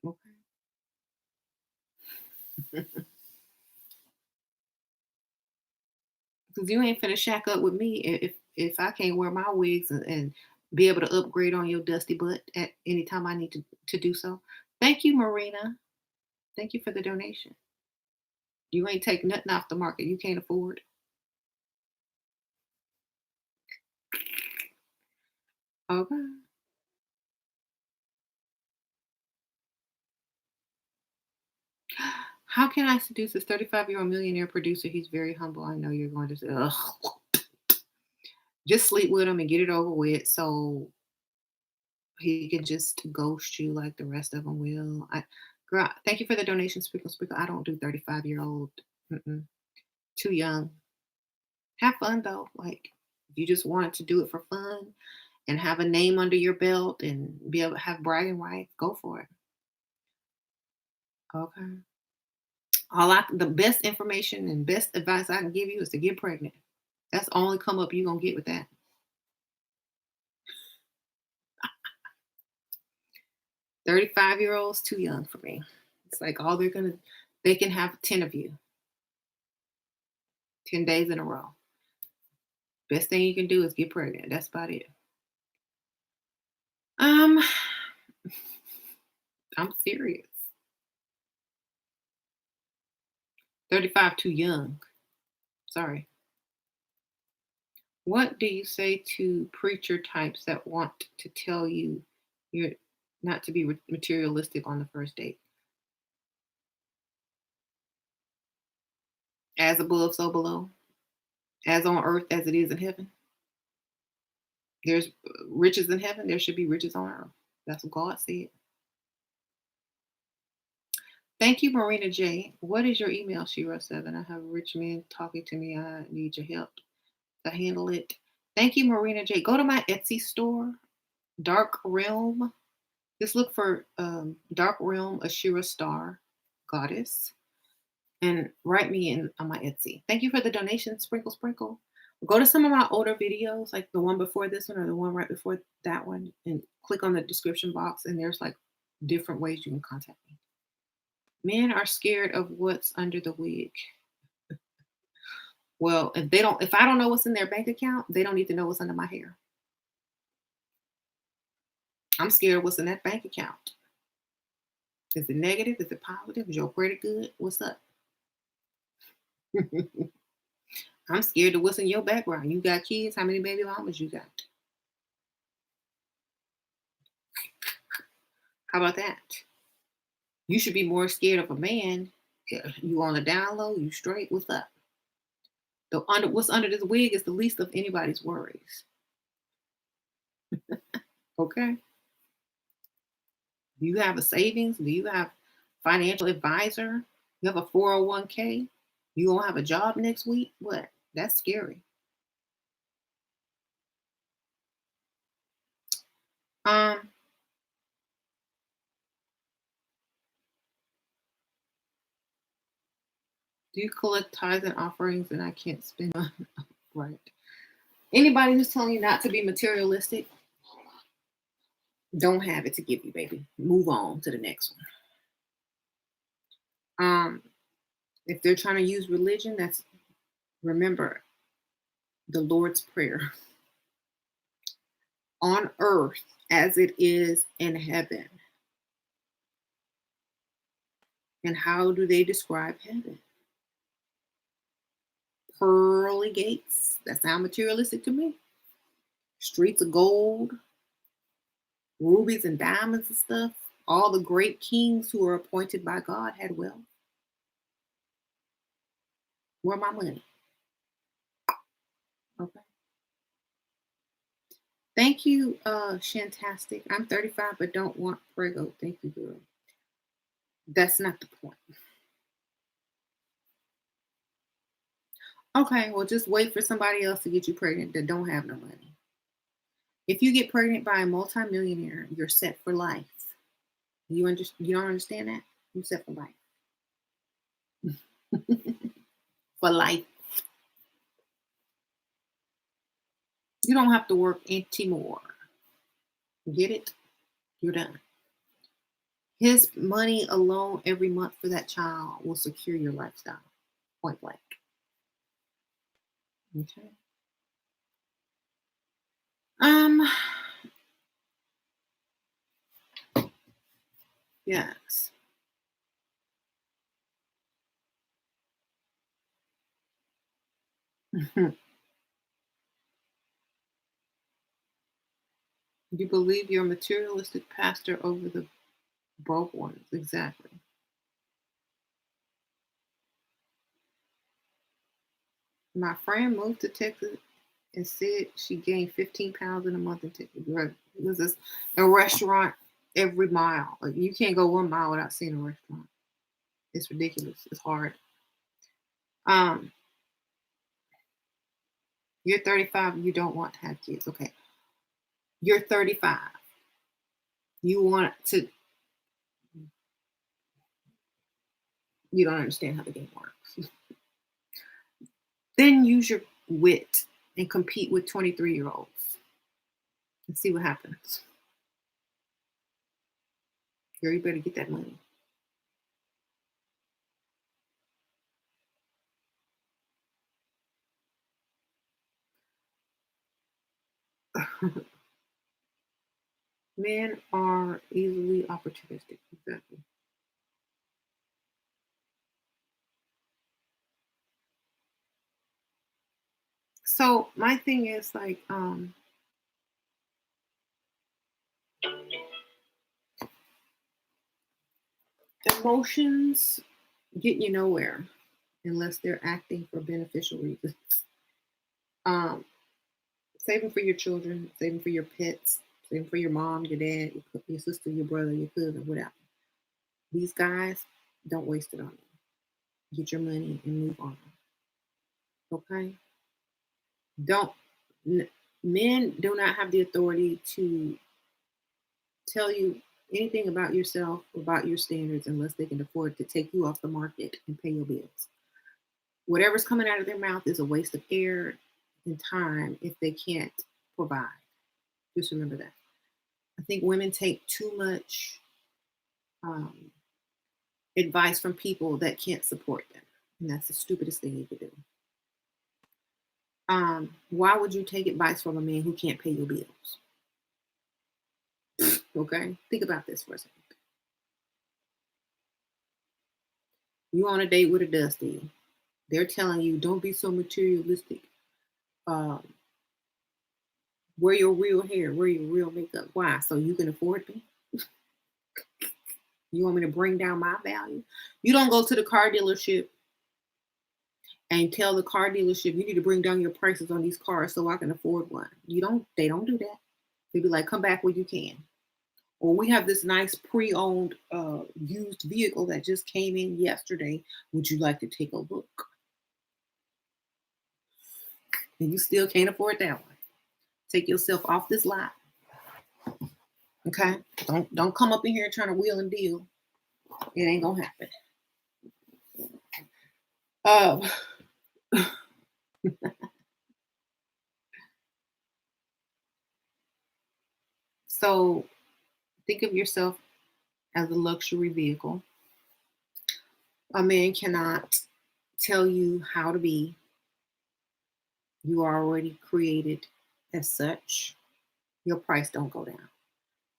Okay. Because you ain't finna shack up with me if I can't wear my wigs and be able to upgrade on your dusty butt at any time I need to do so. Thank you, Marina. Thank you for the donation. You ain't take nothing off the market you can't afford. Okay. How can I seduce this 35-year-old millionaire producer? He's very humble. I know you're going to say, ugh. Just sleep with him and get it over with so he can just ghost you like the rest of them will. Girl, thank you for the donation, Sprinkle Sprinkle. I don't do 35-year-old. Mm-mm. Too young. Have fun though. Like, if you just wanted to do it for fun and have a name under your belt and be able to have bragging rights, go for it. Okay. The best information and best advice I can give you is to get pregnant. That's the only come up you're gonna get with that. 35-year-olds too young for me. It's like all they can have 10 of you, 10 days in a row. Best thing you can do is get pregnant. That's about it. Um, I'm serious. 35 too young. Sorry. What do you say to preacher types that want to tell you you're not to be materialistic on the first date? As above, so below. As on earth as it is in heaven. There's riches in heaven. There should be riches on earth. That's what God said. Thank you, Marina J. What is your email, Shira7? I have a rich man talking to me. I need your help to handle it. Thank you, Marina J. Go to my Etsy store, Dark Realm. Just look for Dark Realm Ashira Star Goddess and write me in on my Etsy. Thank you for the donation, Sprinkle Sprinkle. Go to some of my older videos, like the one before this one or the one right before that one, and click on the description box, and there's like different ways you can contact me. Men are scared of what's under the wig. Well, if I don't know what's in their bank account, they don't need to know what's under my hair. I'm scared of what's in that bank account. Is it negative? Is it positive? Is your credit good? What's up? I'm scared of what's in your background. You got kids? How many baby mamas you got? How about that? You should be more scared of a man. Yeah, you on the down low? You straight? What's up? What's under this wig is the least of anybody's worries. Okay. Do you have a savings? Do you have financial advisor? You have a 401k? You won't have a job next week? What? That's scary. Um, do you collect tithes and offerings and I can't spend on right? Anybody who's telling you not to be materialistic, don't have it to give you, baby. Move on to the next one. If they're trying to use religion, that's remember the Lord's Prayer on earth as it is in heaven. And how do they describe heaven? Pearly gates. That sound materialistic to me. Streets of gold, rubies and diamonds and stuff. All the great kings who were appointed by God had wealth. Where my money? Okay. Thank you, Shantastic. I'm 35 but don't want Prego. Thank you, girl. That's not the point. Okay, well, just wait for somebody else to get you pregnant that don't have no money. If you get pregnant by a multimillionaire, you're set for life. You don't understand that? You're set for life. For life. You don't have to work anymore. Get it? You're done. His money alone every month for that child will secure your lifestyle. Point blank. Okay. Um, yes. You believe you're a materialistic pastor over the broke ones. Exactly. My friend moved to Texas and said she gained 15 pounds in a month in Texas. There's a restaurant every mile. Like you can't go 1 mile without seeing a restaurant. It's ridiculous. It's hard. Um, you're 35. You don't want to have kids. Okay. You're 35. You want to. You don't understand how the game works. Then use your wit and compete with 23-year-olds and see what happens. Girl, you better get that money. Men are easily opportunistic. Exactly. So my thing is like, emotions get you nowhere unless they're acting for beneficial reasons. Um, saving for your children, saving for your pets, saving for your mom, your dad, your sister, your brother, your cousin, whatever. These guys, Don't waste it on them. Get your money and move on. Okay? Don't n- Men do not have the authority to tell you anything about yourself, about your standards, unless they can afford to take you off the market and pay your bills. Whatever's coming out of their mouth is a waste of air and time if they can't provide. Just remember that. I think women take too much um, advice from people that can't support them. And that's the stupidest thing you could do. Why would you take advice from a man who can't pay your bills? Okay? Think about this for a second. You on a date with a Dusty. They're telling you, don't be so materialistic. Um, wear your real hair, wear your real makeup. Why? So you can afford me? You want me to bring down my value? You don't go to the car dealership and tell the car dealership you need to bring down your prices on these cars so I can afford one. They don't do that. They be like, come back when you can. Or we have this nice pre-owned used vehicle that just came in yesterday. Would you like to take a look? And you still can't afford that one. Take yourself off this lot. Okay? Don't come up in here trying to wheel and deal. It ain't gonna happen. Um, so think of yourself as a luxury vehicle. A man cannot tell you how to be. You are already created as such. Your price don't go down.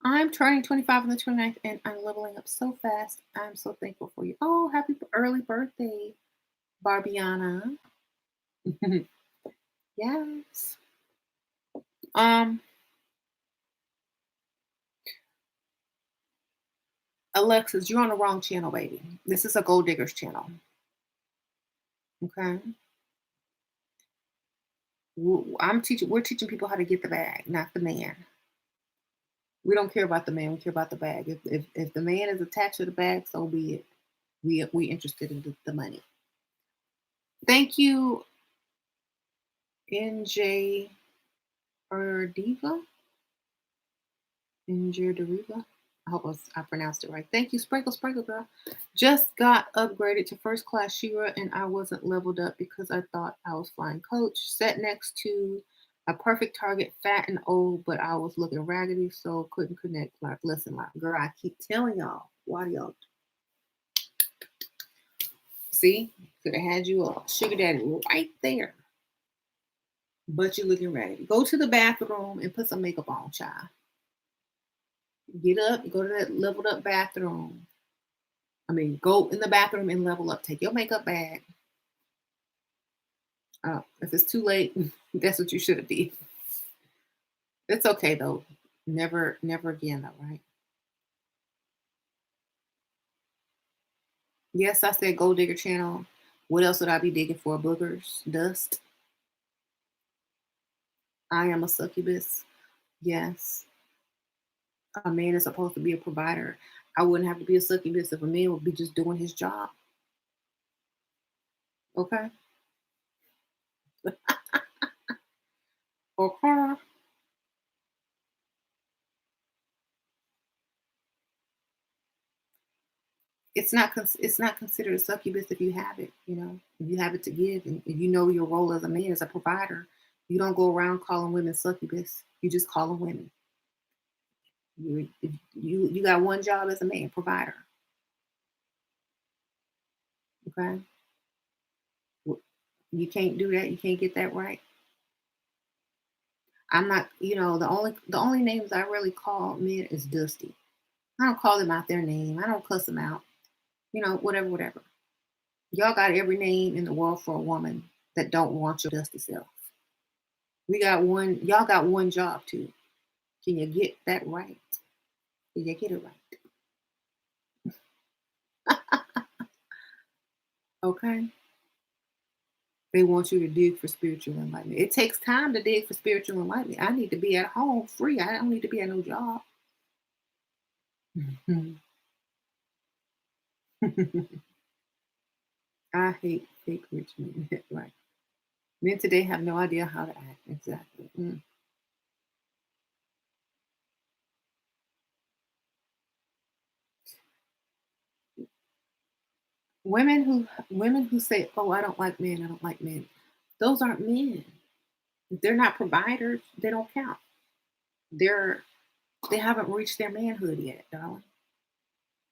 I'm turning 25 on the 29th and I'm leveling up so fast. I'm so thankful for you. Oh, happy early birthday, Barbiana. Yes. Um, Alexis, you're on the wrong channel, baby. This is a gold diggers channel. Okay. We're teaching people how to get the bag, not the man. We don't care about the man, we care about the bag. If the man is attached to the bag, so be it. We interested in the money. Thank you, NJ Diva. Deriva. I hope I pronounced it right. Thank you, Sprinkle Sprinkle Girl. Just got upgraded to first class Shira and I wasn't leveled up because I thought I was flying coach. Sat next to a perfect target, fat and old, but I was looking raggedy, so couldn't connect. Like, listen, like, girl, I keep telling y'all. Why do y'all see? Could have had you a sugar daddy right there. But you're looking raggedy. Go to the bathroom and put some makeup on, child. Get up, go to that leveled up bathroom. Go in the bathroom and level up. Take your makeup bag. If it's too late, that's what you should have did. It's okay though. Never again though, right? Yes, I said gold digger channel. What else would I be digging for? Boogers, dust. I am a succubus. Yes, a man is supposed to be a provider. I wouldn't have to be a succubus if a man would be just doing his job. Okay. Okay. It's not considered a succubus if you have it. If you have it to give, and if you know your role as a man as a provider, you don't go around calling women succubus. You just call them women. You got one job as a man, provider. Okay, you can't do that. You can't get that right. I'm not. The only names I really call men is Dusty. I don't call them out their name. I don't cuss them out. Whatever, whatever. Y'all got every name in the world for a woman that don't want your dusty self. We got one. Y'all got one job too. Can you get that right? Can you get it right? Okay. They want you to dig for spiritual enlightenment. It takes time to dig for spiritual enlightenment. I need to be at home free. I don't need to be at no job. I hate fake rich men. Right. Men today have no idea how to act. Exactly. Women who say, "Oh, I don't like men. I don't like men." Those aren't men. If they're not providers, they don't count. They're they haven't reached their manhood yet, darling.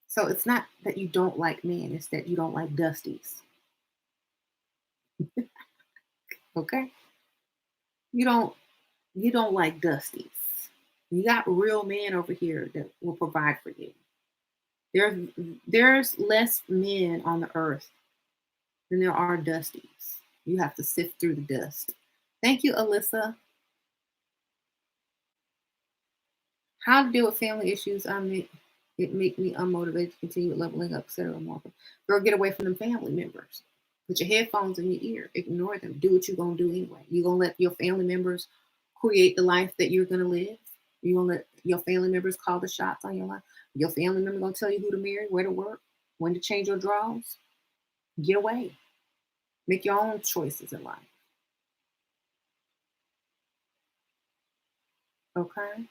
So it's not that you don't like men, it's that you don't like dusties. Okay? You don't you don't like dusties. You got real men over here that will provide for you. There's there's less men on the earth than there are dusties. You have to sift through the dust. Thank you, Alyssa. How to deal with family issues? It make me unmotivated to continue leveling up, etc. More. Girl, get away from them family members. Put your headphones in your ear. Ignore them. Do what you're gonna do anyway. You gonna let your family members create the life that you're gonna live. You gonna let your family members call the shots on your life. Your family member gonna tell you who to marry, where to work, when to change your drawers. Get away. Make your own choices in life. Okay.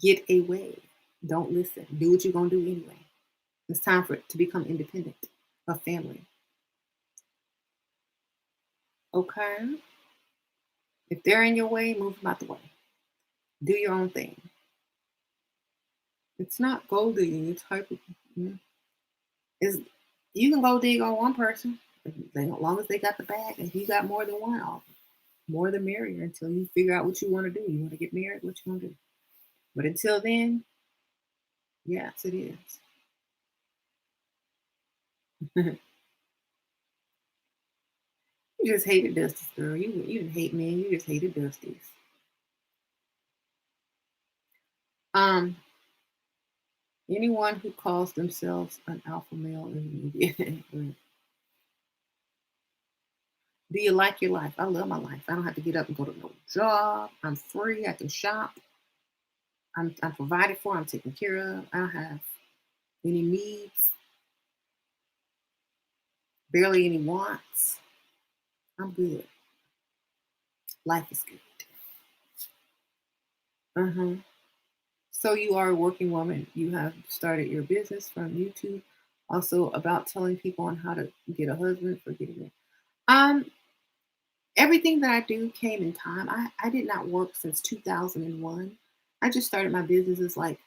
Get away. Don't listen. Do what you're gonna do anyway. It's time for it to become independent of family. Okay? If they're in your way, move them out the way. Do your own thing. It's not gold digging. It's hyper. It's, you can go dig on one person as long as they got the bag. If you got more than one, more the merrier until you figure out what you want to do. You want to get married? What you want to do? But until then, yes, it is. You just hated Dusties, girl. You didn't hate men. You just hated Dusties. Um, Anyone who calls themselves an alpha male in the media. Do you like your life? I love my life. I don't have to get up and go to no job. I'm free. I can shop. I'm provided for. I'm taken care of. I don't have any needs, barely any wants. I'm good. Life is good. Uh-huh. So you are a working woman. You have started your business from YouTube. Also about telling people on how to get a husband for getting it. Um, Everything that I do came in time. I did not work since 2001. I just started my businesses like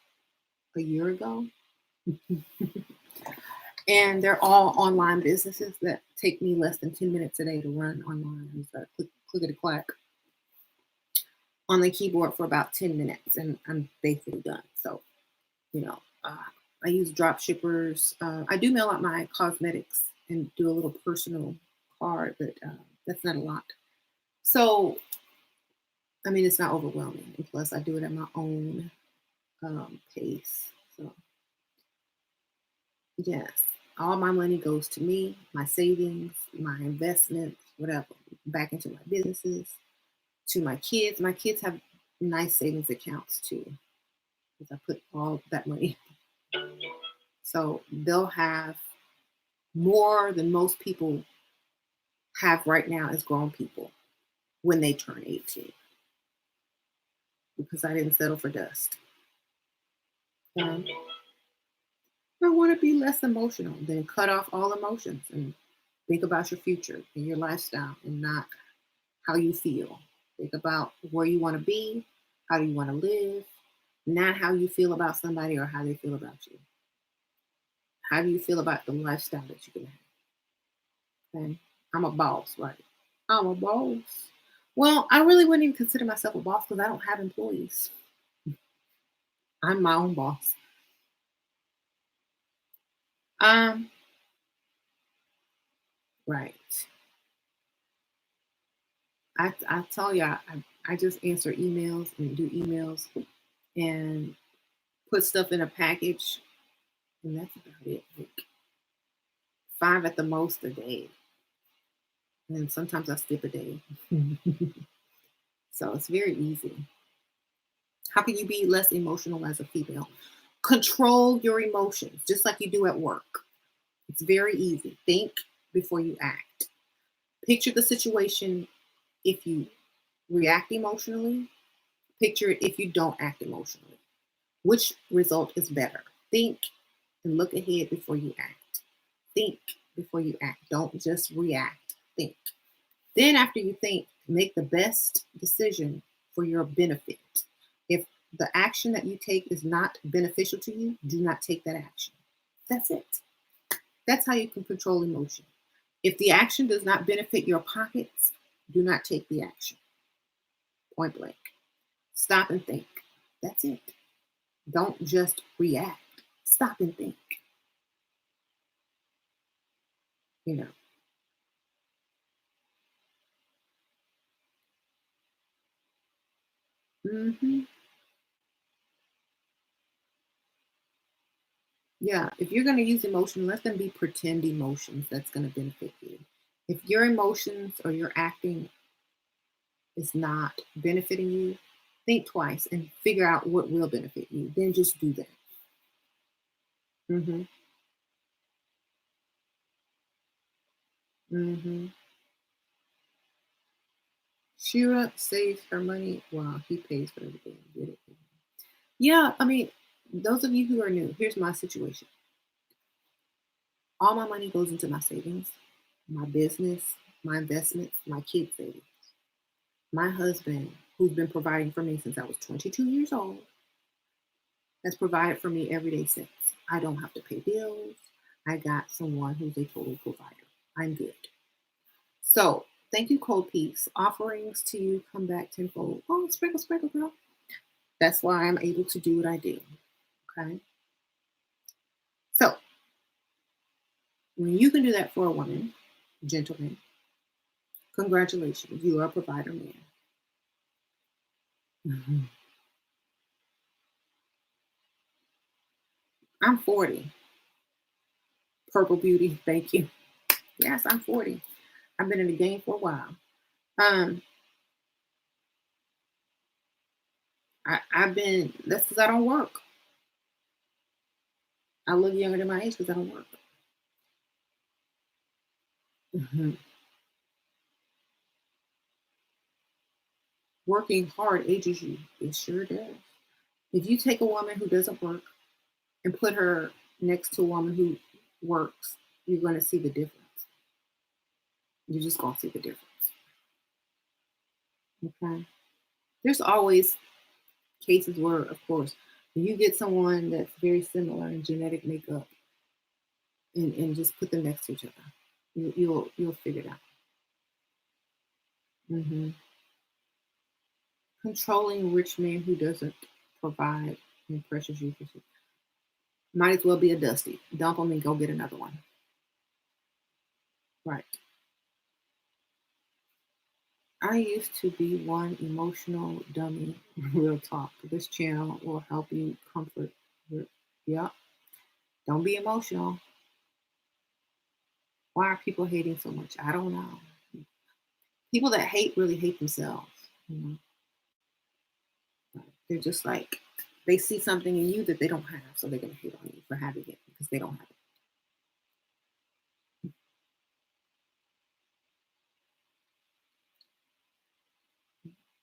a year ago. And they're all online businesses that take me less than 10 minutes a day to run online. And so clickety clack on the keyboard for about 10 minutes and I'm basically done. So, you know, I use drop shippers. I do mail out my cosmetics and do a little personal card, but that's not a lot. So, I mean, it's not overwhelming. And plus, I do it at my own pace. So, yes, all my money goes to me, my savings, my investments, whatever, back into my businesses, to my kids. My kids have nice savings accounts too, because I put all that money. So they'll have more than most people have right now as grown people when they turn 18, because I didn't settle for dust. Um, I want to be less emotional, then cut off all emotions and think about your future and your lifestyle and not how you feel. Think about where you want to be, how do you want to live, not how you feel about somebody or how they feel about you. How do you feel about the lifestyle that you're gonna have? Okay. I'm a boss, right? I'm a boss. Well, I really wouldn't even consider myself a boss because I don't have employees. I'm my own boss. Um, right. I tell you, I just answer emails and do emails and put stuff in a package, and that's about it. Like 5 at the most a day, and sometimes I skip a day. So it's very easy. How can you be less emotional as a female? Control your emotions, just like you do at work. It's very easy. Think before you act. Picture the situation if you react emotionally. Picture it if you don't act emotionally. Which result is better? Think and look ahead before you act. Think before you act. Don't just react. Think. Then, after you think, make the best decision for your benefit. If the action that you take is not beneficial to you, do not take that action. That's it. That's how you can control emotion. If the action does not benefit your pockets, do not take the action. Point blank. Stop and think. That's it. Don't just react. Stop and think. You know. hmm Yeah, if you're going to use emotion, let them be pretend emotions that's going to benefit you. If your emotions or your acting is not benefiting you, think twice and figure out what will benefit you. Then just do that. hmm hmm Shira saves her money while he pays for everything. Get it? Yeah, I mean, those of you who are new, here's my situation. All my money goes into my savings, my business, my investments, my kids' savings. My husband, who's been providing for me since I was 22 years old, has provided for me every day since. I don't have to pay bills. I got someone who's a total provider. I'm good. So, thank you, Cold Peace. Offerings to you come back tenfold. Oh, sprinkle, sprinkle, girl. That's why I'm able to do what I do. Okay. So, when you can do that for a woman, gentlemen, congratulations. You are a provider man. Mhm. I'm 40. Purple Beauty. Thank you. Yes, I'm 40. I've been in the game for a while. Um, I've been, that's because I don't work. I look younger than my age because I don't work. Mhm. Working hard ages you. It sure does. If you take a woman who doesn't work and put her next to a woman who works, you're going to see the difference. You're just going to see the difference. Okay. There's always cases where, of course, when you get someone that's very similar in genetic makeup and just put them next to each other, you'll figure it out. hmm Controlling rich man who doesn't provide and pressures you for might as well be a dusty. Dump them and go get another one. Right. I used to be one emotional dummy. Real talk. This channel will help you comfort. Yep. Don't be emotional. Why are people hating so much? I don't know. People that hate really hate themselves. You know, they're just like they see something in you that they don't have, so they're gonna hate on you for having it because they don't have it.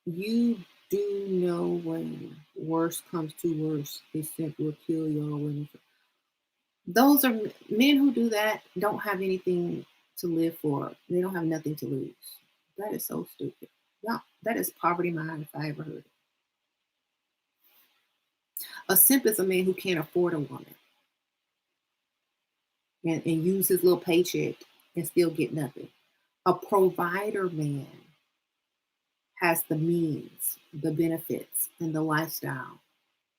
You do know when worse comes to worse, they simp will kill your women. Those are men who do that don't have anything to live for. They don't have nothing to lose. That is so stupid. Yeah, that is poverty mind if I ever heard it. A simp is a man who can't afford a woman and use his little paycheck and still get nothing. A provider man has the means, the benefits, and the lifestyle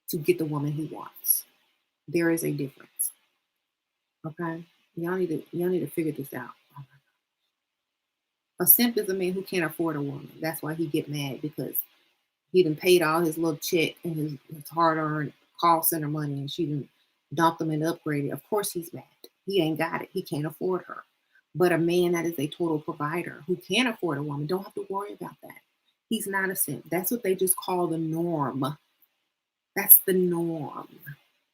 to get the woman he wants. There is a difference. Okay? Y'all need to figure this out. A simp is a man who can't afford a woman. That's why he get mad because he done paid all his little check and his hard earned call center money and she done dumped him and upgraded. Of course he's mad. He ain't got it. He can't afford her. But a man that is a total provider who can afford a woman don't have to worry about that. He's not a simp. That's what they just call the norm. That's the norm.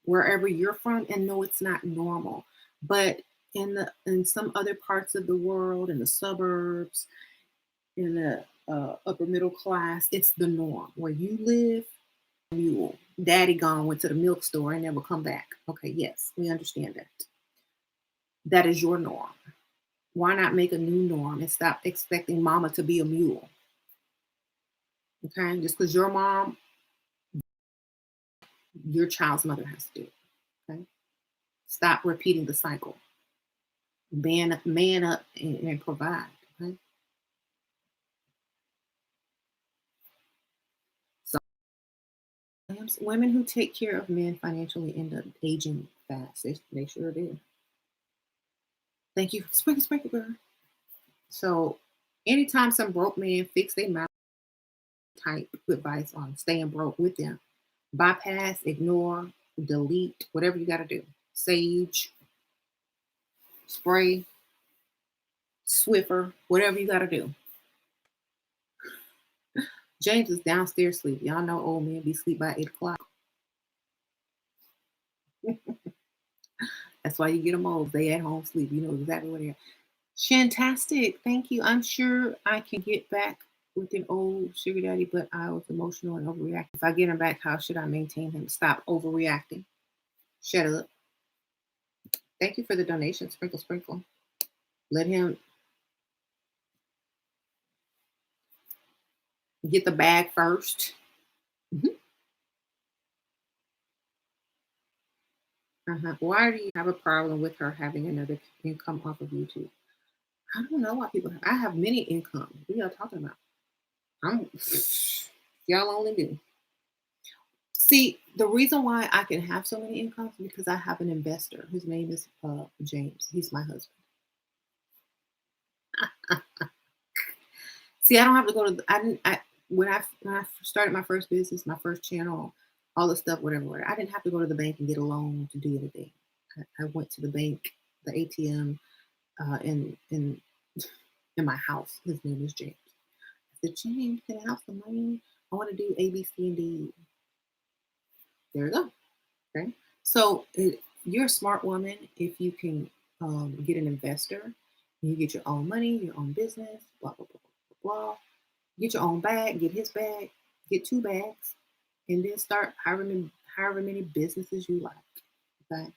Wherever you're from, and no, it's not normal. But in some other parts of the world, in the suburbs, in the upper middle class, it's the norm. Where you live, mule. Daddy gone, went to the milk store and never come back. Okay, yes, we understand that. That is your norm. Why not make a new norm and stop expecting mama to be a mule? Okay, just because your mom, your child's mother has to do it. Okay, stop repeating the cycle. Man up and provide. Okay, so women who take care of men financially end up aging fast. They sure do. Thank you, sprinkle, sprinkle, girl. So, anytime some broke man fix their mouth, type advice on staying broke with them. Bypass, ignore, delete, whatever you got to do. Sage, spray, Swiffer, whatever you got to do. James is downstairs sleep. Y'all know old men be sleep by 8 o'clock. That's why you get them old. They at home sleep. You know exactly what they are. Fantastic. Thank you. I'm sure I can get back with an old sugar daddy, but I was emotional and overreacted. If I get him back, how should I maintain him? Stop overreacting. Shut up. Thank you for the donation. Sprinkle, sprinkle. Let him get the bag first. Mhm. Why do you have a problem with her having another income off of YouTube? I don't know why people have. I have many incomes. What y'all talking about? I'm y'all only do. See, the reason why I can have so many incomes is because I have an investor. His name is James. He's my husband. See, I don't have to go to. I didn't. When I started my first business, my first channel, all the stuff, whatever. I didn't have to go to the bank and get a loan to do anything. I went to the bank, the ATM, in in my house. His name is James. I said, James, can I have some money? I want to do A, B, C, and D. There we go. Okay. So you're a smart woman if you can get an investor. You get your own money, your own business, blah, blah, blah, blah, blah. Get your own bag, get his bag, get 2 bags, and then start however many businesses you like. Okay.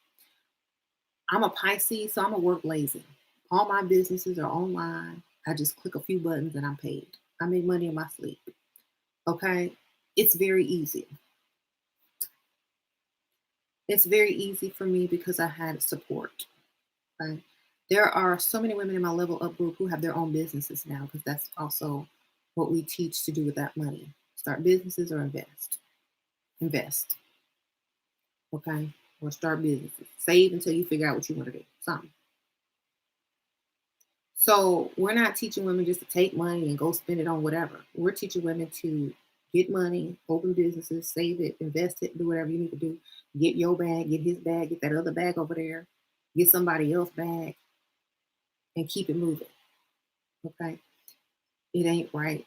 I'm a Pisces, so I'm a work lazy. All my businesses are online. I just click a few buttons and I'm paid. I make money in my sleep. Okay. It's very easy. It's very easy for me because I had support. Okay. There are so many women in my level up group who have their own businesses now because that's also what we teach to do with that money. Start businesses or invest. Invest. Okay. Or start businesses. Save until you figure out what you want to do. Something. So we're not teaching women just to take money and go spend it on whatever. We're teaching women to get money, open businesses, save it, invest it, do whatever you need to do. Get your bag, get his bag, get that other bag over there, get somebody else's bag, and keep it moving. Okay. It ain't right.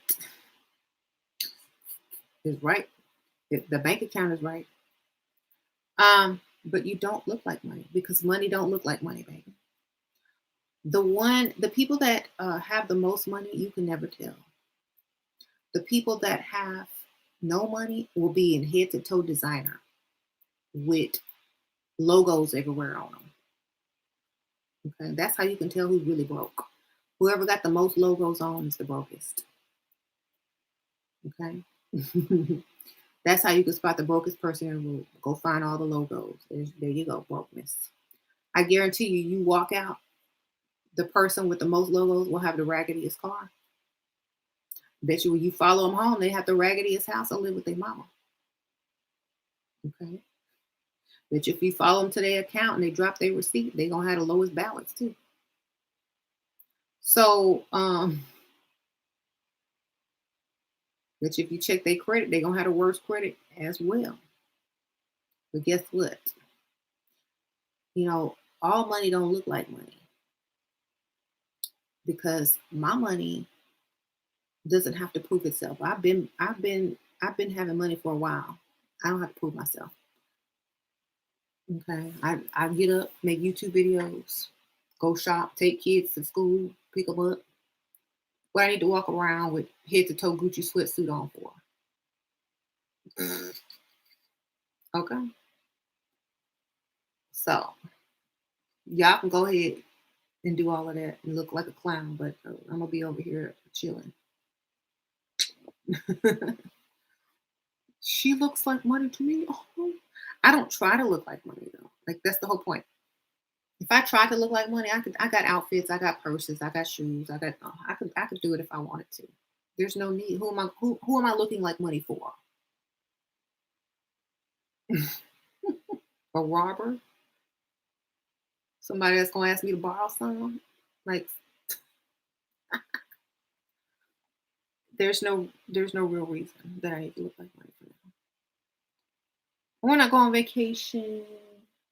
It's right. The bank account is right. But you don't look like money because money don't look like money, baby. The people that have the most money, you can never tell. The people that have no money will be in head to toe designer with logos everywhere on them. Okay, that's how you can tell who's really broke. Whoever got the most logos on is the brokest. Okay, that's how you can spot the brokest person in the room. Go find all the logos. There you go, brokenness. I guarantee you, you walk out, the person with the most logos will have the raggediest car. Bet you when you follow them home, they have the raggediest house and live with their mama. Okay. Bet you if you follow them to their account and they drop their receipt, they're gonna have the lowest balance too. So bet you if you check their credit, they're gonna have the worst credit as well. But guess what? All money don't look like money because my money doesn't have to prove itself. I've been having money for a while. I don't have to prove myself. Okay. I get up, make YouTube videos, go shop, take kids to school, pick them up. What I need to walk around with head to toe Gucci sweatsuit on for. Okay. So y'all can go ahead and do all of that and look like a clown, but I'm gonna be over here chilling. She looks like money to me. Oh, I don't try to look like money though. Like that's the whole point. If I tried to look like money, I could. I got outfits, I got purses, I got shoes, I got. I could. I could do it if I wanted to. There's no need. Who am I? Who am I looking like money for? A robber? Somebody that's gonna ask me to borrow some? Like there's no real reason that I need to look like money for now. When I go on vacation,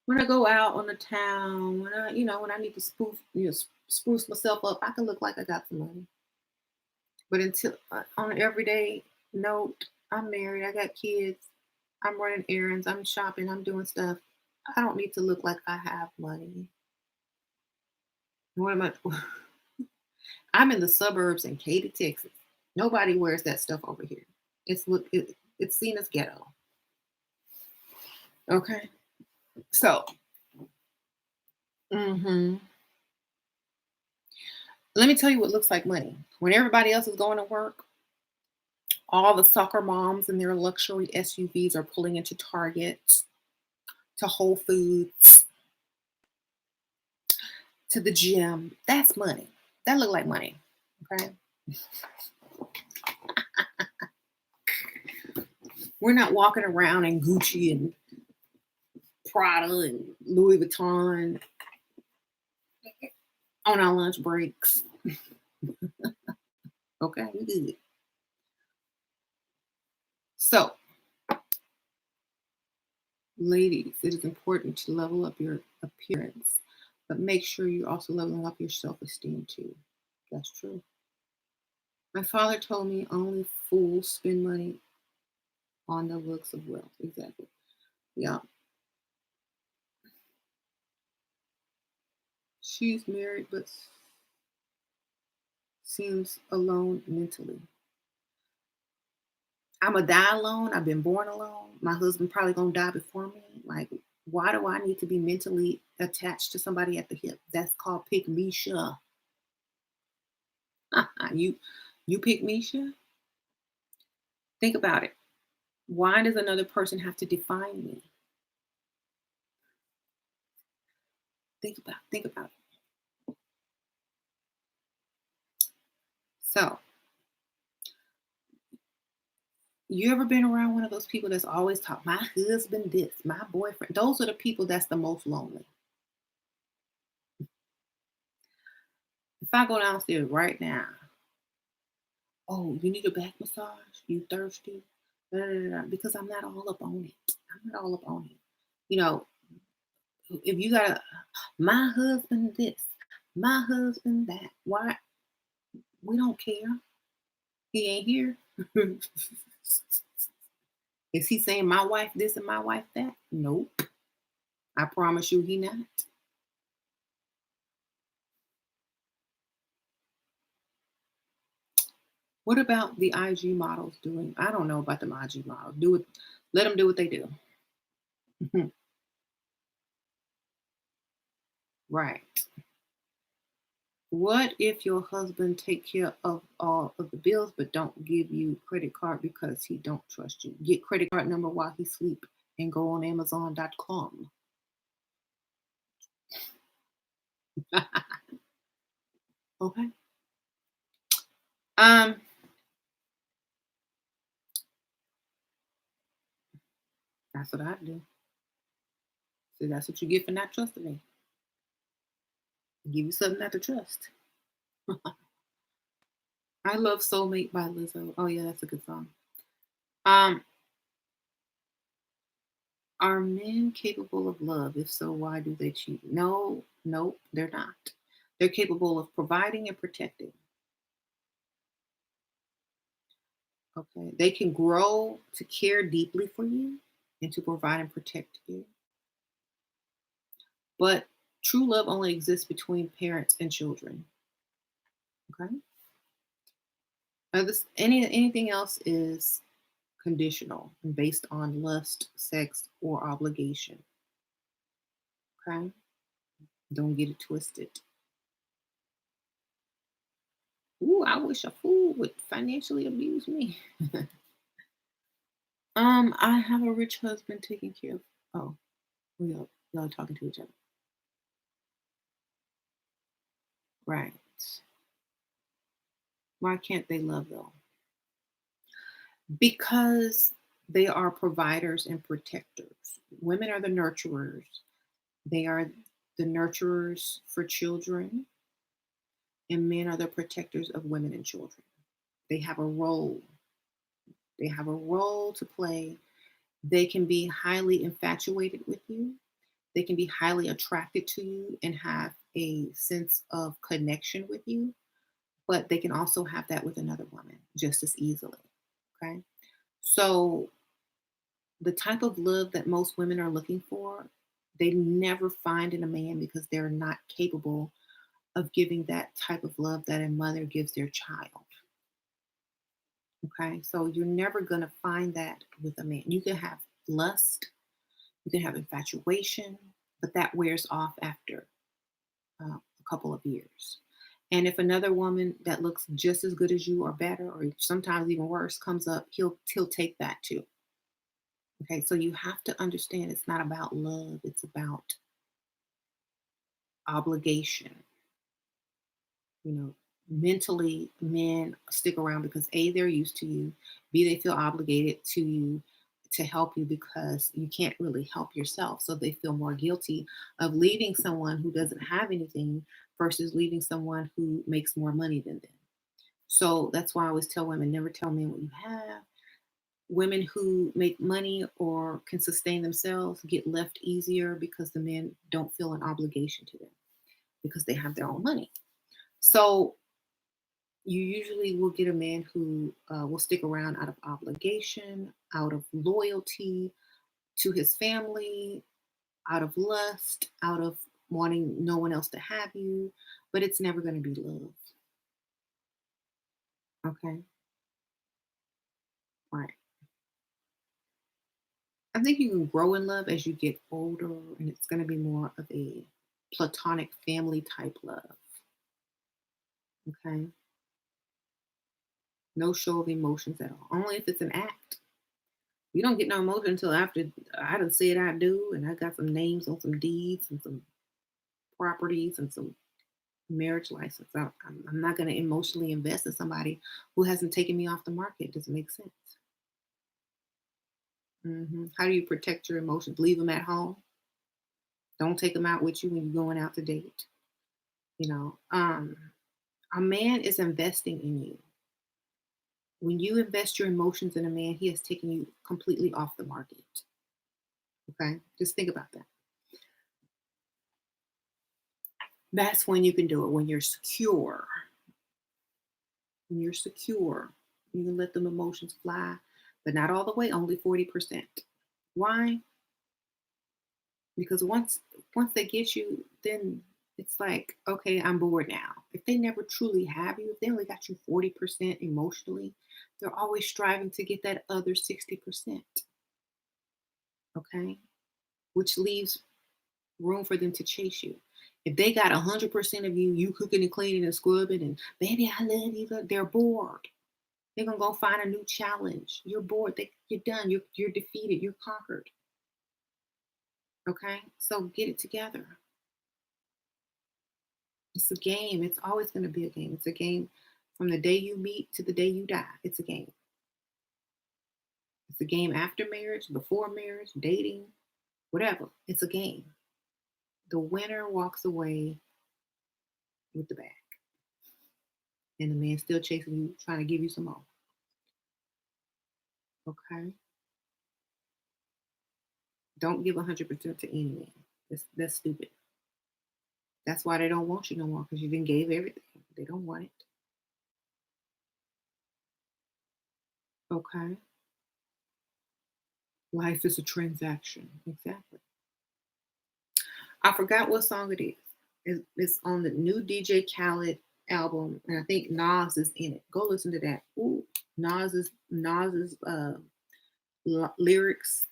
when I go out on the town, when I need to spruce myself up, I can look like I got some money. But until on an everyday note, I'm married, I got kids, I'm running errands, I'm shopping, I'm doing stuff. I don't need to look like I have money. What am I? I'm in the suburbs in Katy, Texas. Nobody wears that stuff over here. It's seen as ghetto. Okay, so hmm let me tell you what looks like money. When everybody else is going to work, all the soccer moms in their luxury SUVs are pulling into Target, to Whole Foods, to the gym. That's money. That look like money. Okay. We're not walking around in Gucci and Prada and Louis Vuitton on our lunch breaks. Okay, we good. So, ladies, it is important to level up your appearance, but make sure you're also leveling up your self esteem too. That's true. My father told me only fools spend money on the looks of wealth. Exactly. Yeah. She's married, but seems alone mentally. I'm a die alone. I've been born alone. My husband probably gonna die before me. Like, why do I need to be mentally attached to somebody at the hip? That's called pick Misha. you you pick Misha? Think about it. Why does another person have to define me? Think about it. So, you ever been around one of those people that's always talk, my husband this, my boyfriend? Those are the people that's the most lonely. If I go downstairs right now, oh, you need a back massage? You thirsty? Da, da, da, da, because I'm not all up on it. I'm not all up on it. You know, if you got my husband this, my husband that, why? We don't care. He ain't here. Is he saying my wife this and my wife that? Nope. I promise you he not. What about the IG models doing? I don't know about the IG models. Do it. Let them do what they do. Right. What if your husband take care of all of the bills but don't give you credit card because he don't trust you? Get credit card number while he sleep and go on Amazon.com. Okay. Um, that's what I do. So that's what you get for not trusting me. Give you something not to trust. I love Soulmate by Lizzo. Oh yeah, that's a good song. Um, are men capable of love? If so, why do they cheat? No, nope, they're not. They're capable of providing and protecting. Okay. They can grow to care deeply for you. and to provide and protect you. But true love only exists between parents and children. Okay. Anything else is conditional and based on lust, sex, or obligation. Okay. Don't get it twisted. Ooh, I wish a fool would financially abuse me. I have a rich husband taking care of. Oh, y'all talking to each other, right? Why can't they love though? Because they are providers and protectors. Women are the nurturers. They are the nurturers for children, and men are the protectors of women and children. They have a role. They have a role to play. They can be highly infatuated with you. They can be highly attracted to you and have a sense of connection with you, but they can also have that with another woman just as easily. Okay. So, the type of love that most women are looking for, they never find in a man because they're not capable of giving that type of love that a mother gives their child. Okay. So, you're never going to find that with a man. You can have lust, you can have infatuation, but that wears off after a couple of years. And if another woman that looks just as good as you or better, or sometimes even worse, comes up, he'll take that too. Okay, so you have to understand it's not about love; it's about obligation. You know, mentally, men stick around because a they're used to you, b they feel obligated to you to help you because you can't really help yourself, so they feel more guilty of leaving someone who doesn't have anything versus leaving someone who makes more money than them. So that's why I always tell women never tell men what you have. Women who make money or can sustain themselves get left easier because the men don't feel an obligation to them because they have their own money. So you usually will get a man who will stick around out of obligation, out of loyalty to his family, out of lust, out of wanting no one else to have you, but it's never going to be love. Okay. Right. I think you can grow in love as you get older, and it's going to be more of a platonic family type love. Okay. No show of emotions at all. Only if it's an act. You don't get no emotion until after I done said I do, and I got some names on some deeds and some properties and some marriage license. I'm not going to emotionally invest in somebody who hasn't taken me off the market. Does it make sense? How do you protect your emotions? Leave them at home. Don't take them out with you when you're going out to date. You know, a man is investing in you. When you invest your emotions in a man, he has taken you completely off the market. Okay, just think about that. That's when you can do it. When you're secure. When you're secure, you can let them emotions fly, but not all the way. Only 40%. Why? Because once they get you, then it's like, okay, I'm bored now. If they never truly have you, if they only got you 40% emotionally, they're always striving to get that other 60%. Okay. Which leaves room for them to chase you. If they got 100% of you, you cooking and cleaning and scrubbing and baby, I love you, they're bored. They're gonna go find a new challenge. You're bored. You're done. You're defeated. You're conquered. Okay, so get it together. It's a game. It's always going to be a game. It's a game from the day you meet to the day you die. It's a game. It's a game after marriage, before marriage, dating, whatever. It's a game. The winner walks away with the bag, and the man still chasing you, trying to give you some more. Okay, don't give 100% to any man. That's stupid. That's why they don't want you no more because you didn't gave everything. They don't want it. Okay. Life is a transaction. Exactly. I forgot what song it is. It's on the new DJ Khaled album, and I think Nas is in it. Go listen to that. Ooh, Nas's lyrics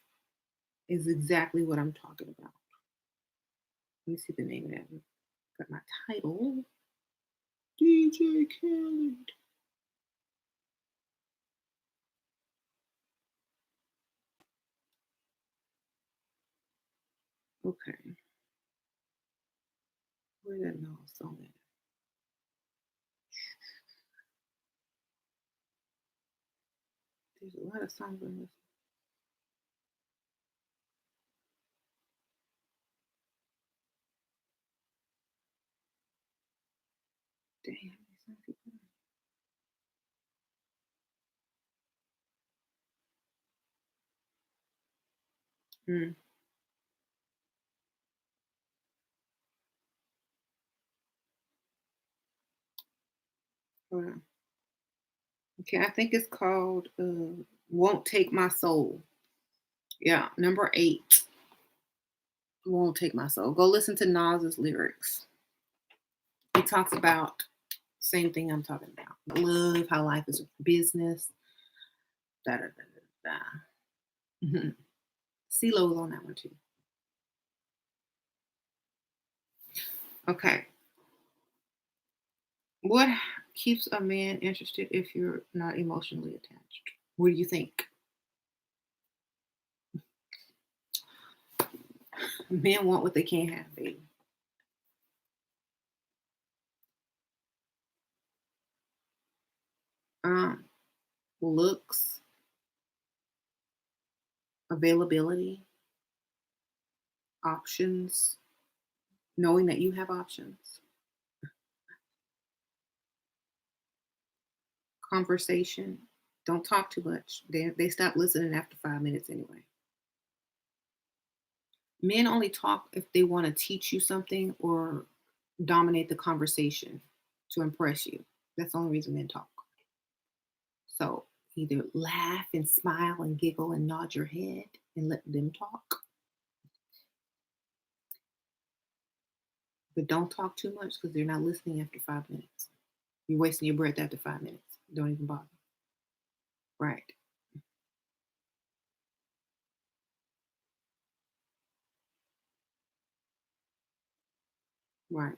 is exactly what I'm talking about. Let me see the name of that. Got my title. DJ Khaled. Okay, where that Nas song at? There's a lot of songs on this. Damn, these songs keep going. Hold on. Okay, I think it's called "Won't Take My Soul." Yeah, number 8. Won't take my soul. Go listen to Nas's lyrics. He talks about same thing I'm talking about. Love, how life is a business. Da da da da da. CeeLo's on that one too. Okay. What keeps a man interested if you're not emotionally attached? What do you think? Men want what they can't have, baby. Um, looks, availability, options, knowing that you have options, conversation. Don't talk too much. They stop listening after 5 minutes anyway. Men only talk if they want to teach you something or dominate the conversation to impress you. That's the only reason men talk. So either laugh and smile and giggle and nod your head and let them talk, but don't talk too much because they're not listening after 5 minutes. You're wasting your breath after 5 minutes. Don't even bother. Right. Right.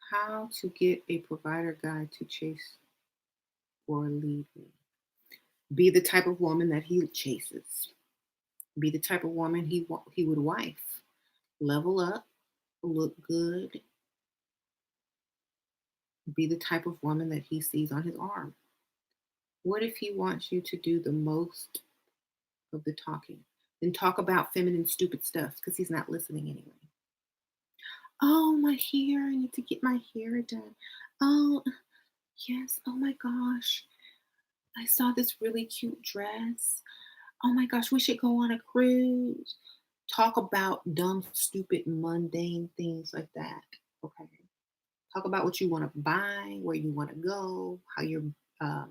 How to get a provider guy to chase or lead me. Be the type of woman that he chases. Be the type of woman he would wife. Level up, look good, be the type of woman that he sees on his arm. What if he wants you to do the most of the talking? Then talk about feminine stupid stuff because he's not listening anyway. Oh, my hair, I need to get my hair done. Oh, yes. Oh my gosh. I saw this really cute dress. Oh my gosh, we should go on a cruise. Talk about dumb, stupid, mundane things like that. Okay. Talk about what you want to buy, where you want to go, how you're. Um,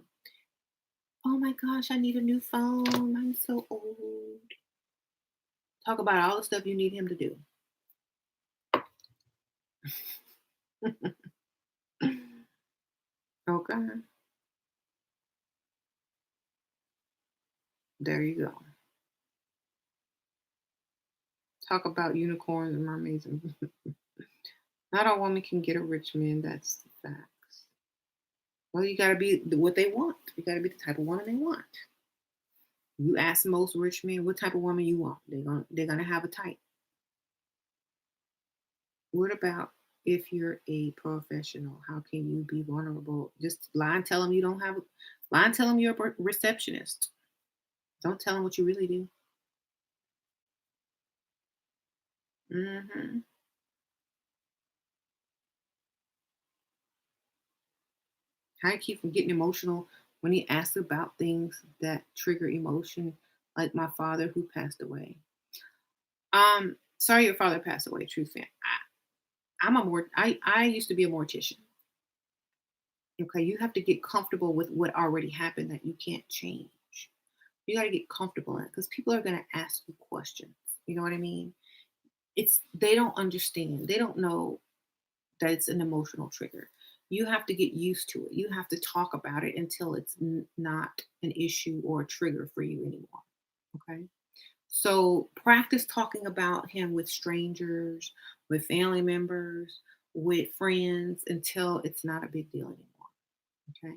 oh my gosh, I need a new phone. I'm so old. Talk about all the stuff you need him to do. Okay, there you go. Talk about unicorns and mermaids. And not all women can get a rich man. That's the facts. Well, you got to be what they want. You got to be the type of woman they want. You ask most rich men what type of woman you want. They're gonna have a type. What about if you're a professional? How can you be vulnerable? Just lie and tell them you don't have. Lie and tell them you're a receptionist. Don't tell them what you really do. Hmm. How to keep from getting emotional when he asks about things that trigger emotion, like my father who passed away. Sorry your father passed away. True fan. I'm a more. I used to be a mortician. Okay, you have to get comfortable with what already happened that you can't change. You got to get comfortable in it because people are going to ask you questions. You know what I mean? It's they don't understand. They don't know that it's an emotional trigger. You have to get used to it. You have to talk about it until it's not an issue or a trigger for you anymore. Okay. So practice talking about him with strangers, with family members, with friends until it's not a big deal anymore. Okay.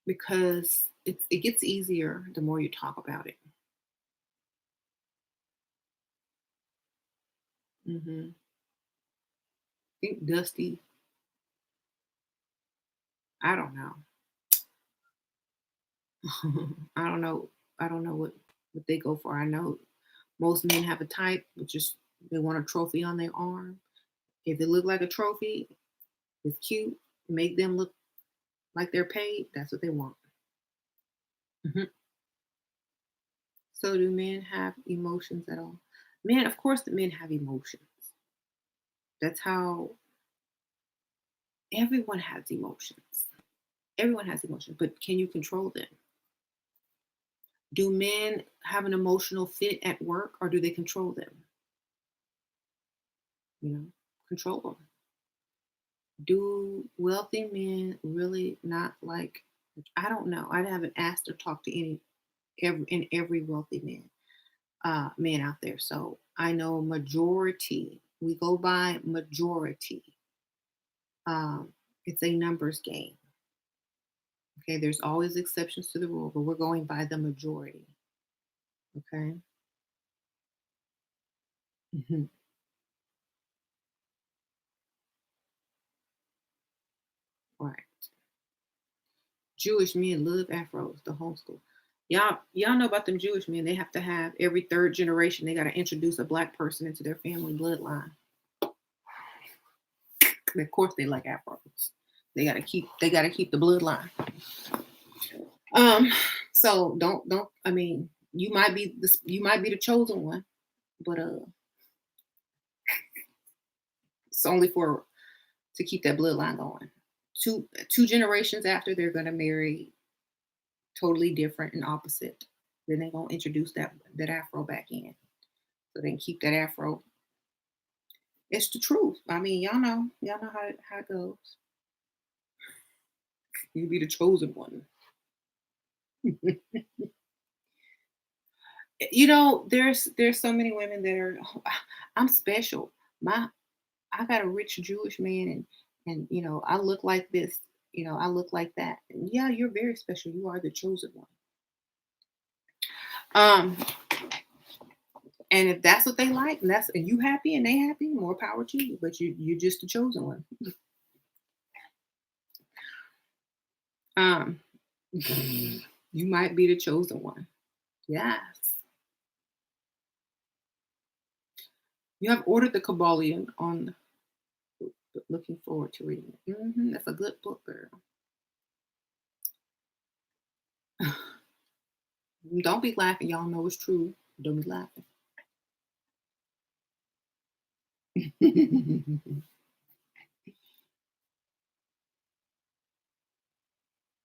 Because it gets easier the more you talk about it. I think Dusty, I don't know. I don't know. I don't know what they go for. I know most men have a type, which is they want a trophy on their arm. If it look like a trophy, it's cute, make them look like they're paid. That's what they want. Mhm. So do men have emotions at all? Men, of course, the men have emotions. That's how everyone has emotions. Everyone has emotions, but can you control them? Do men have an emotional fit at work or do they control them? You know, control them. Do wealthy men really not like? I don't know. I haven't asked or talked to every wealthy man out there. So I know majority. We go by majority. It's a numbers game. Okay, there's always exceptions to the rule, but we're going by the majority. Okay, hmm right. Jewish men love afros. The homeschool. Y'all know about them Jewish men. They have to have every third generation. They got to introduce a black person into their family bloodline. Of course, they like afros. They got to keep. They got to keep the bloodline. Um. So don't. I mean, you might be the chosen one, but it's only for to keep that bloodline going. Two generations after, they're gonna marry totally different and opposite. Then they're gonna introduce that afro back in, so they can keep that afro. It's the truth. I mean, y'all know how it goes. You be the chosen one. There's so many women that are. "Oh, I'm special. My I got a rich Jewish man, and I look like this. I look like that. And yeah, you're very special. You are the chosen one. Um, and if that's what they like, and you happy and they happy, more power to you. But you're just the chosen one. Um, you might be the chosen one. Yes. You have ordered the Kabbalion on. Looking forward to reading it. That's a good book, girl. Don't be laughing. Y'all know it's true. Don't be laughing.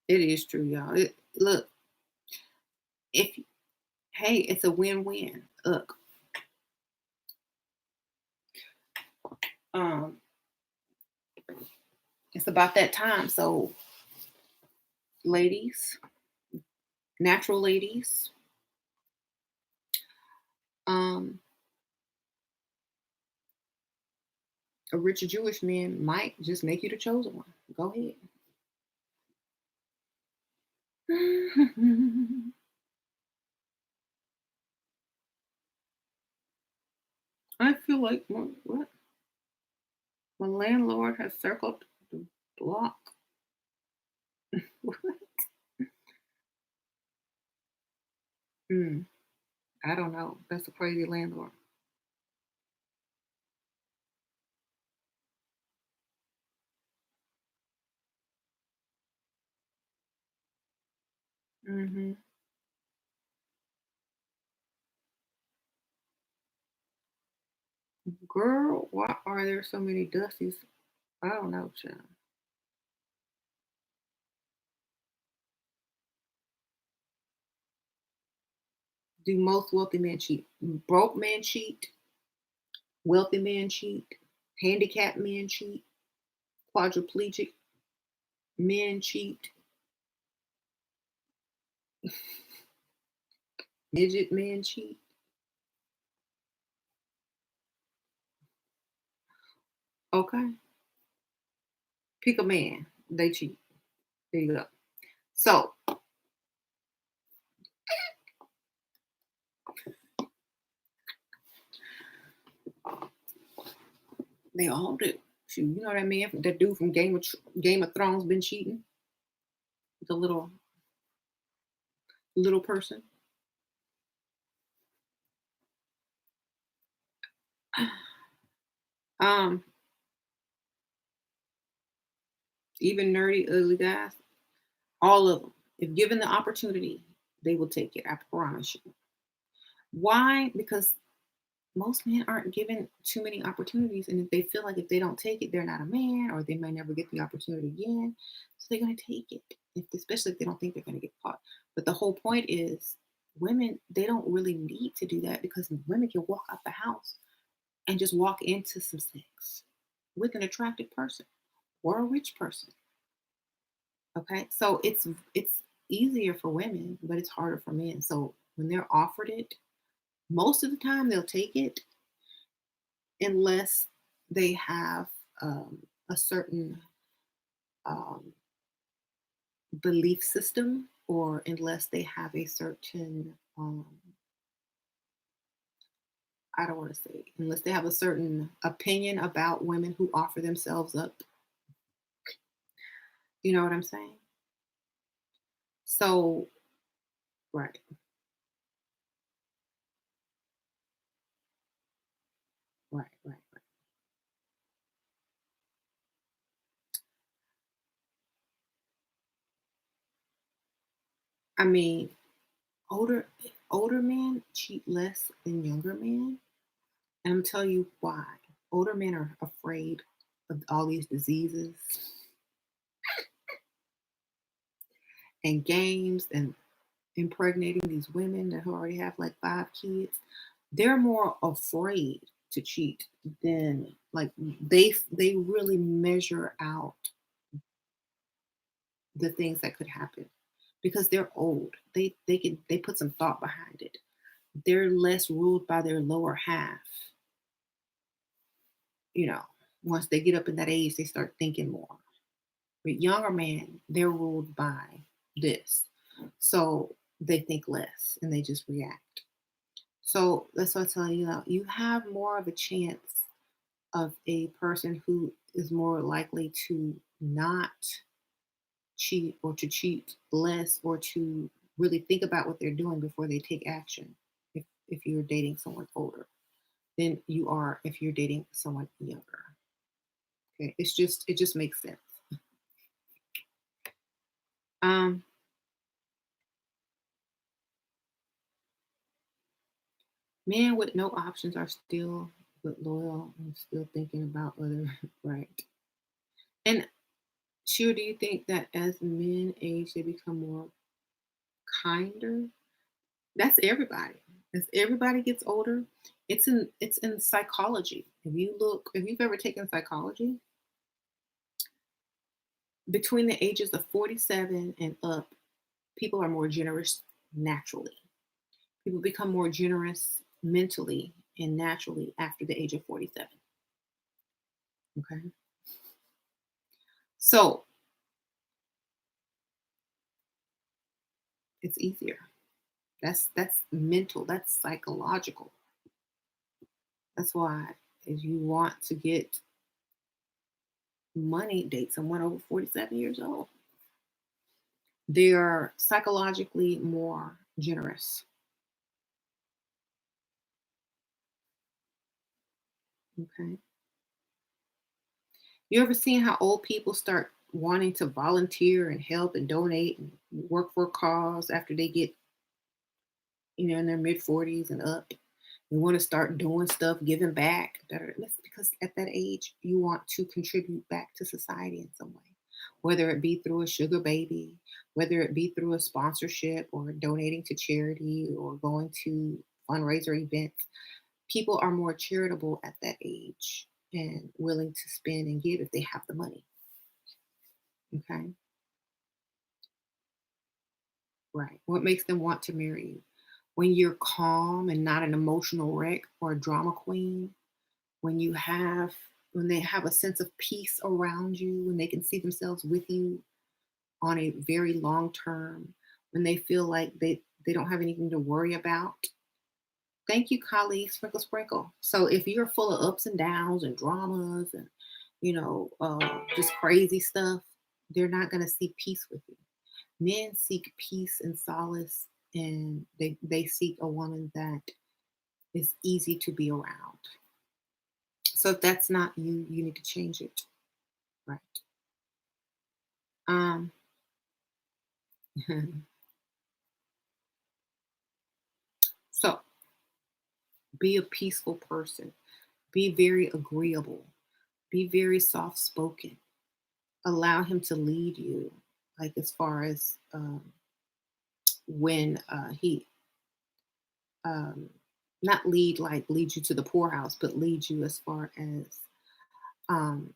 It is true, y'all. Look, if hey, it's a win-win. Look, um, it's about that time. So, ladies, natural ladies, um, a rich Jewish man might just make you the chosen one. Go ahead. I feel like what? My landlord has circled the block. Hmm. I don't know. That's a crazy landlord. Hmm. Girl, why are there so many Dusties? I don't know, child. Do most wealthy men cheat? Broke men cheat, wealthy men cheat, handicapped men cheat, quadriplegic men cheat, midget men cheat. Okay. Pick a man. They cheat. There you go. So they all do. Shoot, you know that man, that dude from Game of Thrones been cheating? The little person. Um, even nerdy, ugly guys, all of them. If given the opportunity, they will take it. I promise you. Why? Because most men aren't given too many opportunities, and if they feel like if they don't take it, they're not a man, or they may never get the opportunity again. So they're gonna take it, especially if they don't think they're gonna get caught. But the whole point is, women, they don't really need to do that because women can walk out the house and just walk into some sex with an attractive person or a rich person. Okay, so it's easier for women, but it's harder for men. So when they're offered it, most of the time they'll take it unless they have a certain um, belief system, or unless they have a certain I don't want to say, unless they have a certain opinion about women who offer themselves up. You know what I'm saying? So right, right. I mean, older older men cheat less than younger men, and I'm tell you why. Older men are afraid of all these diseases and games and impregnating these women that already have like 5 kids. They're more afraid to cheat than like they really measure out the things that could happen because they're old. They put some thought behind it. They're less ruled by their lower half. You know, once they get up in that age, they start thinking more. But younger men, they're ruled by this. So they think less and they just react. So that's what I tell you now. You have more of a chance of a person who is more likely to not cheat, or to cheat less, or to really think about what they're doing before they take action if you're dating someone older than you are if you're dating someone younger. Okay. It just makes sense. Um Men with no options are still but loyal and still thinking about other right. And sure, do you think that as men age they become more kinder? That's everybody. As everybody gets older, it's in psychology. If you've ever taken psychology, between the ages of 47 and up, people are more generous naturally. People become more generous mentally and naturally after the age of 47. Okay. So it's easier. That's mental, that's psychological. That's why if you want to get money, date someone over 47 years old. They are psychologically more generous. Okay. You ever seen how old people start wanting to volunteer and help and donate and work for a cause after they get, in their mid 40s and up? They want to start doing stuff, giving back. That's because at that age, you want to contribute back to society in some way, whether it be through a sugar baby, whether it be through a sponsorship or donating to charity or going to fundraiser events. People are more charitable at that age and willing to spend and give if they have the money. Okay. Right. What makes them want to marry you? When you're calm and not an emotional wreck or a drama queen, when you have when they have a sense of peace around you, when they can see themselves with you on a very long term, when they feel like they don't have anything to worry about. Thank you, colleague. Sprinkle, sprinkle. So if you're full of ups and downs and dramas and just crazy stuff, they're not going to see peace with you. Men seek peace and solace, and they seek a woman that is easy to be around. So if that's not you, you need to change it. Right. Um. so be a peaceful person. Be very agreeable. Be very soft spoken. Allow him to lead you, like as far as when he um, not lead like lead you to the poorhouse, but lead you as far as um,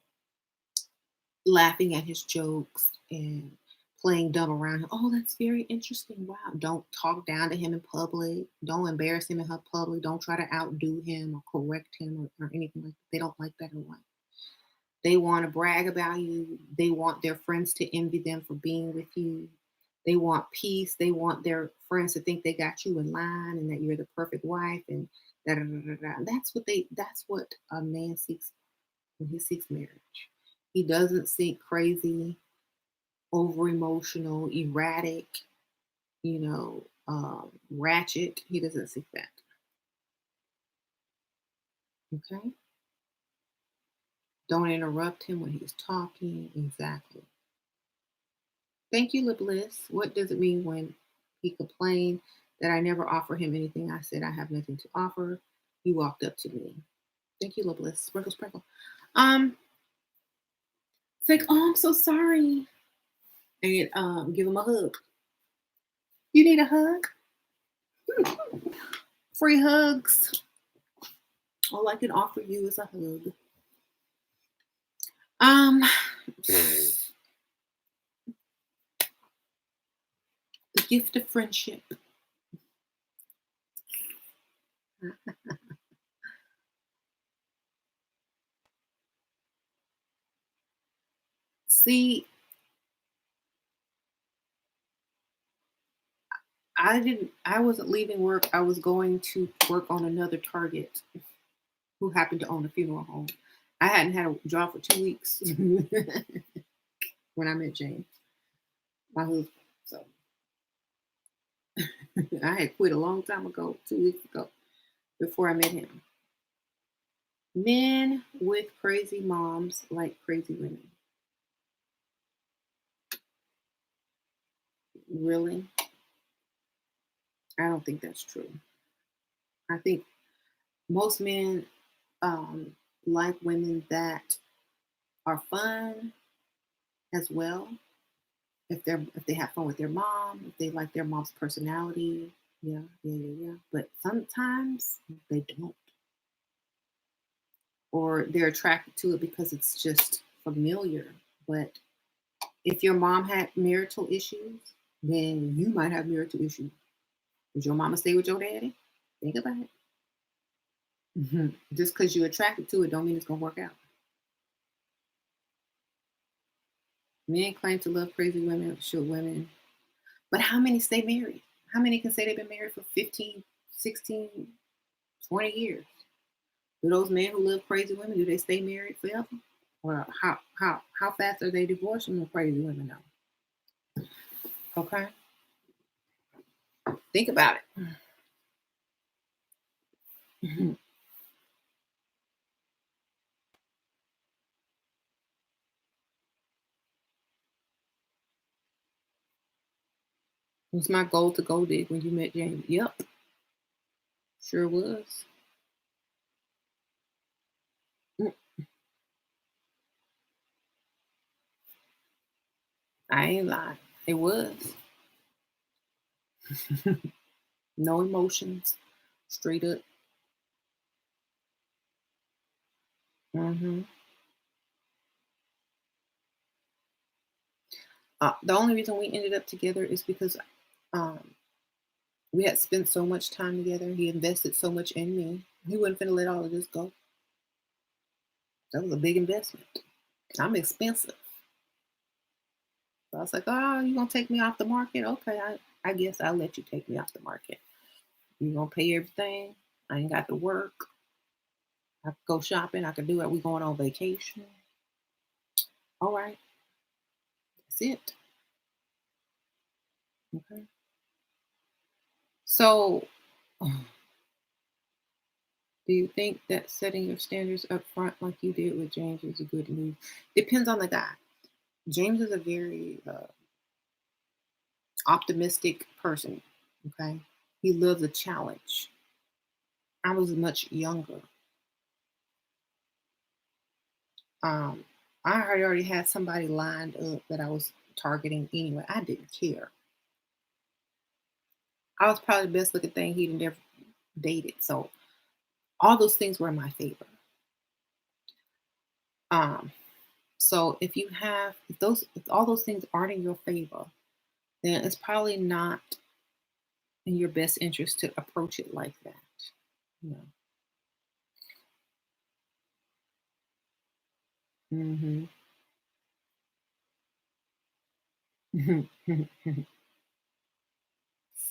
laughing at his jokes and playing dumb around him. Oh, that's very interesting. Wow. Don't talk down to him in public. Don't embarrass him in public. Don't try to outdo him or correct him or anything like that. They don't like that in life. They want to brag about you. They want their friends to envy them for being with you. They want peace. They want their friends to think they got you in line and that you're the perfect wife and da da da da. Da. That's what a man seeks when he seeks marriage. He doesn't seek crazy, over emotional, erratic, ratchet. He doesn't seek that. Okay. Don't interrupt him when he's talking. Exactly. Thank you, LeBliss. What does it mean when he complained that I never offer him anything? I said I have nothing to offer. He walked up to me. Thank you, LeBliss. Sprinkle, sprinkle. Um, it's like, oh, I'm so sorry. And give him a hug. You need a hug? Free hugs. All I can offer you is a hug. Um, the gift of friendship. See, I wasn't leaving work. I was going to work on another target who happened to own a funeral home. I hadn't had a job for 2 weeks when I met James, my husband. So I had quit a long time ago, 2 weeks ago, before I met him. Men with crazy moms like crazy women. Really? I don't think that's true. I think most men like women that are fun as well. If they have fun with their mom, if they like their mom's personality, yeah, yeah, yeah, yeah. But sometimes they don't, or they're attracted to it because it's just familiar. But if your mom had marital issues, then you might have marital issues. Would your mama stay with your daddy? Think about it. Just because you're attracted to it, don't mean it's gonna work out. Men claim to love crazy women, short women, but how many stay married? How many can say they've been married for 15, 16, 20 years? Do those men who love crazy women, do they stay married forever? Or how fast are they divorcing the crazy women though? Okay. Think about it. It was my goal to go dig when you met Jamie. Yep, sure was. Mm, I ain't lying. It was. No emotions. Straight up. Hmm. The only reason we ended up together is because um, we had spent so much time together. He invested so much in me. He wasn't finna let all of this go. That was a big investment. I'm expensive. So I was like, oh, you gonna take me off the market? Okay, I guess I'll let you take me off the market. You gonna pay everything. I ain't got to work. I could go shopping. I could do it. We going on vacation. All right, that's it. Okay. So, do you think that setting your standards up front, like you did with James, is a good move? Depends on the guy. James is a very optimistic person. Okay, he loves a challenge. I was much younger. Um, I had already had somebody lined up that I was targeting anyway. I didn't care. I was probably the best looking thing he'd ever dated. So all those things were in my favor. Um, so if all those things aren't in your favor, then it's probably not in your best interest to approach it like that. You know.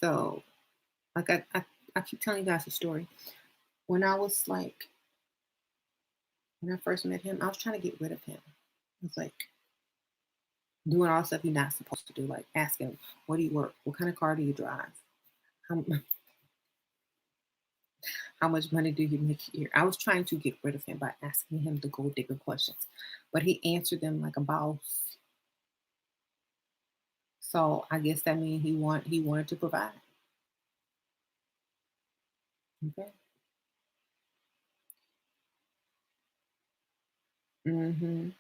So like I keep telling you guys a story. When I was like when I first met him, I was trying to get rid of him. I was like doing all the stuff you're not supposed to do, like asking, "What do you work? What kind of car do you drive? How, how much money do you make a year?" I was trying to get rid of him by asking him the gold digger questions, but he answered them like a boss. So I guess that means he wanted to provide. Okay. Hmm.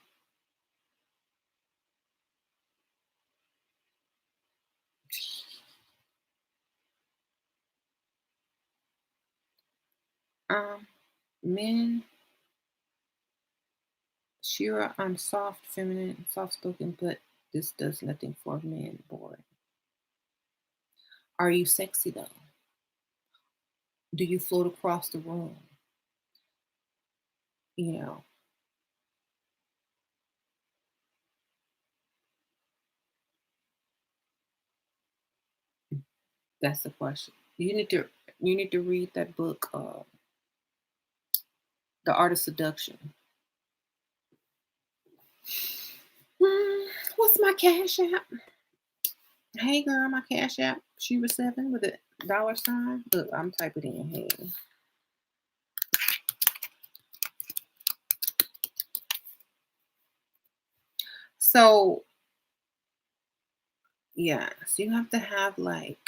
Um, Men, Shira, I'm soft, feminine, soft spoken, but this does nothing for men. Boy, are you sexy though? Do you float across the room? You know, that's the question. You need to read that book, The Art of Seduction. What's my cash app? Hey girl, my cash app. Shira7 with a dollar sign. Look, I'm typing in. Hey. So yeah, so you have to have like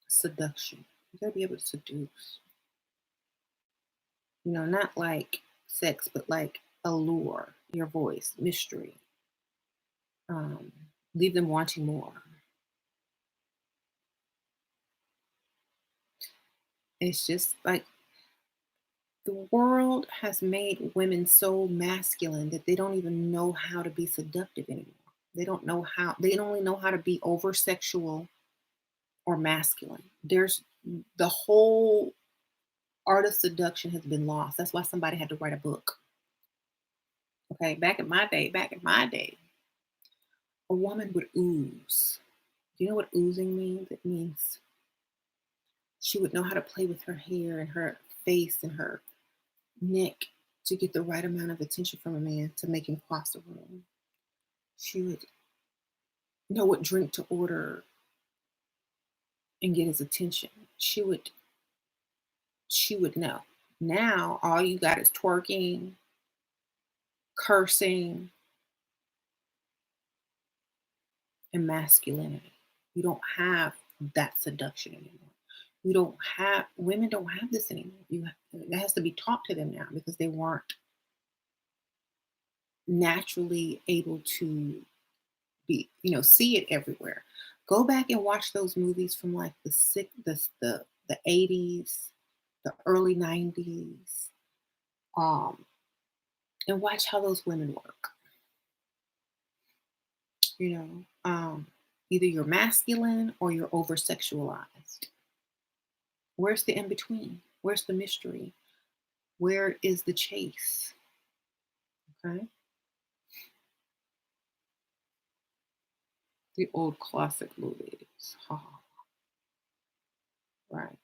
seduction. You gotta be able to seduce. Not like sex, but like allure, your voice, mystery. Um, Leave them wanting more. It's just like the world has made women so masculine that they don't even know how to be seductive anymore. They don't know how, they only know how to be over sexual or masculine. There's the whole art of seduction has been lost. That's why somebody had to write a book. Okay, back in my day, a woman would ooze. Do you know what oozing means? It means she would know how to play with her hair and her face and her neck to get the right amount of attention from a man to make him cross the room. She would know what drink to order and get his attention. She would know. Now all you got is twerking, cursing, and masculinity. You don't have that seduction anymore. You don't have Women don't have this anymore. That has to be taught to them now because they weren't naturally able to see it everywhere. Go back and watch those movies from like the 80s, the early 90s, um, and watch how those women work. You know, either you're masculine or you're over sexualized. Where's the in between? Where's the mystery? Where is the chase? Okay. The old classic movies. Ha, ha, right.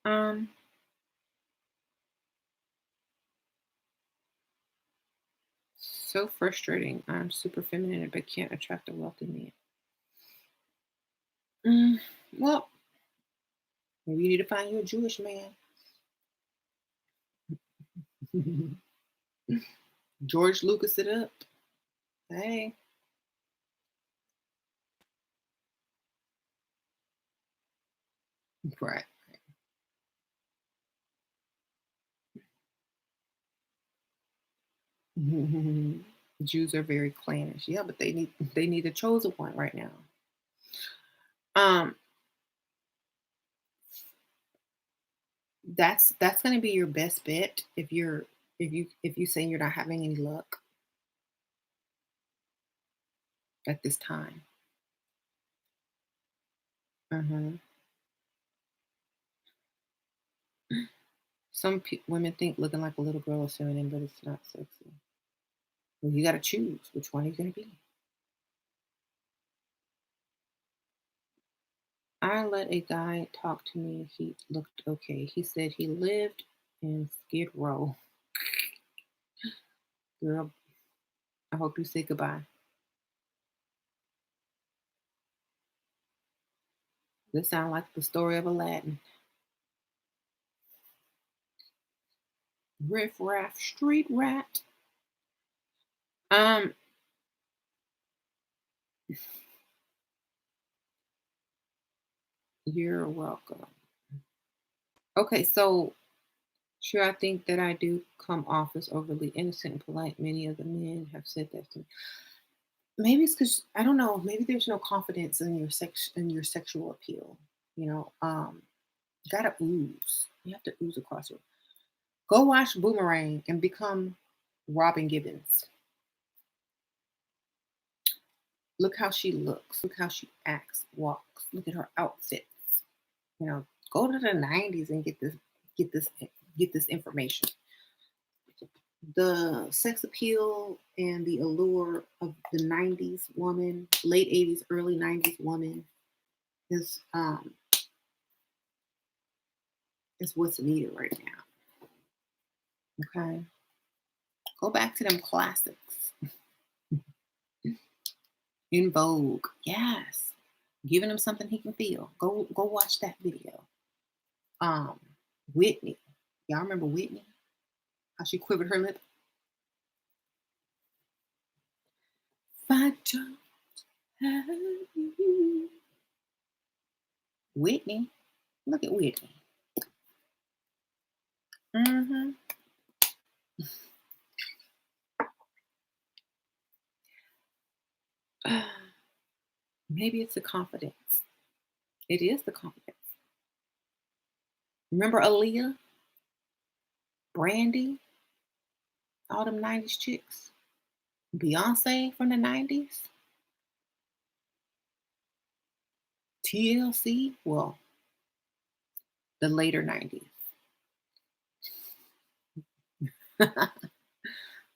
Um, so frustrating. I'm super feminine but can't attract a wealthy man. Mm, well, maybe you need to find you a Jewish man. George Lucas it up. Hey. Right. Jews are very clannish. Yeah, but they need a chosen one right now. Um, that's gonna be your best bet if you say you're not having any luck at this time. Mhm. Some women think looking like a little girl is feminine, but it's not sexy. Well, you got to choose which one are you going to be. I let a guy talk to me. He looked okay. He said he lived in Skid Row. Girl, I hope you say goodbye. This sounds like the story of Aladdin. Riff raff, street rat. Um, you're welcome. Okay, so sure, I think that I do come off as overly innocent and polite. Many of the men have said that to me. Maybe it's because I don't know. Maybe there's no confidence in your sexual appeal. You gotta ooze. You have to ooze across your. Go watch Boomerang and become Robin Gibbons. Look how she looks. Look how she acts, walks. Look at her outfits. Go to the '90s and get this, get this information. The sex appeal and the allure of the '90s woman, late '80s, early '90s woman is what's needed right now. Okay, go back to them classics. In Vogue, yes, giving him something he can feel. Go watch that video. Um, Whitney, y'all remember Whitney? How she quivered her lip. If I don't have you. Whitney, look at Whitney. Hmm. Maybe it's the confidence. It is the confidence. Remember Aaliyah, Brandy, all them '90s chicks. Beyonce from the '90s, TLC. Well, the later '90s.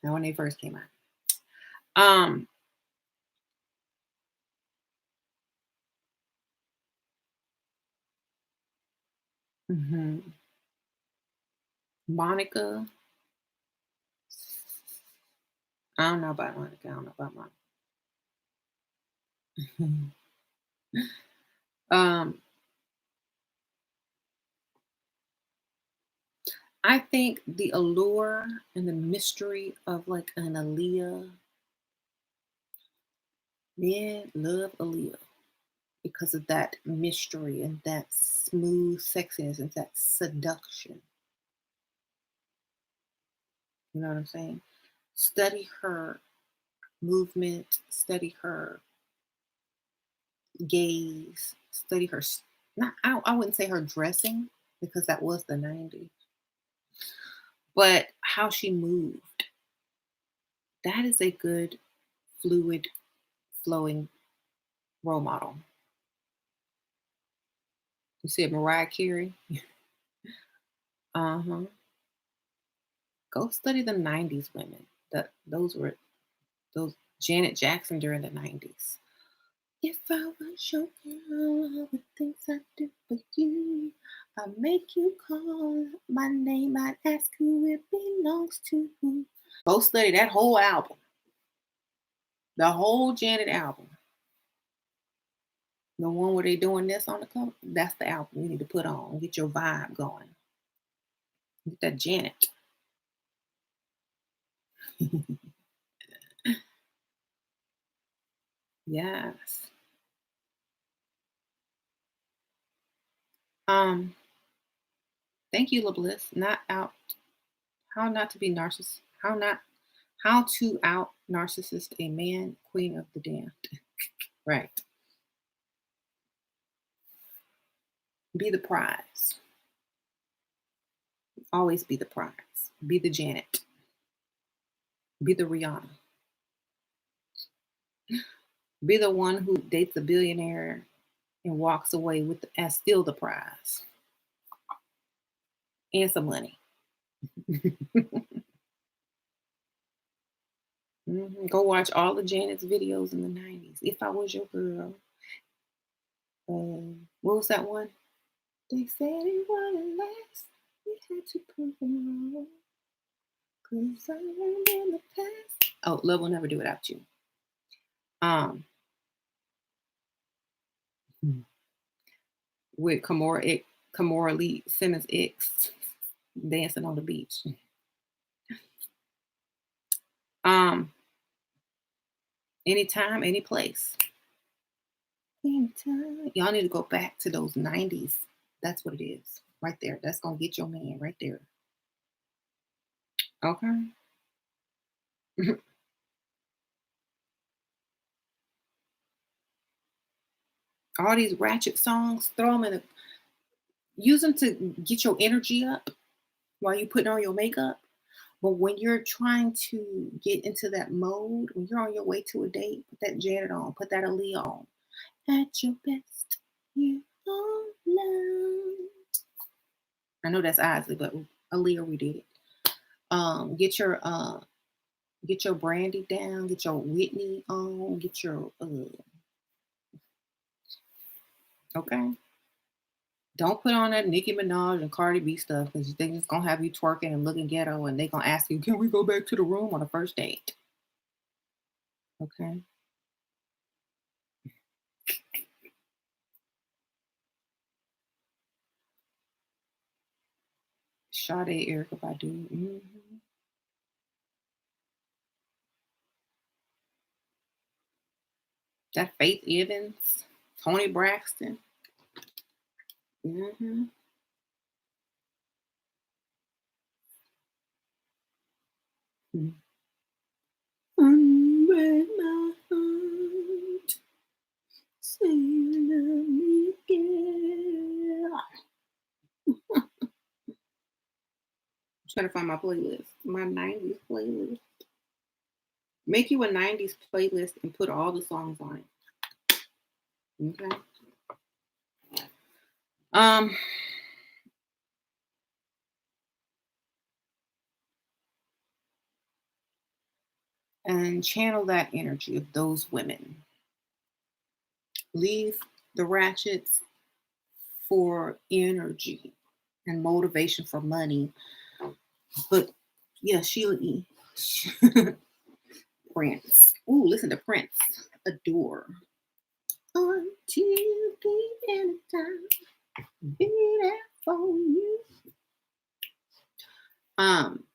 Now when they first came out. Um, mhm. Monica. I don't know about Monica. I don't know about Monica. um, I think the allure and the mystery of like an Aaliyah, men love Aaliyah because of that mystery and that smooth sexiness and that seduction. You know what I'm saying? Study her movement, study her gaze, study her not I wouldn't say her dressing because that was the 90s, but how she moved. That is a good fluid flowing role model. You said Mariah Carey? Uh-huh. Go study the 90s women. Those were those Janet Jackson during the 90s. If I was your girl, all the things I do for you, I'd make you call my name. I'd ask who it belongs to. Go study that whole album, the whole Janet album. The one where they doing this on the cover, that's the album you need to put on. Get your vibe going. Get that Janet. Yes. Um, Thank you, LaBliss. Not out. How not to be narcissist. How to out narcissist a man, queen of the damned. Right. Be the prize. Always be the prize. Be the Janet. Be the Rihanna. Be the one who dates a billionaire and walks away with as still the prize and some money. Go watch all the Janet's videos in the 90s. If I was your girl. What was that one? They said it wouldn't last. We had to prove them wrong. Cause I learned in the past. Oh, love will never do without you. Um, with Kamora Lee Simmons X dancing on the beach. Um, Anytime, any place. Anytime. Y'all need to go back to those 90s. That's what it is. Right there. That's gonna get your man right there. Okay. All these ratchet songs, throw them in a use them to get your energy up while you putting on your makeup. But when you're trying to get into that mode, when you're on your way to a date, put that Janet on, put that Aaliyah on. At your best, you are loved. I know that's Isley, but Aaliyah redid it. Get your Brandy down, get your Whitney on, get your okay. Don't put on that Nicki Minaj and Cardi B stuff because they just gonna have you twerking and looking ghetto, and they gonna ask you, "Can we go back to the room on a first date?" Okay. Sade, Erica Badu. That Faith Evans, Tony Braxton. Mm-hmm. Unbreak my heart, say you love me again. I'm trying to find my playlist, my 90s playlist. Make you a 90s playlist and put all the songs on it. Okay. Um, and channel that energy of those women. Leave the ratchets for energy and motivation for money. But yeah, Sheila E. Prince. Ooh, listen to Prince. Adore. Until the end of time, be there for you.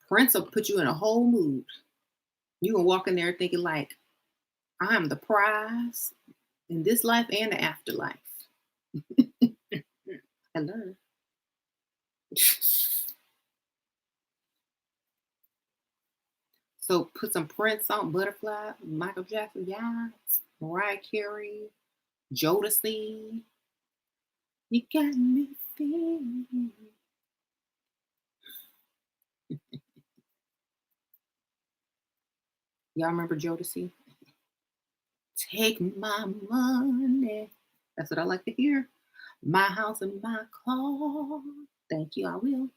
Prince will put you in a whole mood. You can walk in there thinking like, I'm the prize in this life and the afterlife. Hello. So put some Prince on Butterfly, Michael Jackson, yes, Mariah Carey, Jodeci. You got me feeling. Y'all remember Jodeci? Take my money. That's what I like to hear. My house and my car. Thank you, I will.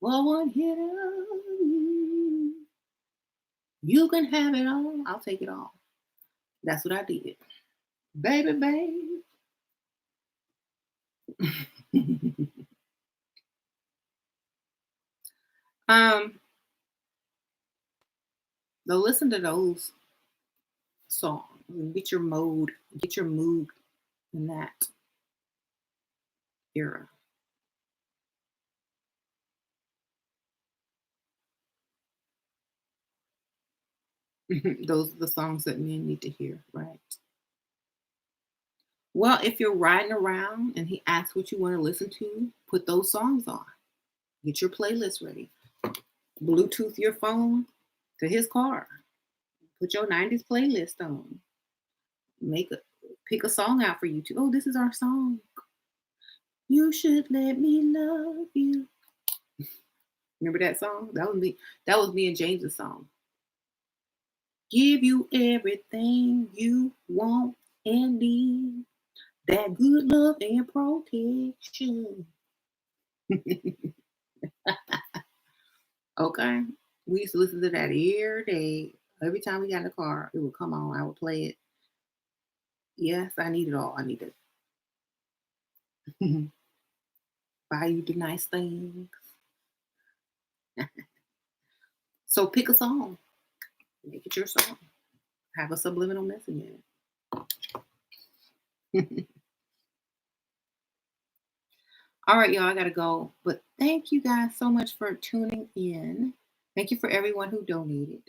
For one hit of you. You can have it all. I'll take it all. That's what I did. Baby, babe. um, so listen to those songs and get your mood in that era. Those are the songs that men need to hear, right? Well, if you're riding around and he asks what you want to listen to, put those songs on. Get your playlist ready. Bluetooth your phone to his car. Put your 90s playlist on. Make a Pick a song out for you too. Oh, this is our song. You should let me love you. Remember that song? That was me. That was me and James's song. Give you everything you want and need. That good love and protection. Okay. We used to listen to that every day. Every time we got in the car, it would come on. I would play it. Yes, I need it all. I need it. Buy you the nice things. So pick a song. Make it your song. Have a subliminal message in it. All right, y'all, I gotta go. But thank you guys so much for tuning in. Thank you for everyone who donated.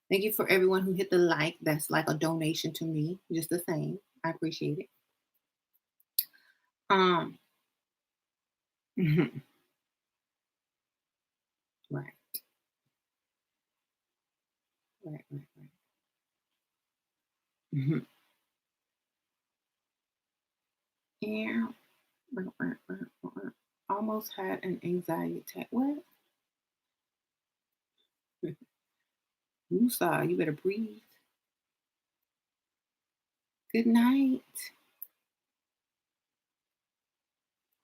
Thank you for everyone who hit the like. That's like a donation to me, just the same. I appreciate it. Um, right, right. Mhm. Yeah, almost had an anxiety attack. What? Musa, you better breathe. Good night.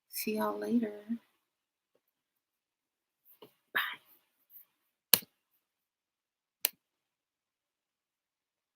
See y'all later.